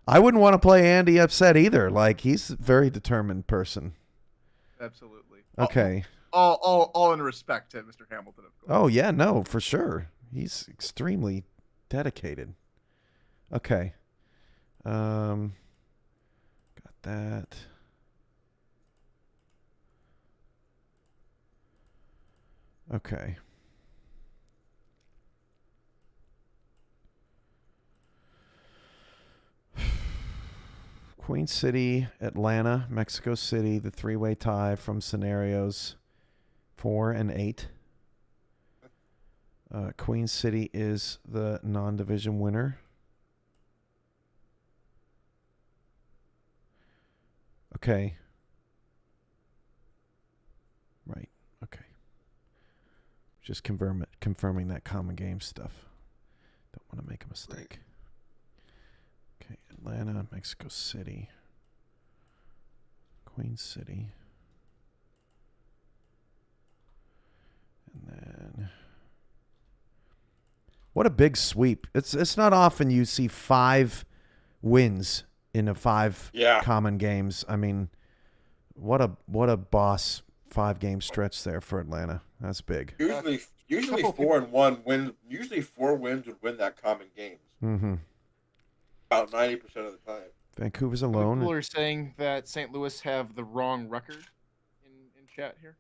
I wouldn't want to play Andy upset either. Like, he's a very determined person. Absolutely. Okay. All in respect to Mr. Hamilton, of course. Oh, yeah, no, for sure. He's extremely dedicated. Okay. Got that. Okay. Queen City, Atlanta, Mexico City, the three-way tie from scenarios 4 and 8. Queen City is the non-division winner. Okay. Right. Okay. Just confirming that common game stuff. Don't want to make a mistake. Okay, Atlanta, Mexico City. Queen City. And then what a big sweep. It's not often you see 5 wins in a 5 common games. I mean, what a boss 5-game stretch there for Atlanta. That's big. Usually 4-1 win. Usually 4 wins would win that common games. Mm-hmm. About 90% of the time. Vancouver's Other alone. people are saying that St. Louis have the wrong record in chat here.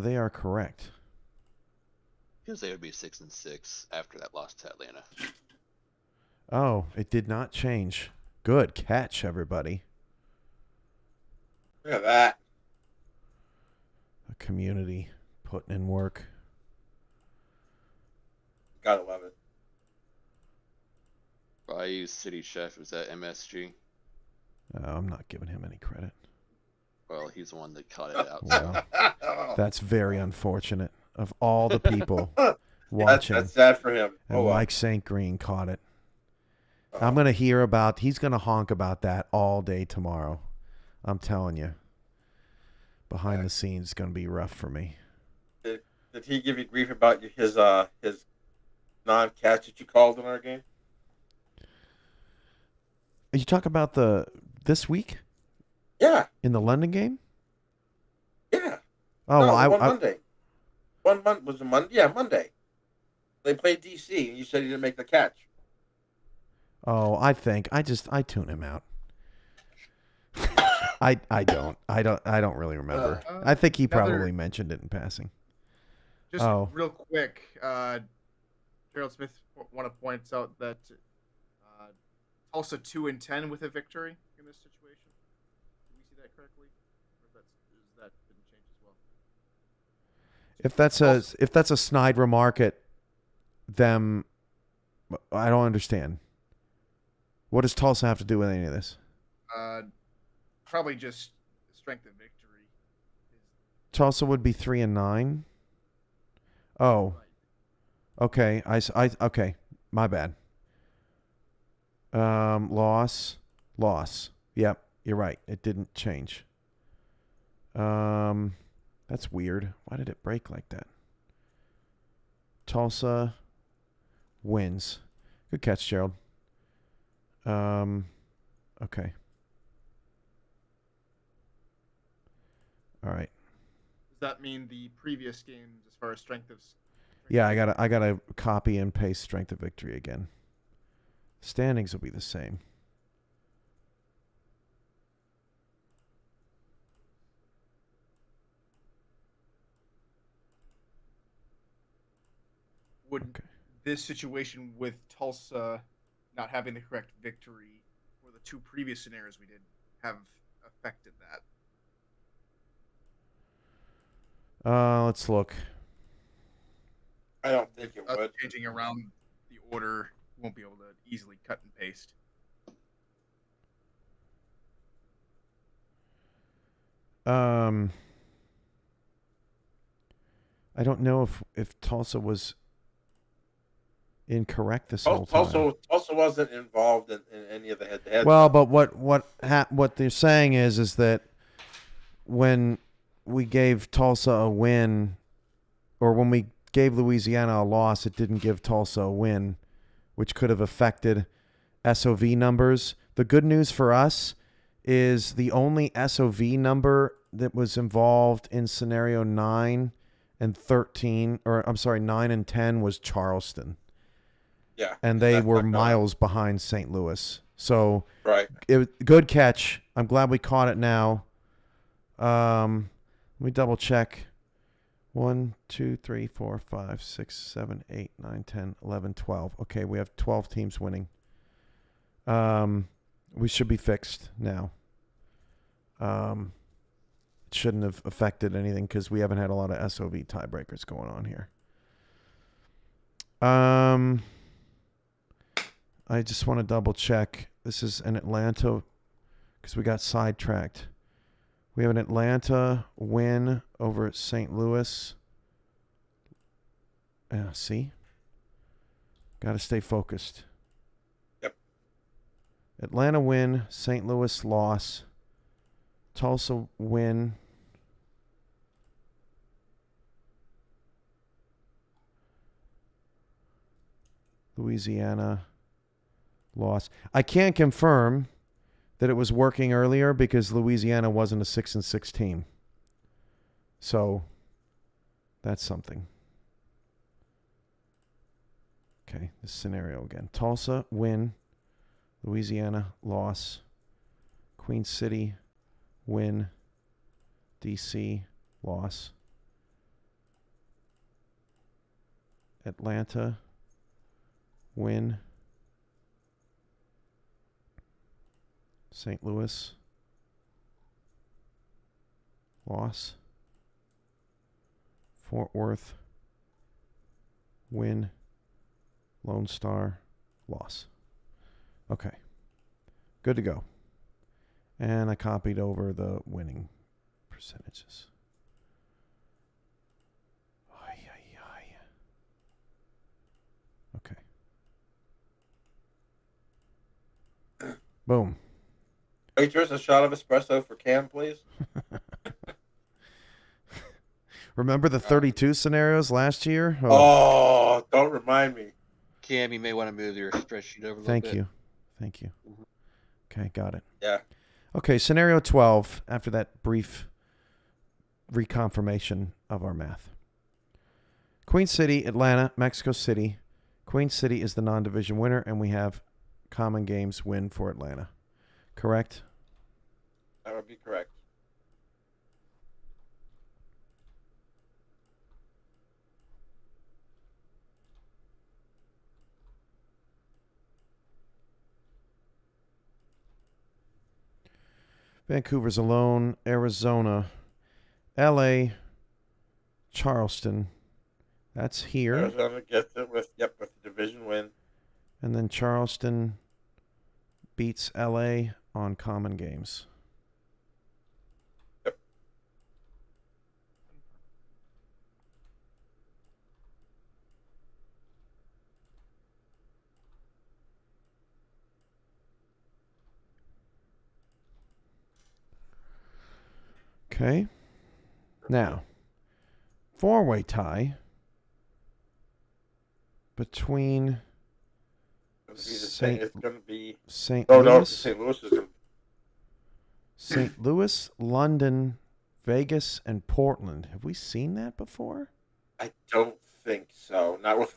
They are correct. Because they would be 6-6 after that loss to Atlanta. Oh, it did not change. Good catch, everybody. Look at that. A community putting in work. Gotta love it. Bayou City Chef, is that MSG? I'm not giving him any credit. Well, he's the one that caught it out. Well, that's very unfortunate. Of all the people watching, that's sad for him. and Mike St. Green caught it. I'm going to hear about, he's going to honk about that all day tomorrow. I'm telling you. Behind the scenes, it's going to be rough for me. Did he give you grief about his non-catch that you called in our game? You talk about this week? Yeah. In the London game? Yeah. Oh, no, well, Monday. One month was a Monday. Yeah, Monday. They played DC, and you said he didn't make the catch. Oh, I tune him out. I don't really remember. I think he probably mentioned it in passing. Just real quick, Gerald Smith points out that Tulsa 2-10 with a victory in this situation. Did we see that correctly? Or that didn't change as well? If that's a snide remark at them, I don't understand. What does Tulsa have to do with any of this? Probably just strength of victory. Tulsa would be 3-9. Oh, okay. Okay. My bad. Loss. Yep, you're right. It didn't change. That's weird. Why did it break like that? Tulsa wins. Good catch, Gerald. Okay. All right. Does that mean the previous games, as far as strength of? Yeah, I gotta copy and paste strength of victory again. Standings will be the same. Would this situation with Tulsa not having the correct victory for the 2 previous scenarios we did have affected that? Let's look. I don't think it would. Changing around the order, won't be able to easily cut and paste. I don't know if Tulsa was incorrect this whole time. Tulsa wasn't involved in any of the head-to-head. Well, but what they're saying is that when we gave Tulsa a win, or when we gave Louisiana a loss, it didn't give Tulsa a win, which could have affected SOV numbers. The good news for us is the only SOV number that was involved in scenario 9 and 13, or I'm sorry, 9 and 10 was Charleston. Yeah. And they were miles behind St. Louis. So right. Good catch. I'm glad we caught it now. Let me double check. 1, 2, 3, 4, 5, 6, 7, 8, 9, 10, 11, 12. Okay, we have 12 teams winning. We should be fixed now. It shouldn't have affected anything because we haven't had a lot of SOV tiebreakers going on here. I just want to double check. This is an Atlanta because we got sidetracked. We have an Atlanta win over St. Louis. See? Got to stay focused. Yep. Atlanta win, St. Louis loss, Tulsa win. Louisiana loss. I can't confirm that it was working earlier because Louisiana wasn't a 6-6 team. So that's something. Okay, this scenario again. Tulsa win, Louisiana loss, Queen City win, DC loss, Atlanta win, St. Louis loss, Fort Worth win, Lone Star loss. Okay. Good to go. And I copied over the winning percentages. Okay. Boom. Waitress, a shot of espresso for Cam, please. Remember the 32 scenarios last year? Oh, don't remind me. Cam, you may want to move your spreadsheet over a little Thank bit. you. Okay, got it. Yeah. Okay, scenario 12, after that brief reconfirmation of our math. Queen City, Atlanta, Mexico City. Queen City is the non-division winner, and we have common games win for Atlanta. Correct? That would be correct. Vancouver's alone, Arizona, LA, Charleston. That's here. Arizona gets it with the division win. And then Charleston beats LA on common games. Yep. Okay. Now, four-way tie between It's going to be St. no, Louis, St. Louis is going to. St. Louis, London, Vegas, and Portland. Have we seen that before? I don't think so. Not with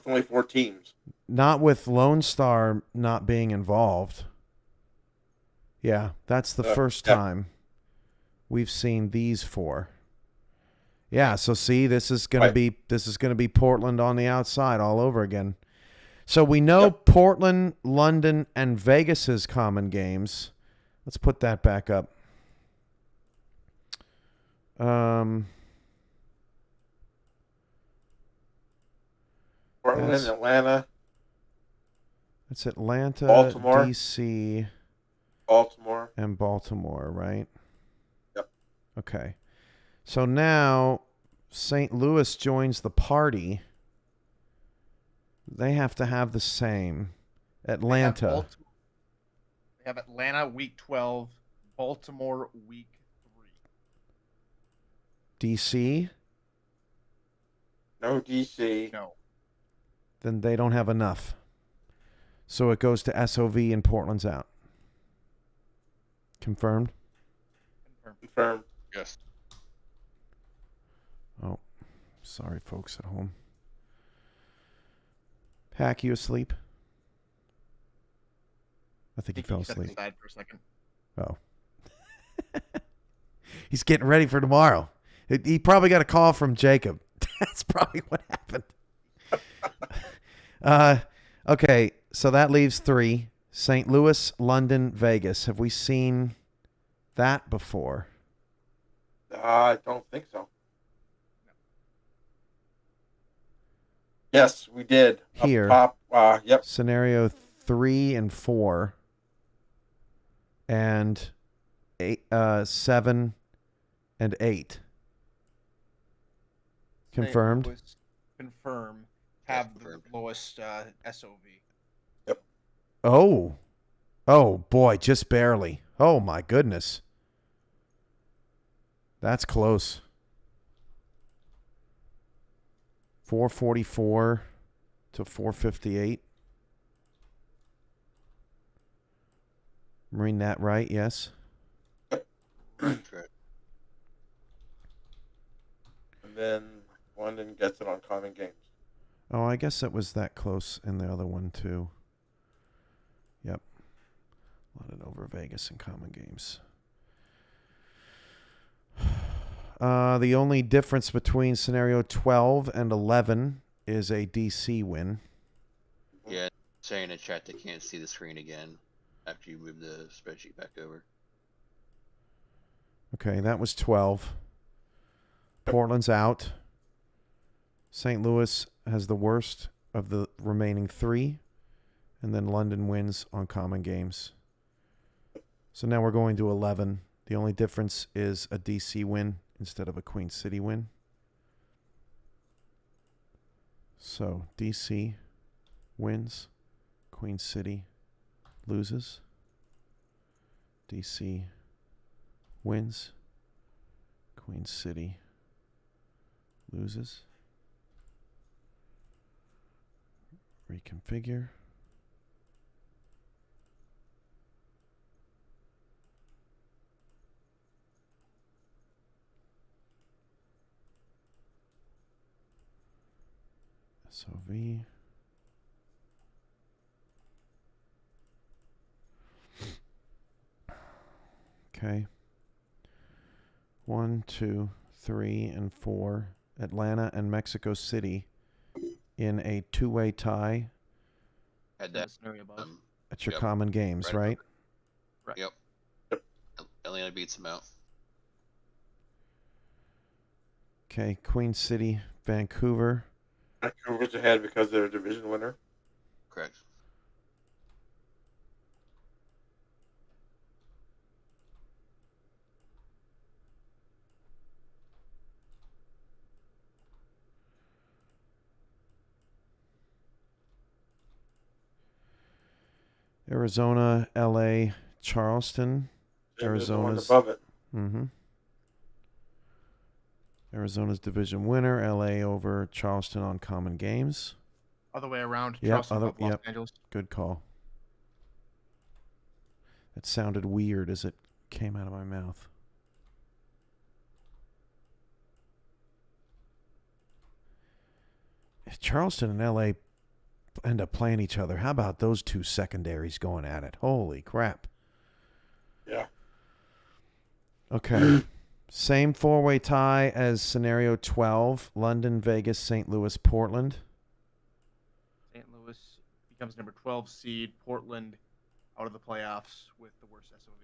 only 4 teams. Not with Lone Star not being involved. Yeah, that's the first time we've seen these 4. Yeah, so see, this is gonna be Portland on the outside all over again. So we know Portland, London, and Vegas's common games. Let's put that back up. Portland, Atlanta. That's Atlanta, Baltimore. DC, Baltimore, and Baltimore, right? Yep. Okay. So now St. Louis joins the party. They have to have the same. Atlanta. They have Atlanta week 12, Baltimore week 3. DC? No DC. No. Then they don't have enough. So it goes to SOV and Portland's out. Confirmed? Confirmed. Yes. Oh, sorry, folks at home. Hack, you asleep? I think he fell asleep. Aside for a second. Oh. He's getting ready for tomorrow. He probably got a call from Jacob. That's probably what happened. Okay, so that leaves 3. St. Louis, London, Vegas. Have we seen that before? I don't think so. Yes, we did. Here. Up top. Yep. Scenario 3 and 4. And 7 and 8. Confirmed. St. Louis, confirm. Have confirmed. the lowest SOV. Yep. Oh. Oh, boy, just barely. Oh, my goodness. That's close. 444 to 458. I'm reading that right, yes? Correct. And then London gets it on Common Games. Oh, I guess it was that close in the other one, too. Yep. London over Vegas in Common Games. The only difference between scenario 12 and 11 is a DC win. Yeah, saying in chat they can't see the screen again after you move the spreadsheet back over. Okay, that was 12. Portland's out. St. Louis has the worst of the remaining 3. And then London wins on Common Games. So now we're going to 11. The only difference is a DC win instead of a Queen City win. So DC wins. Queen City loses. DC wins. Queen City loses. Reconfigure. SOV. Okay. 1, 2, 3, and 4. Atlanta and Mexico City in a 2-way tie Had The that. scenario above. at your Yep. Common Games, Right. right? Yep. Atlanta beats them out. Okay. Queen City, Vancouver. Vancouver's ahead because they're a division winner. Correct. Arizona, LA, Charleston. Same as the one Arizona's above it. Mm-hmm. Arizona's division winner, LA over Charleston on Common Games. Other way around. Yep, Charleston above Los Angeles. Good call. It sounded weird as it came out of my mouth. If Charleston and LA end up playing each other, how about those two secondaries going at it? Holy crap. Yeah. Okay. Same 4-way tie as scenario 12. London, Vegas, St. Louis, Portland. St. Louis becomes number 12 seed. Portland out of the playoffs with the worst SOV.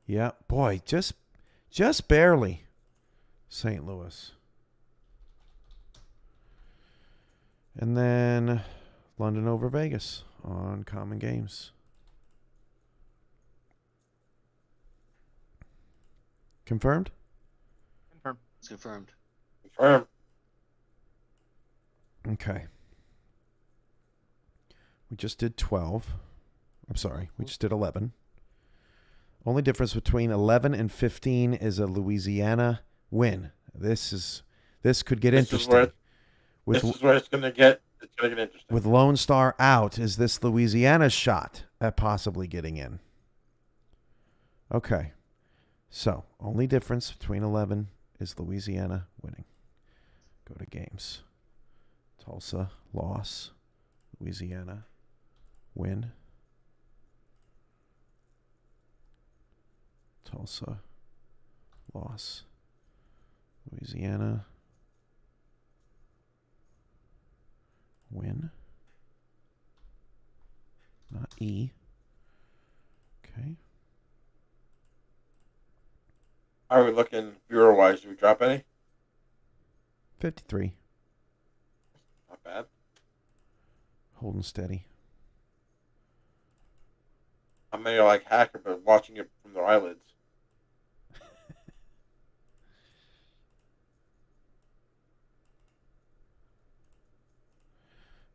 Yeah, boy, just barely. St. Louis. And then London over Vegas on Common Games. Confirmed? Confirm. It's confirmed. Confirmed. Okay. We just did 12. I'm sorry, we just did 11. Only difference between 11 and 15 is a Louisiana win. This could get interesting. This is where it's gonna get interesting. With Lone Star out, is this Louisiana's shot at possibly getting in? Okay. So, only difference between 11 is Louisiana winning. Go to games. Tulsa, loss. Louisiana, win. Tulsa, loss. Louisiana, Win. Not E. Okay. How are we looking viewer wise? Did we drop any? 53. Not bad. Holding steady. How many are like hacker but watching it from their eyelids?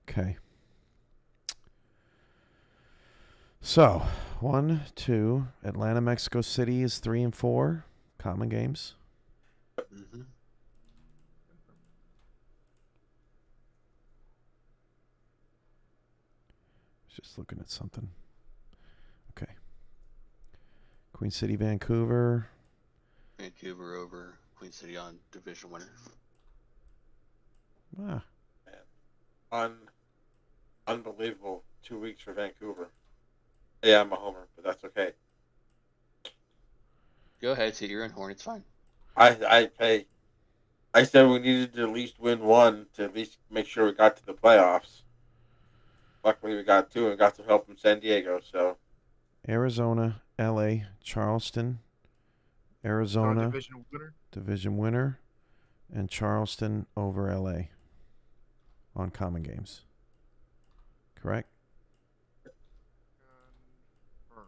Okay. So, 1, 2. Atlanta, Mexico City is 3 and 4. Common games. Mm-hmm. Just looking at something. Okay. Queen City, Vancouver. Vancouver over Queen City on division winner. Ah, Unbelievable 2 weeks for Vancouver. Yeah, I'm a homer, but that's okay. Go ahead, toot your own horn. It's fine. Hey, I said we needed to at least win one to at least make sure we got to the playoffs. Luckily, we got two and got some help from San Diego. So Arizona, LA, Charleston, Arizona, division winner. division winner, and Charleston over LA on common games. Correct? Confirm.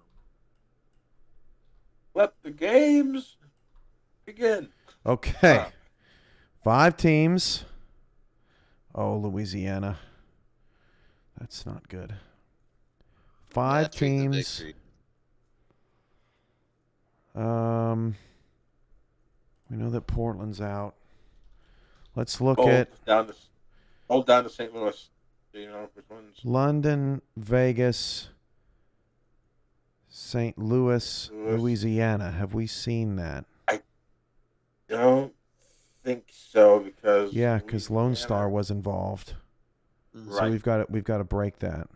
let the games begin. Okay. 5 teams. Oh, Louisiana. That's not good. 5 That's the teams. victory. We know that Portland's out. Let's look Hold at down to St. Louis. Do you know which ones? London, Vegas, St. Louis, Louisiana. Have we seen that? Don't think so because Yeah, because Lone Louisiana- Star was involved. Mhm. So Right. we've got to break that.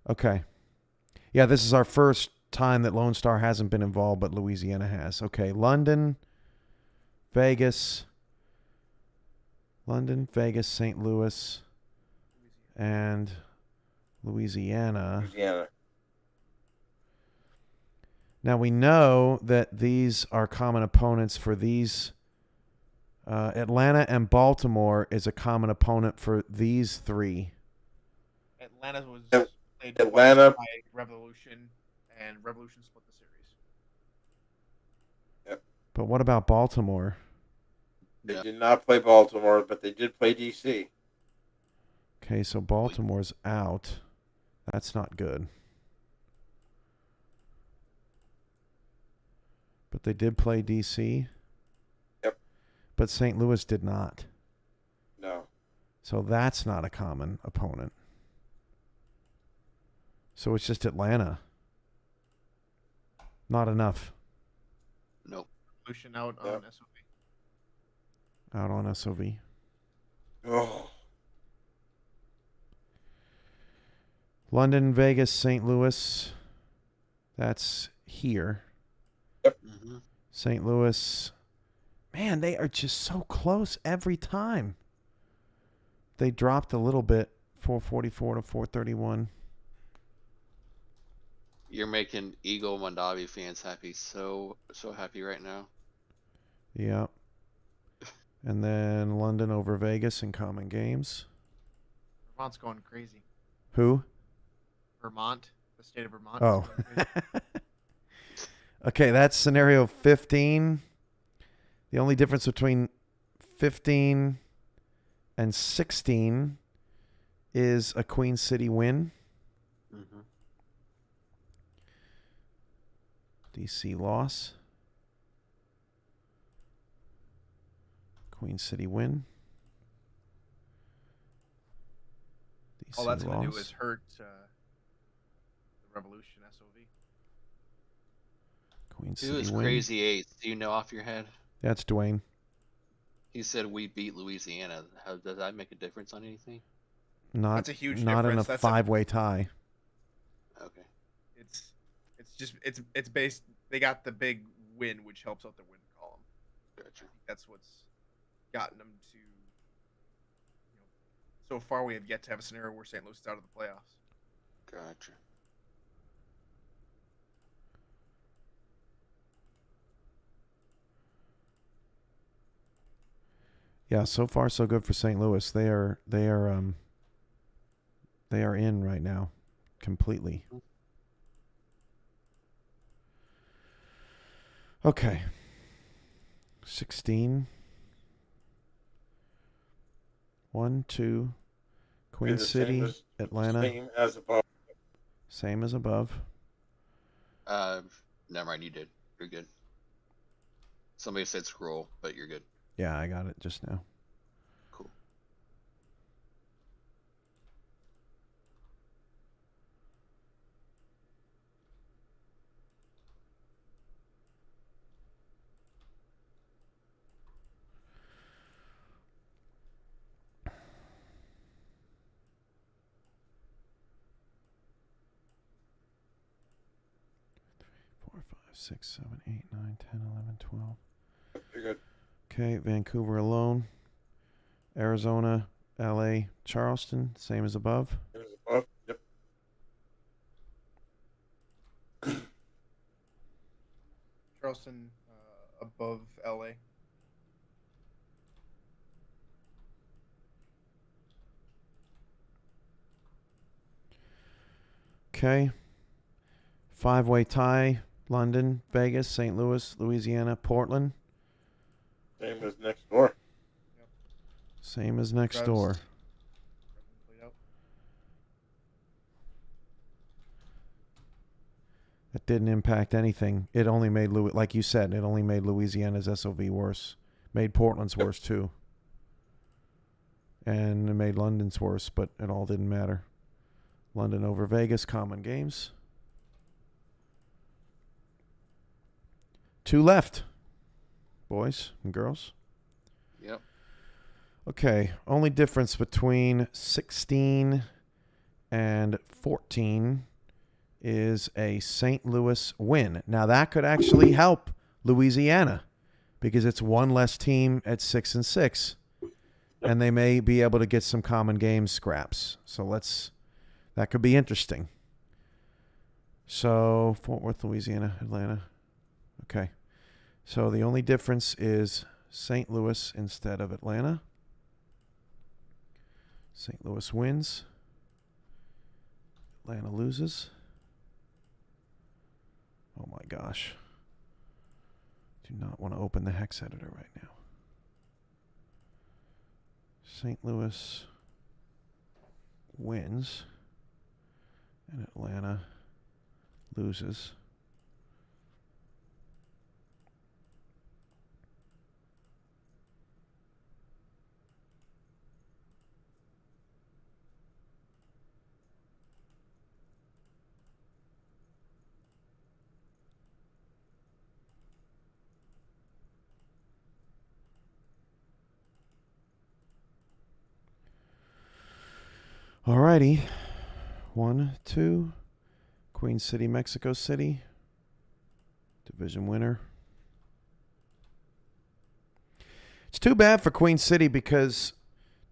Okay. Yeah, this is our first time that Lone Star hasn't been involved, but Louisiana has. Okay, London, Vegas, St. Louis, and Louisiana. Louisiana. Now we know that these are common opponents for these. Atlanta and Baltimore is a common opponent for these 3. Atlanta was played Atlanta- twice by Revolution, and Revolution split the series. But what about Baltimore? They Yeah. did not play Baltimore, but they did play DC. Okay, so Baltimore's out. That's not good. But they did play DC. Yep. But St. Louis did not. No. So that's not a common opponent. So it's just Atlanta. Not enough. Nope. Revolution out Yep. on SOV. Out on SOV. Oh. London, Vegas, St. Louis. That's here. Mm-hmm. St. Louis. Man, they are just so close every time. They dropped a little bit. 444 to 431. You're making Eagle Mondavi fans happy. So happy right now. Yeah. And then London over Vegas in common games. Vermont's going crazy. Who? Vermont, the state of Vermont. Oh. Is going crazy. Okay, that's scenario 15. The only difference between 15 and 16 is a Queen City win. Mm-hmm. DC loss. Queen City win. DC All that's going to do loss. is hurt the Revolution SOV. Queen Who City is win. Crazy Eighth? Do you know off your head? That's Dwayne. He said we beat Louisiana. How does that make a difference on anything? Not, That's a huge not in a difference. That's a- 5-way tie. Okay. It's based. They got the big win, which helps out the win column. Gotcha. That's what's gotten them to so far we have yet to have a scenario where St. Louis is out of the playoffs. Gotcha. Yeah, so far so good for St. Louis. They are in right now, completely. Okay. 16. 1, 2. Queen the City, same Atlanta. Same as above. Same as above. Never mind. You did. You're good. Somebody said scroll, but you're good. Yeah, I got it just now. Cool. Four, 5, 6, 7, 8, 9, 10, 11, 12. You're good. Okay, Vancouver alone. Arizona, LA, Charleston, same as above. Same as above. Yep. Charleston above LA. Okay. 5-way tie. London, Vegas, St. Louis, Louisiana, Portland. Same as next door. Same as next Revs. door. Played out. It didn't impact anything. It only made, like you said, it only made Louisiana's SOV worse. Made Portland's worse too. And it made London's worse, but it all didn't matter. London over Vegas, common games. 2 left, boys and girls. Yep. Okay, only difference between 16 and 14 is a St. Louis win. Now that could actually help Louisiana because it's one less team at 6 and 6, and they may be able to get some common game scraps. So that could be interesting. So Fort Worth, Louisiana, Atlanta. Okay. So the only difference is St. Louis instead of Atlanta. St. Louis wins. Atlanta loses. Oh my gosh. Do not want to open the hex editor right now. St. Louis wins. And Atlanta loses. Alrighty. 1, 2. Queen City, Mexico City. Division winner. It's too bad for Queen City because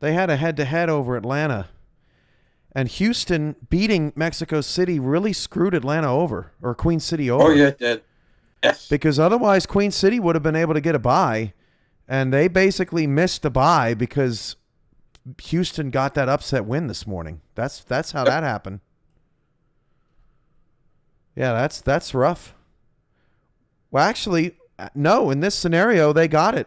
they had a head-to-head over Atlanta. And Houston beating Mexico City really screwed Atlanta over, or Queen City over. Oh, yeah, it did. Yes. Because otherwise Queen City would have been able to get a bye. And they basically missed the bye because Houston got that upset win this morning. That's how that happened. Yeah, that's rough. Well, actually, no. In this scenario, they got it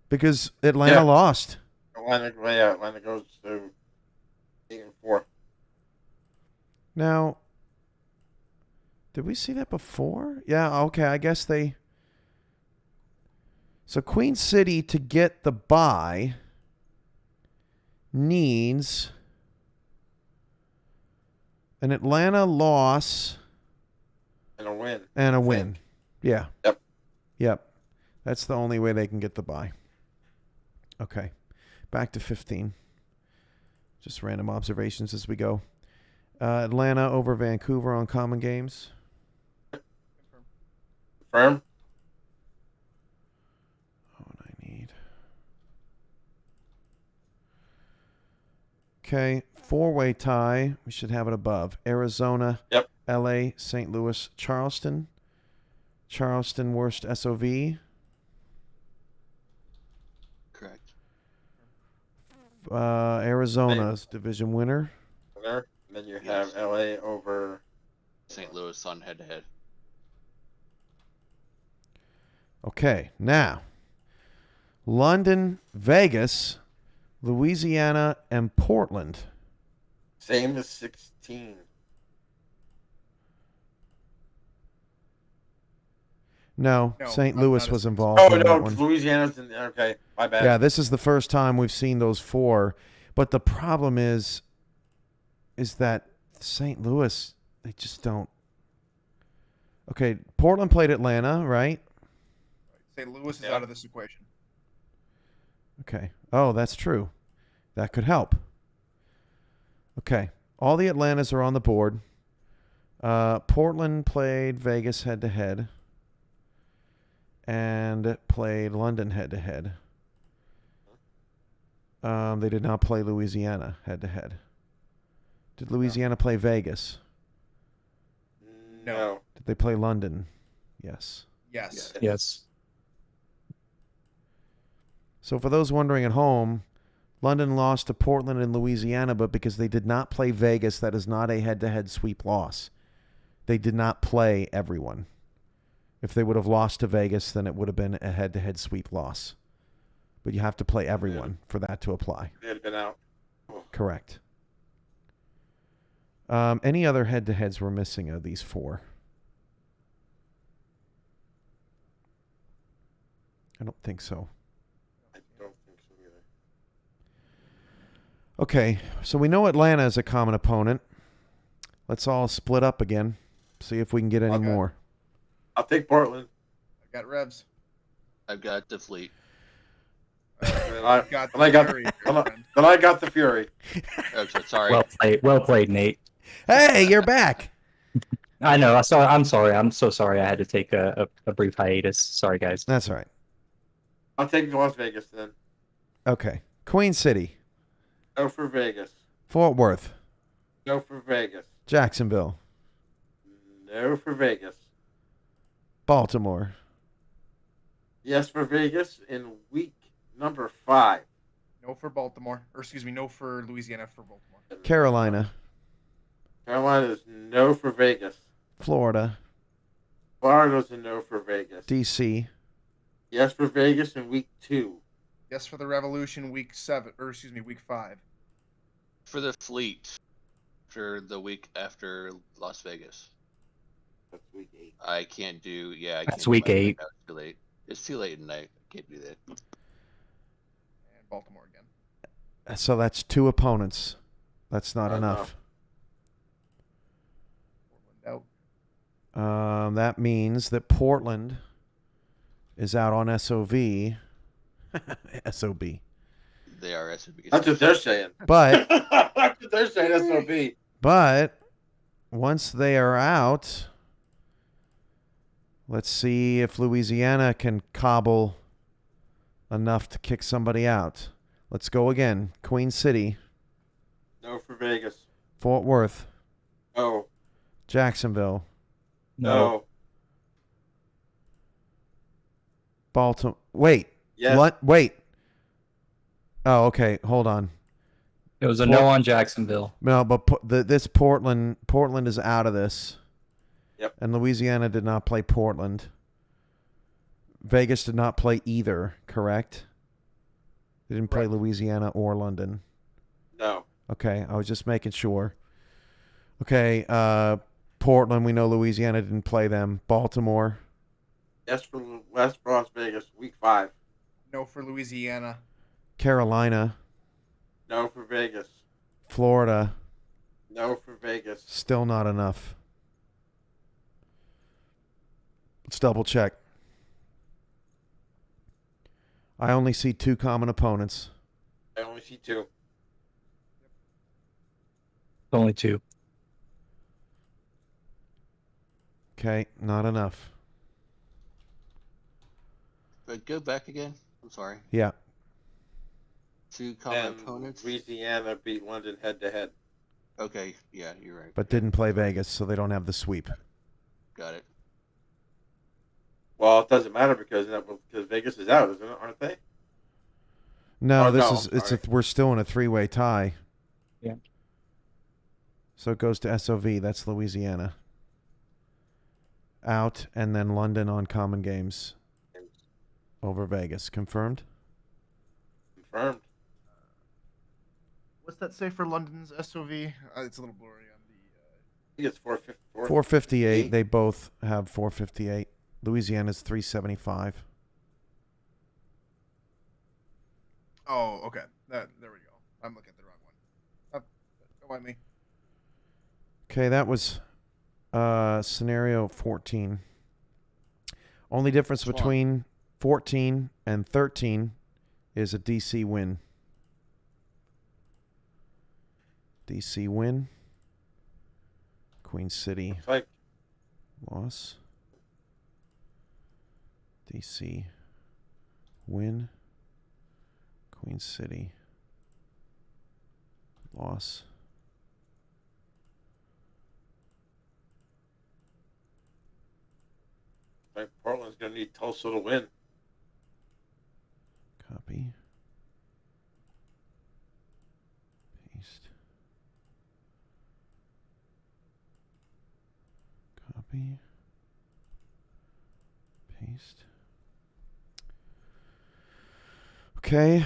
because Atlanta lost. Atlanta goes to 8-4. Now, did we see that before? Yeah. Okay. I guess they. So Queen City to get the bye needs an Atlanta loss And a win. and a win. Yeah. Yep. That's the only way they can get the bye. Okay. Back to 15. Just random observations as we go. Atlanta over Vancouver on common games. Confirm. Oh, and I need. Okay, four-way tie. We should have it above. Arizona, Yep. LA, St. Louis, Charleston. Charleston, worst SOV. Correct. Arizona's division winner. Winner. And then you Yes. have LA over St. Louis on head-to-head. Okay, now London, Vegas, Louisiana, and Portland. same as 16. No, No, St. not Louis as was six. involved Oh in no, that one. Louisiana's in there. Okay, my bad. Yeah, this is the first time we've seen those four. But the problem is that St. Louis, they just don't. Okay, Portland played Atlanta, right? St. Louis is Yeah. out of this equation. Okay. Oh, that's true. That could help. Okay. All the Atlantas are on the board. Portland played Vegas head-to-head. And played London head-to-head. They did not play Louisiana head-to-head. Did Louisiana play Vegas? No. Did they play London? Yes. Yes. Yes. So for those wondering at home, London lost to Portland and Louisiana, but because they did not play Vegas, that is not a head-to-head sweep loss. They did not play everyone. If they would have lost to Vegas, then it would have been a head-to-head sweep loss. But you have to play everyone for that to apply. They had been out. Correct. Any other head-to-heads we're missing of these four? I don't think so. I don't think so either. Okay, so we know Atlanta is a common opponent. Let's all split up again. See if we can get any Okay. more. I'll take Portland. I got Revs. I've got the Fleet. And I've got and I got Fury, and I- friend. then I got the Fury. Oh, so sorry. Well played, Nate. Hey, you're back. I know. I'm sorry. I'm so sorry. I had to take a brief hiatus. Sorry, guys. That's all right. I'll take Las Vegas then. Okay. Queen City, No for Vegas. Fort Worth, No for Vegas. Jacksonville, No for Vegas. Baltimore, Yes for Vegas in week number 5. No for Baltimore. Or excuse me, no for Louisiana for Baltimore. Carolina, Carolina is no for Vegas. Florida, Florida's a no for Vegas. D.C., Yes for Vegas in week 2. Yes for the Revolution week 7, or excuse me, week 5. For the Fleet, for the week after Las Vegas. That's week 8. I can't do. Yeah, I That's can't do week my 8. workout. It's too late. It's too late at night. I can't do that. And Baltimore again. So that's 2 opponents. That's not I know. enough. Portland out. That means that Portland is out on SOV. SOB. They are SOBs. That's what they're saying. But That's what they're saying, SOB. But once they are out, let's see if Louisiana can cobble enough to kick somebody out. Let's go again. Queen City, No for Vegas. Fort Worth, No. Jacksonville, No. Baltimore. Wait. Yes. Wait. Oh, okay. Hold on. It was a no on Jacksonville. No, but this Portland is out of this. Yep. And Louisiana did not play Portland. Vegas did not play either, correct? They didn't play Correct. Louisiana or London. No. Okay, I was just making sure. Okay, Portland, we know Louisiana didn't play them. Baltimore, Yes for Las Vegas, week 5. No for Louisiana. Carolina, No for Vegas. Florida, No for Vegas. still not enough. Let's double check. I only see 2 common opponents. I only see 2. Only 2. Okay, not enough. But go back again. I'm sorry. Yeah. 2 common Then opponents. Louisiana beat London head-to-head. Okay, yeah, you're right. but didn't play Vegas, so they don't have the sweep. Got it. Well, it doesn't matter because Vegas is out, isn't it? Aren't they? No, Oh, this no, is I'm sorry. we're still in a 3-way tie. Yeah. So it goes to SOV. That's Louisiana. Out, and then London on common games over Vegas. Confirmed? Confirmed. What's that say for London's SOV? It's a little blurry on the. I think it's 458. They both have 458. Louisiana's 375. Oh, okay. There we go. I'm looking at the wrong one. Don't mind me. Okay, that was scenario 14. Only difference Which one? between 14 and 13 is a DC win. DC win. Queen City Looks like loss. DC win. Queen City loss. Portland's going to need Tulsa to win. Copy. Paste. Copy. Paste. Okay.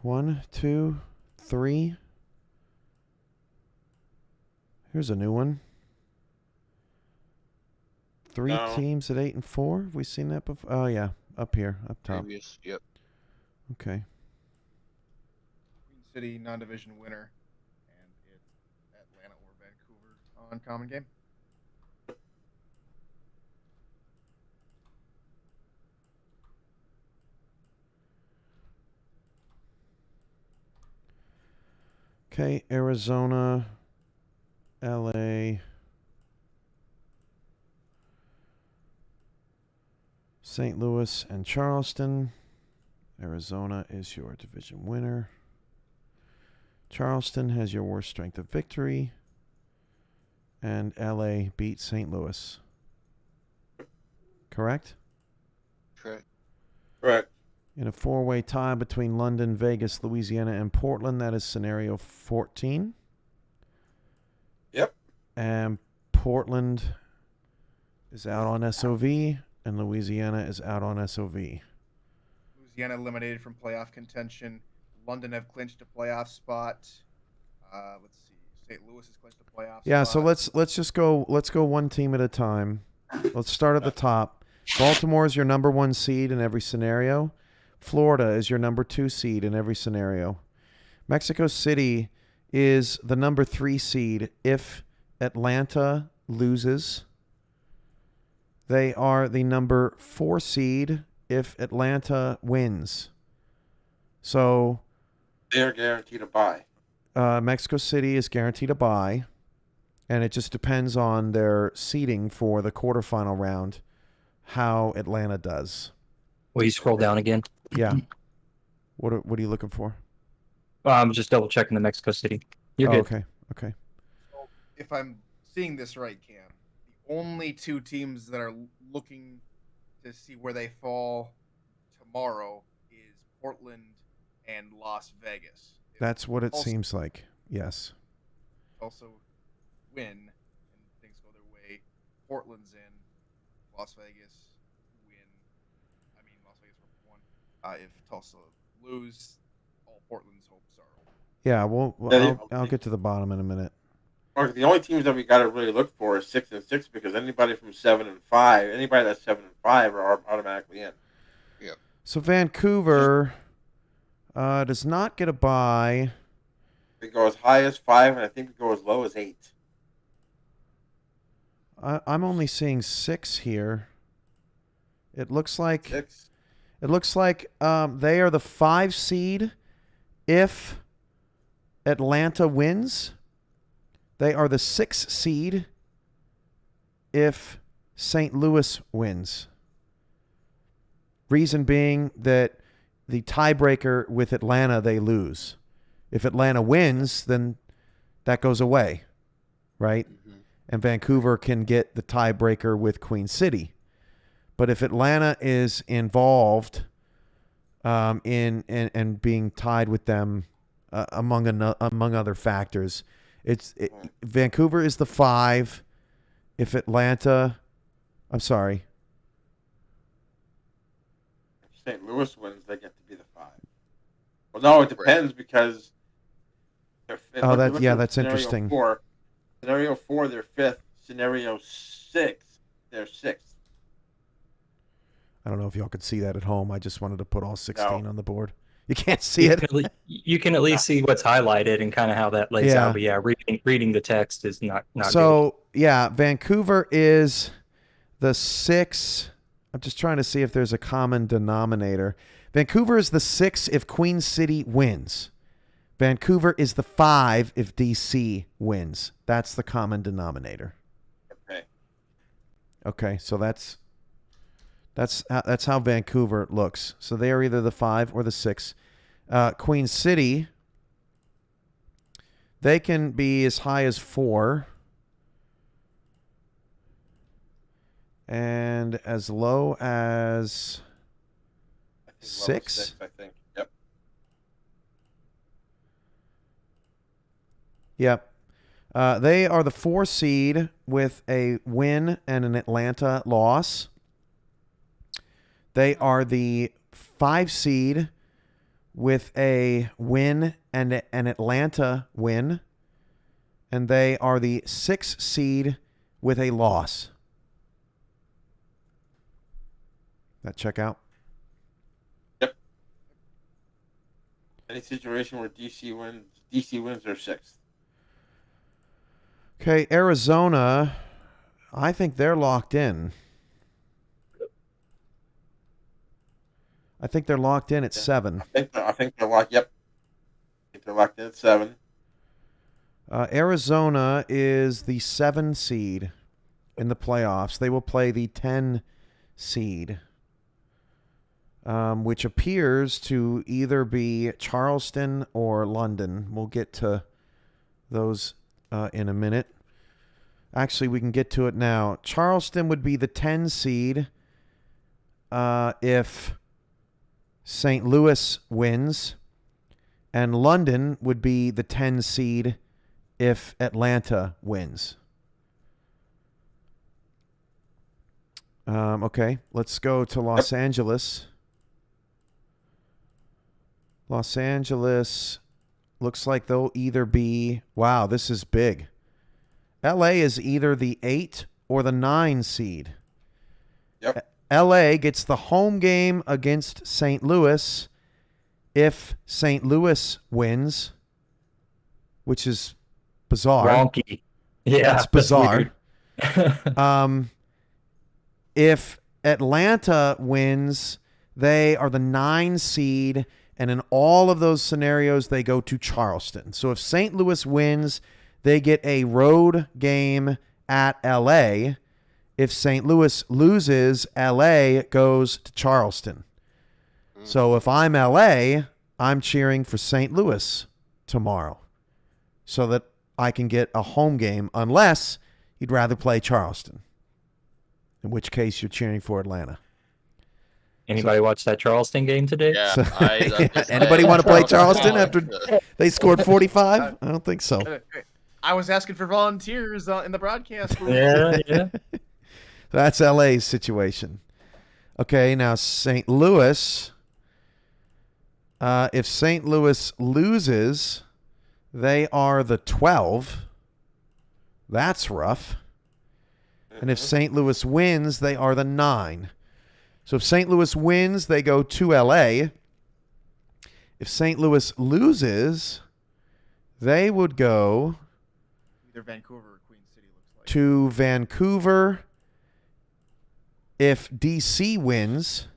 1, 2, 3. Here's a new one. 3 No. teams at 8 and 4. Have we seen that before? Oh yeah, up here, up top. Previous. Yep. Okay. Queen City non-division winner, and it's Atlanta or Vancouver on common game. Okay, Arizona, LA, St. Louis, and Charleston. Arizona is your division winner. Charleston has your worst strength of victory. And LA beat St. Louis. Correct? Correct. In a 4-way tie between London, Vegas, Louisiana, and Portland, that is scenario 14. Yep. And Portland is out on SOV, and Louisiana is out on SOV. Louisiana eliminated from playoff contention. London have clinched a playoff spot. Let's see. St. Louis has clinched a playoff Yeah, spot. so let's go one team at a time. Let's start at the top. Baltimore is your number 1 seed in every scenario. Florida is your number 2 seed in every scenario. Mexico City is the number 3 seed if Atlanta loses. They are the number 4 seed if Atlanta wins. So They're guaranteed a bye. Mexico City is guaranteed a bye, and it just depends on their seeding for the quarterfinal round, how Atlanta does. Will you scroll down again? Yeah. What are you looking for? I'm just double checking the Mexico City. You're good. Okay. Okay. So if I'm seeing this right, Cam, the only 2 teams that are looking to see where they fall tomorrow is Portland and Las Vegas. If That's what it Tulsa seems like. Yes. also win and things go their way, Portland's in. Las Vegas win. I mean, Las Vegas won. If Tulsa lose, all Portland's hopes are over. Yeah. I'll get to the bottom in a minute. Mark, the only teams that we got to really look for is 6 and 6 because anybody from 7 and 5, anybody that's 7 and 5 are automatically in. Yep. So Vancouver does not get a bye. We go as high as 5, and I think we go as low as 8. I'm only seeing 6 here. It looks like 6. they are the 5 seed if Atlanta wins. They are the 6 seed if St. Louis wins. Reason being that the tiebreaker with Atlanta, they lose. If Atlanta wins, then that goes away, right? Mhm. And Vancouver can get the tiebreaker with Queen City. But if Atlanta is involved in being tied with them among other factors, Vancouver is the 5. If Atlanta, I'm sorry. If St. Louis wins, they get to be the 5. Well, no, it depends because That's scenario interesting. 4. Scenario 4, they're 5th. Scenario 6, they're 6th. I don't know if y'all could see that at home. I just wanted to put all 16 No. on the board. You can't see it. You can at least see what's highlighted and kind of how that lays Yeah. out. But yeah, reading the text is not good. So, yeah, Vancouver is the 6. I'm just trying to see if there's a common denominator. Vancouver is the 6 if Queen City wins. Vancouver is the 5 if DC wins. That's the common denominator. Okay, so that's how Vancouver looks. So they are either the 5 or the 6. Queen City, they can be as high as 4 and as low as 6. 6, I think. Yep. Yep. They are the 4 seed with a win and an Atlanta loss. They are the 5 seed with a win and an Atlanta win. And they are the 6 seed with a loss. That check out? Yep. Any situation where DC wins, they're 6th. Okay, Arizona, I think they're locked in. I think they're locked in at 7. I think they're locked. Yep. I think they're locked in at 7. Arizona is the 7 seed in the playoffs. They will play the 10 seed, which appears to either be Charleston or London. We'll get to those in a minute. Actually, we can get to it now. Charleston would be the 10 seed if St. Louis wins, and London would be the 10 seed if Atlanta wins. Okay, let's go to Los Angeles. Los Angeles looks like they'll either be... Wow, this is big. LA is either the 8 or the 9 seed. Yep. LA gets the home game against St. Louis if St. Louis wins, which is bizarre. Wonky. Yeah, that's bizarre. Weird. If Atlanta wins, they are the 9 seed, and in all of those scenarios, they go to Charleston. So if St. Louis wins, they get a road game at LA. If St. Louis loses, LA goes to Charleston. So if I'm LA, I'm cheering for St. Louis tomorrow so that I can get a home game, unless you'd rather play Charleston, in which case you're cheering for Atlanta. Anybody watch that Charleston game today? Yeah. So, anybody want to play Charleston after they scored 45? I don't think so. I was asking for volunteers in the broadcast booth. Yeah. That's LA's situation. Okay, now St. Louis. If St. Louis loses, they are the 12. That's rough. And if St. Louis wins, they are the 9. So if St. Louis wins, they go to LA. If St. Louis loses, they would go Either Vancouver or Queen City looks like. to Vancouver. If DC wins,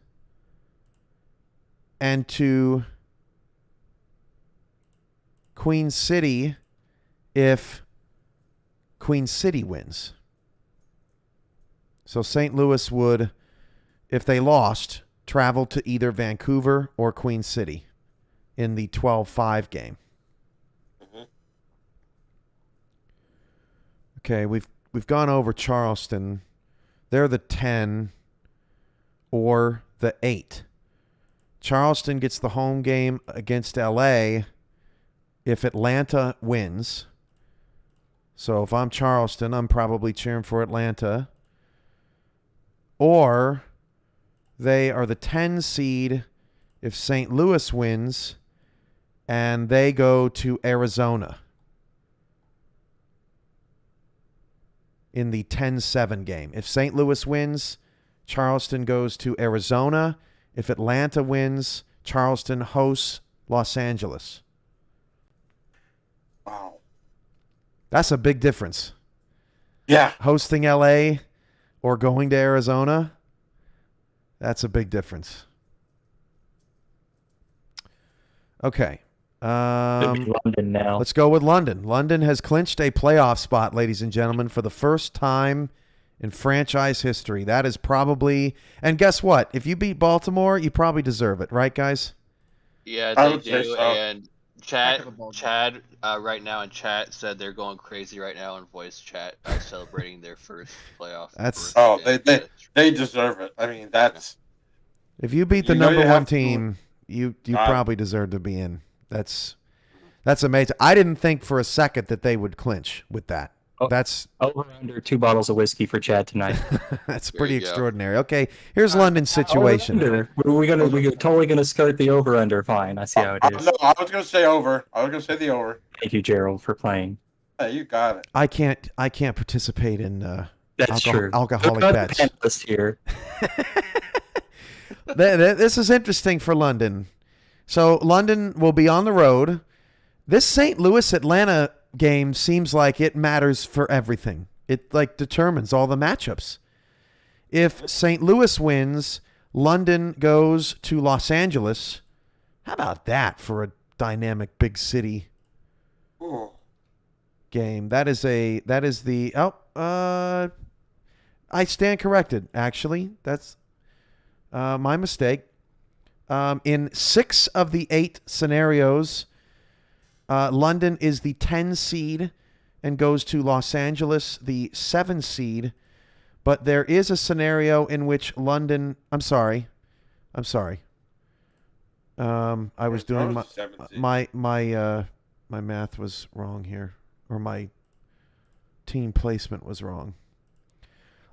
and to Queen City if Queen City wins. So St. Louis would, if they lost travel to either Vancouver or Queen City in the 12-5 game. Mhm. Okay, we've gone over Charleston. They're the 10 or the 8. Charleston gets the home game against LA if Atlanta wins. So if I'm Charleston, I'm probably cheering for Atlanta. Or they are the 10 seed if St. Louis wins and they go to Arizona in the 10-7 game. If St. Louis wins, Charleston goes to Arizona. If Atlanta wins, Charleston hosts Los Angeles. Wow. That's a big difference. Yeah. Hosting LA or going to Arizona, that's a big difference. Okay. It'd be London now. Let's go with London. London has clinched a playoff spot, ladies and gentlemen, for the first time in franchise history. That is probably, and guess what? If you beat Baltimore, you probably deserve it, right, guys? Yeah, I they would say do. so. And Heck of a ball game. Chad, right now in chat said they're going crazy right now in voice chat, celebrating their first playoff. That's- Oh, berth. they deserve it. I mean, that's If you beat the You know number you one have to- team, you God. probably deserve to be in. That's amazing. I didn't think for a second that they would clinch with that. Oh. That's Over under 2 bottles of whiskey for Chad tonight. that's There pretty you go. extraordinary. Okay, here's London's situation. Over-under. We're totally gonna skirt the over under. Fine, I see how it is. No, I was gonna say over. I was gonna say the over. Thank you, Gerald, for playing. Hey, you got it. I can't participate in That's true. alcoholic Look at bets. the panelist here. This is interesting for London. So London will be on the road. This St. Louis Atlanta game seems like it matters for everything. It like determines all the matchups. If St. Louis wins, London goes to Los Angeles. How about that for a dynamic big city Ooh. game? That is the I stand corrected, actually. That's my mistake. In 6 of the 8 scenarios, London is the 10 seed and goes to Los Angeles, the 7 seed. But there is a scenario in which London... I'm sorry. I was doing my math was wrong here. Or my team placement was wrong.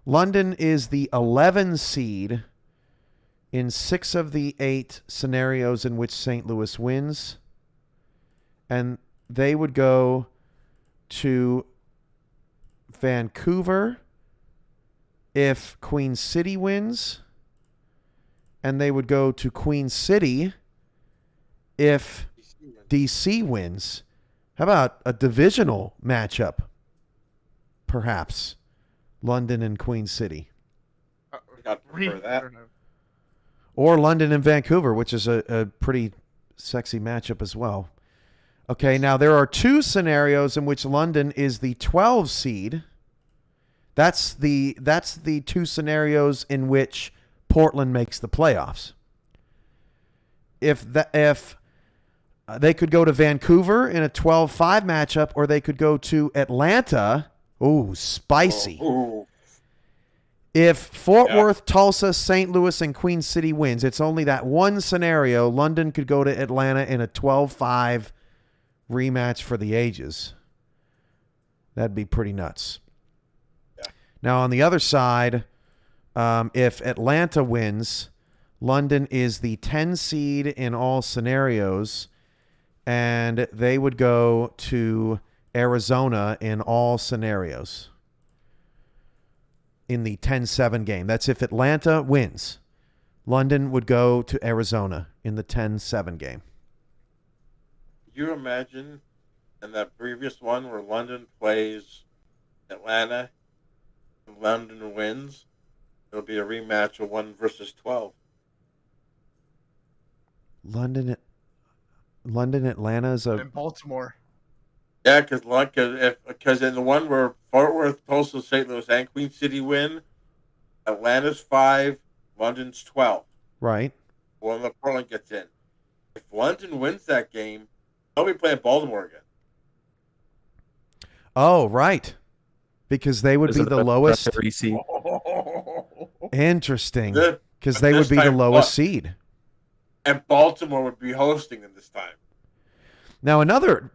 London is the 11 seed in 6 of the 8 scenarios in which St. Louis wins. And they would go to Vancouver if Queen City wins. And they would go to Queen City if DC wins. How about a divisional matchup? Perhaps. London and Queen City. I'd prefer that. I don't know. Or London and Vancouver, which is a pretty sexy matchup as well. Okay, now there are 2 scenarios in which London is the 12 seed. That's the 2 scenarios in which Portland makes the playoffs. If they could go to Vancouver in a 12-5 matchup, or they could go to Atlanta. Ooh, spicy. Ooh. If Fort Worth, Tulsa, St. Louis, and Queen City wins, it's only that one scenario. London could go to Atlanta in a 12-5 rematch for the ages. That'd be pretty nuts. Yeah. Now, on the other side, if Atlanta wins, London is the 10 seed in all scenarios, and they would go to Arizona in all scenarios in the 10-7 game. That's if Atlanta wins. London would go to Arizona in the 10-7 game. You imagine in that previous one where London plays Atlanta and London wins, it'll be a rematch of 1 versus 12. London, Atlanta is a... And Baltimore. Yeah, because in the one where Fort Worth, Tulsa, St. Louis, and Queen City win, Atlanta's 5, London's 12. Right. Well, the Portland gets in. If London wins that game, they'll be playing Baltimore again. Oh, right. Because they would Those be are the best lowest. every seed. Interesting. This- Because but they would this be the time, lowest seed. And Baltimore would be hosting them this time. Now, another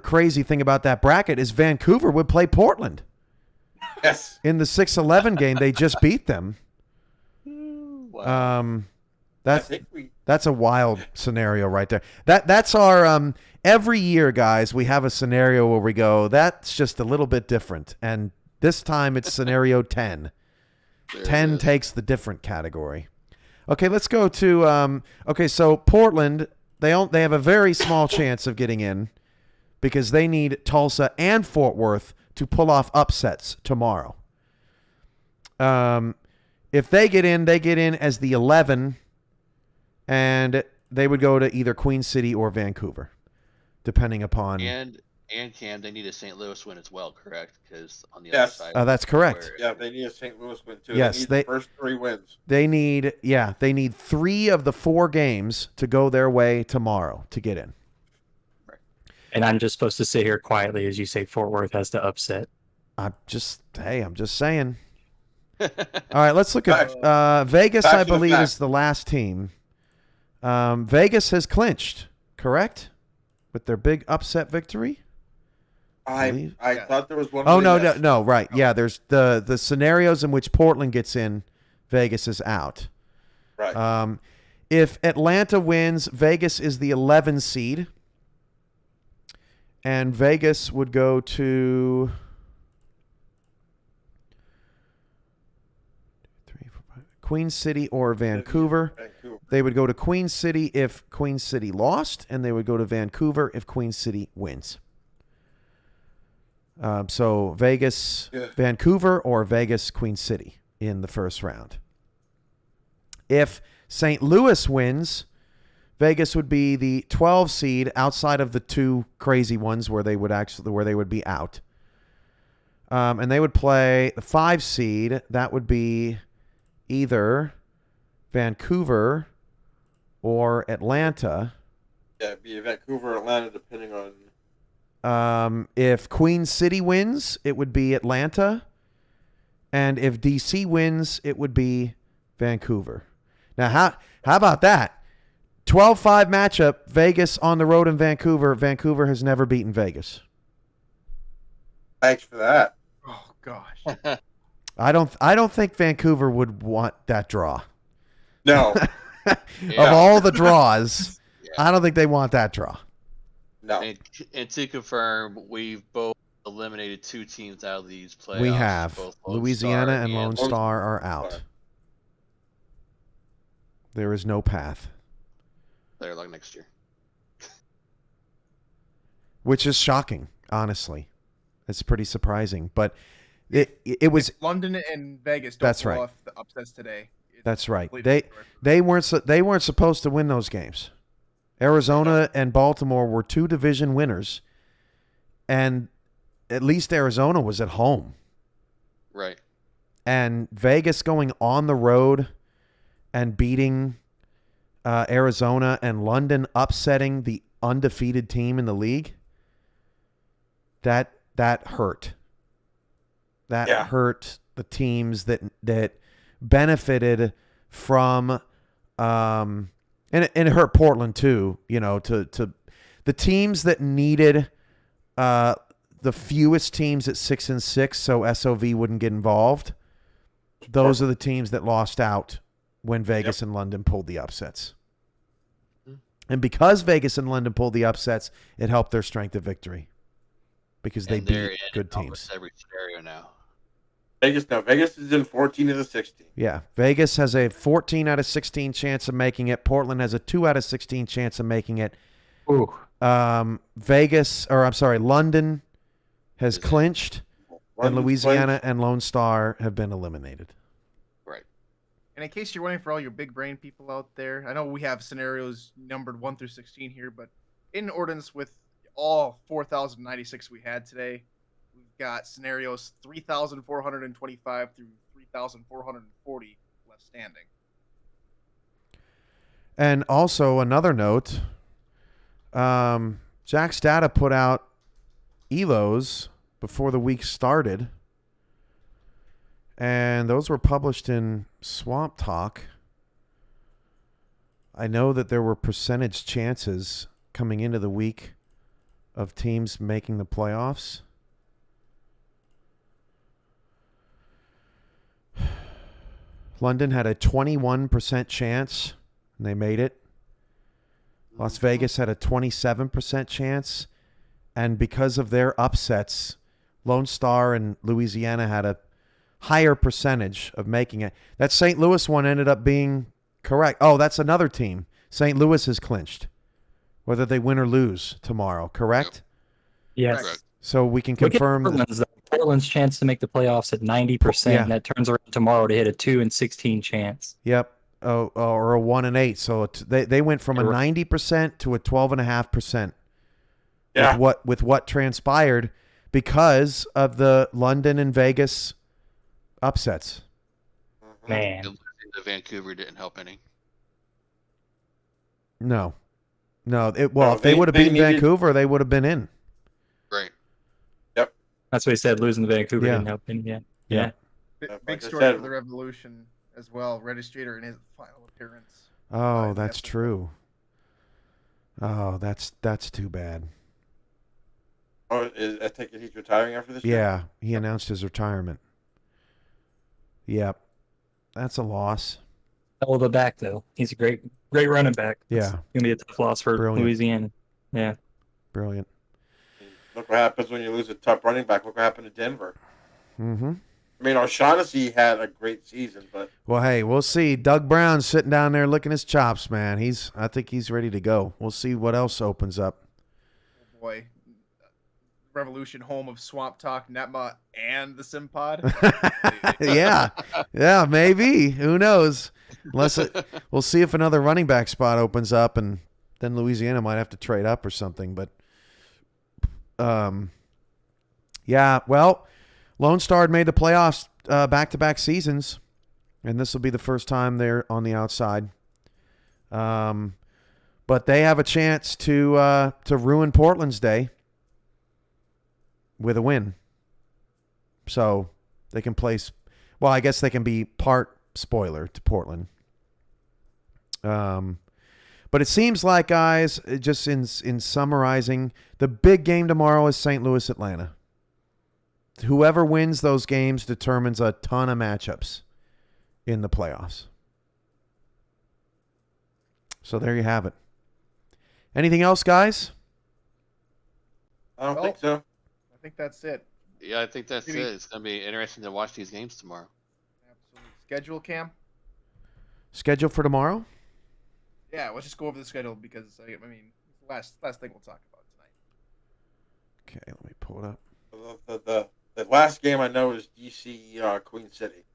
crazy thing about that bracket is Vancouver would play Portland. Yes. In the 6-11 game, they just beat them. Wow. That's a wild scenario right there. That's our every year, guys, we have a scenario where we go, that's just a little bit different. And this time it's scenario 10. 10 takes the different category. Okay, let's go to so Portland, they have a very small chance of getting in because they need Tulsa and Fort Worth to pull off upsets tomorrow. If they get in as the 11, and they would go to either Queen City or Vancouver, depending upon. And Cam, they need a St. Louis win as well, correct? Because on the Yes. other side, That's correct. Yeah, they need a St. Louis win too. Yes, they need the first 3 wins. They need 3 of the 4 games to go their way tomorrow to get in. And I'm just supposed to sit here quietly as you say Fort Worth has to upset. I'm just saying. All right, let's look at Vegas. I believe is the last team. Vegas has clinched, correct, with their big upset victory. I thought there was one. Oh no, right. Yeah, there's the scenarios in which Portland gets in, Vegas is out. Right. If Atlanta wins, Vegas is the 11 seed, and Vegas would go to Queen City or Vancouver. They would go to Queen City if Queen City lost, and they would go to Vancouver if Queen City wins. So Vegas, Vancouver, or Vegas, Queen City in the first round. If St. Louis wins, Vegas would be the 12 seed outside of the 2 crazy ones where they would be out. And they would play the 5 seed. That would be either Vancouver or Atlanta. Yeah, it'd be Vancouver or Atlanta, depending on. If Queen City wins, it would be Atlanta. And if DC wins, it would be Vancouver. Now, how about that? 12-5 matchup, Vegas on the road in Vancouver. Vancouver has never beaten Vegas. Thanks for that. Oh gosh. I don't think Vancouver would want that draw. No. Of all the draws, I don't think they want that draw. No. And to confirm, we've both eliminated 2 teams out of these playoffs. We have. Both Lone Louisiana Star and Lone Star are out. There is no path. They're like next year. Which is shocking, honestly. It's pretty surprising, but it was London and Vegas. Don't pull off the upsets today. That's right. They weren't supposed to win those games. Arizona and Baltimore were 2 division winners, and at least Arizona was at home. Right. And Vegas going on the road and beating Arizona, and London upsetting the undefeated team in the league. That hurt. That hurt the teams that benefited from and it hurt Portland too, to the teams that needed the fewest teams at 6-6 so SOV wouldn't get involved. Those are the teams that lost out when Vegas and London pulled the upsets. And because Vegas and London pulled the upsets, it helped their strength of victory because they beat good teams. Every scenario now. Vegas is in 14 of the 16. Yeah, Vegas has a 14 out of 16 chance of making it. Portland has a 2 out of 16 chance of making it. Ooh. London has clinched, and Louisiana and Lone Star have been eliminated. Right. And in case you're wondering, for all your big brain people out there, I know we have scenarios numbered 1 through 16 here, but in accordance with all 4,096 we had today, we've got scenarios 3,425 through 3,440 left standing. And also another note, Jack Stata put out ELOs before the week started, and those were published in Swamp Talk. I know that there were percentage chances coming into the week of teams making the playoffs. London had a 21% chance, and they made it. Las Vegas had a 27% chance, and because of their upsets, Lone Star and Louisiana had a higher percentage of making it. That St. Louis one ended up being correct. Oh, that's another team. St. Louis is clinched, whether they win or lose tomorrow, correct? Yes. Correct. So we can Look at confirm that. Portland's, though. Portland's chance to make the playoffs at 90%. Yeah. And that turns around tomorrow to hit a 2-16 chance. Yep. Oh, or a 1-8. So they went from a You're right. 90% to a 12.5%. Yeah. With what transpired because of the London and Vegas upsets. Man. And losing to Vancouver didn't help any. No. If No, they would have they beaten needed- Vancouver, they would have been in. Right. That's what he said. Losing to Vancouver Yeah. didn't help him. Yeah. Yeah. Yeah. Big, Like big I story said- for the Revolution as well. Registrator in his final appearance. Oh, the that's SFL. true. Oh, that's too bad. Oh, I take it he's retiring after this year? Yeah, he announced his retirement. Yep. That's a loss. Hell of a back, though. He's a great running back. It's Yeah. going to be a tough loss for Brilliant. Louisiana. Yeah. Brilliant. Look what happens when you lose a top running back. Look what happened to Denver. Mm-hmm. I mean, O'Shaughnessy had a great season, but Well, hey, we'll see. Doug Brown's sitting down there licking his chops, man. I think he's ready to go. We'll see what else opens up. Oh boy. Revolution, home of Swamp Talk, Netma, and the Simpod. Yeah, maybe. Who knows? We'll see if another running back spot opens up, and then Louisiana might have to trade up or something. But, yeah. Well, Lone Star had made the playoffs back-to-back seasons, and this will be the first time they're on the outside. But they have a chance to ruin Portland's day with a win. So they can place. Well, I guess they can be part spoiler to Portland. But it seems like, guys, just in summarizing, the big game tomorrow is St. Louis, Atlanta. Whoever wins those games determines a ton of matchups in the playoffs. So there you have it. Anything else, guys? I don't Well, think so. I think that's it. Yeah, I think that's Maybe- it. It's going to be interesting to watch these games tomorrow. Absolutely. Schedule, Cam? Schedule for tomorrow? Yeah, let's just go over the schedule because, I mean, last thing we'll talk about tonight. Okay, let me pull it up. The last game I know is DC Queen City.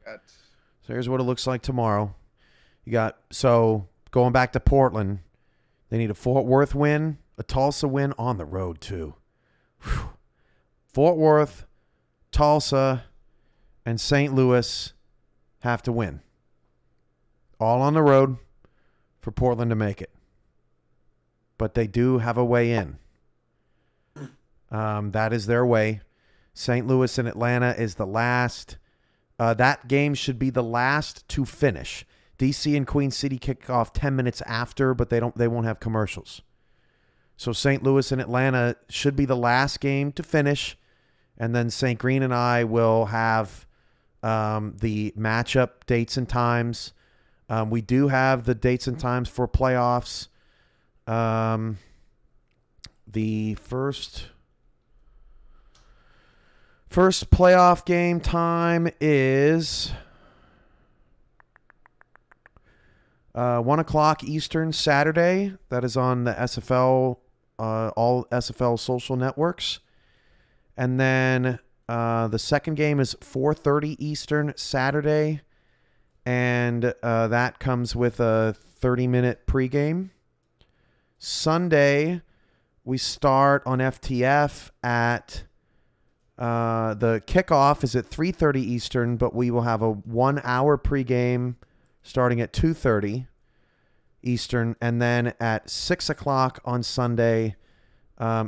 Got So here's what it looks like tomorrow. So going back to Portland, they need a Fort Worth win, a Tulsa win on the road too. Whew. Fort Worth, Tulsa, and St. Louis have to win. All on the road for Portland to make it. But they do have a way in. That is their way. St. Louis and Atlanta is the last. That game should be the last to finish. DC and Queen City kick off 10 minutes after, but they won't have commercials. So St. Louis and Atlanta should be the last game to finish, and then St. Green and I will have the matchup dates and times. We do have the dates and times for playoffs. The first playoff game time is 1 o'clock Eastern Saturday. That is on the SFL, all SFL social networks. And then the second game is 4:30 Eastern Saturday. And that comes with a 30-minute pregame. Sunday, we start on FTF at the kickoff is at 3:30 Eastern, but we will have a 1 hour pregame starting at 2:30. Eastern, and then at 6 o'clock on Sunday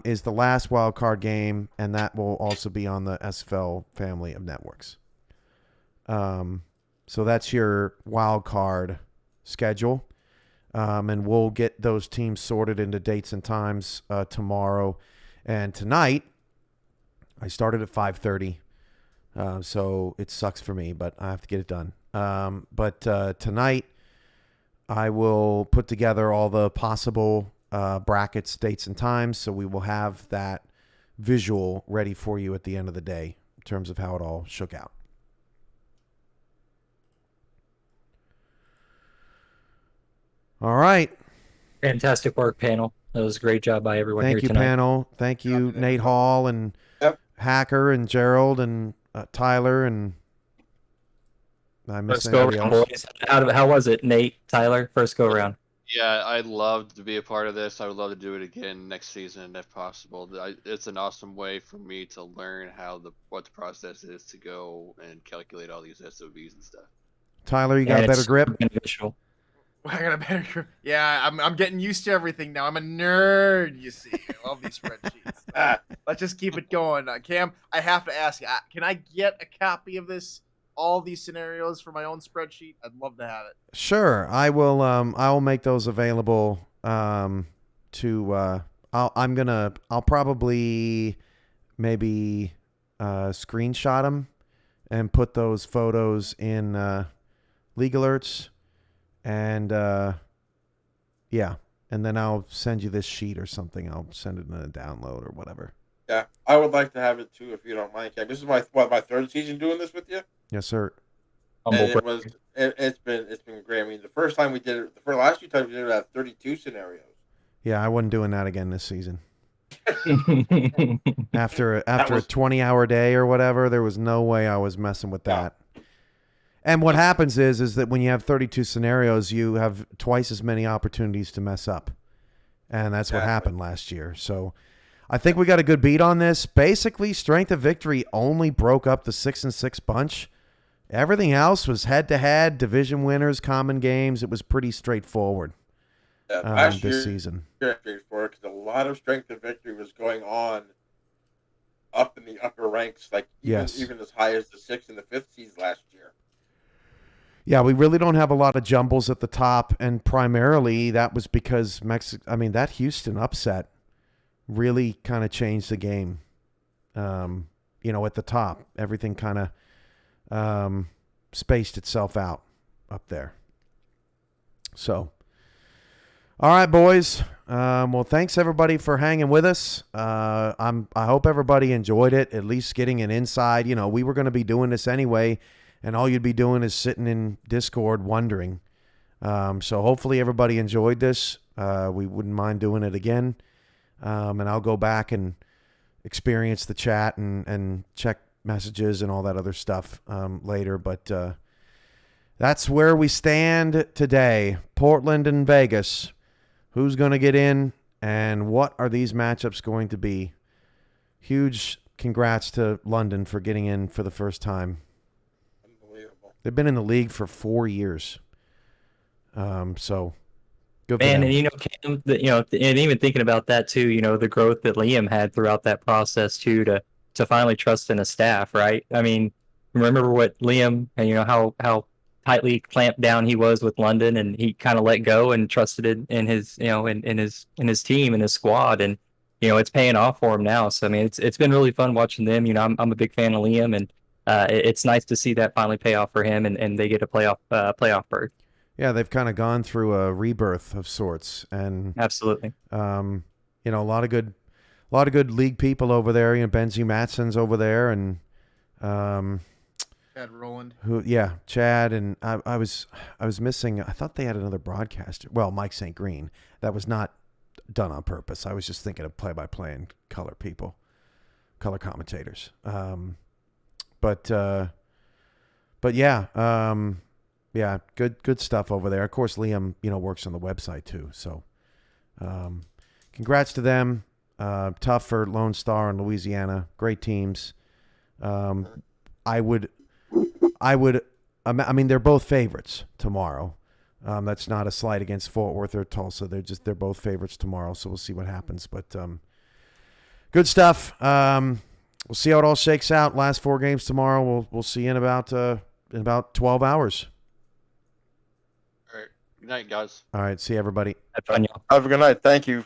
is the last wild card game, and that will also be on the SFL family of networks. So that's your wild card schedule, and we'll get those teams sorted into dates and times tomorrow. And tonight, I started at 5:30, so it sucks for me, but I have to get it done. But tonight, I will put together all the possible brackets, dates, and times, so we will have that visual ready for you at the end of the day in terms of how it all shook out. All right. Fantastic work, panel. That was a great job by everyone Thank here you, tonight. panel. Thank you, Good job, Nate Hall and Yep. Hacker and Gerald and Tyler and I missed First go anybody around, else. boys. How was it, Nate, Tyler? First go around. Yeah, I'd love to be a part of this. I would love to do it again next season if possible. It's an awesome way for me to learn what the process is to go and calculate all these SOVs and stuff. Tyler, you got a And better it's grip? beneficial. I got a better grip. Yeah, I'm getting used to everything now. I'm a nerd, you see. I love these spreadsheets. Let's just keep it going. Cam, I have to ask you, can I get a copy of all these scenarios for my own spreadsheet? I'd love to have it. Sure, I will. I will make those available. I'll probably maybe screenshot them and put those photos in League Alerts, and yeah, and then I'll send you this sheet or something. I'll send it in a download or whatever. Yeah, I would like to have it too, if you don't mind, Cam. This is my third season doing this with you, Yes, sir. Humble and it's been great. I mean, the first time we did it, the last few times we did it at 32 scenarios. Yeah, I wasn't doing that again this season. break. After a was- 20-hour day or whatever, there was no way I was messing with that. And what happens is that when you have 32 scenarios, you have twice as many opportunities to mess up. And that's what Exactly. happened last year. So I think we got a good beat on this. Basically, Strength of Victory only broke up the 6-6 bunch. Everything else was head-to-head, division winners, common games. It was pretty straightforward Last this year, season. very straightforward, because a lot of Strength of Victory was going on up in the upper ranks, like even as high as the 6th and the 5th seeds last year. Yeah, we really don't have a lot of jumbles at the top, and primarily that was because that Houston upset really kind of changed the game. At the top, everything kind of spaced itself out up there. So, all right, boys. Well, thanks everybody for hanging with us. I hope everybody enjoyed it, at least getting an inside. We were going to be doing this anyway, and all you'd be doing is sitting in Discord wondering. So hopefully everybody enjoyed this. We wouldn't mind doing it again. And I'll go back and experience the chat and check messages and all that other stuff later. But that's where we stand today. Portland and Vegas. Who's going to get in, and what are these matchups going to be? Huge congrats to London for getting in for the first time. Unbelievable. They've been in the league for 4 years. So good for Man, them. and Cam, and even thinking about that too, the growth that Liam had throughout that process too, to finally trust in a staff, right? I mean, remember what Liam and how tightly clamped down he was with London, and he kind of let go and trusted in his in his team and his squad, and it's paying off for him now. So I mean, it's been really fun watching them. I'm a big fan of Liam, and it's nice to see that finally pay off for him, and they get a playoff berth. Yeah, they've kind of gone through a rebirth of sorts, and Absolutely. a lot of good league people over there. Benzie Matson's over there, and Chad Rowland. Chad, and I was missing. I thought they had another broadcaster. Well, Mike St. Green. That was not done on purpose. I was just thinking of play-by-play and color people, color commentators. But yeah, good stuff over there. Of course, Liam, works on the website too. So, congrats to them. Tough for Lone Star and Louisiana. Great teams. I mean, they're both favorites tomorrow. That's not a slight against Fort Worth or Tulsa. They're both favorites tomorrow, so we'll see what happens. But good stuff. We'll see how it all shakes out. Last 4 games tomorrow. We'll see you in about 12 hours. All right. Good night, guys. All right. See you, everybody. Have fun, y'all. Have a good night. Thank you.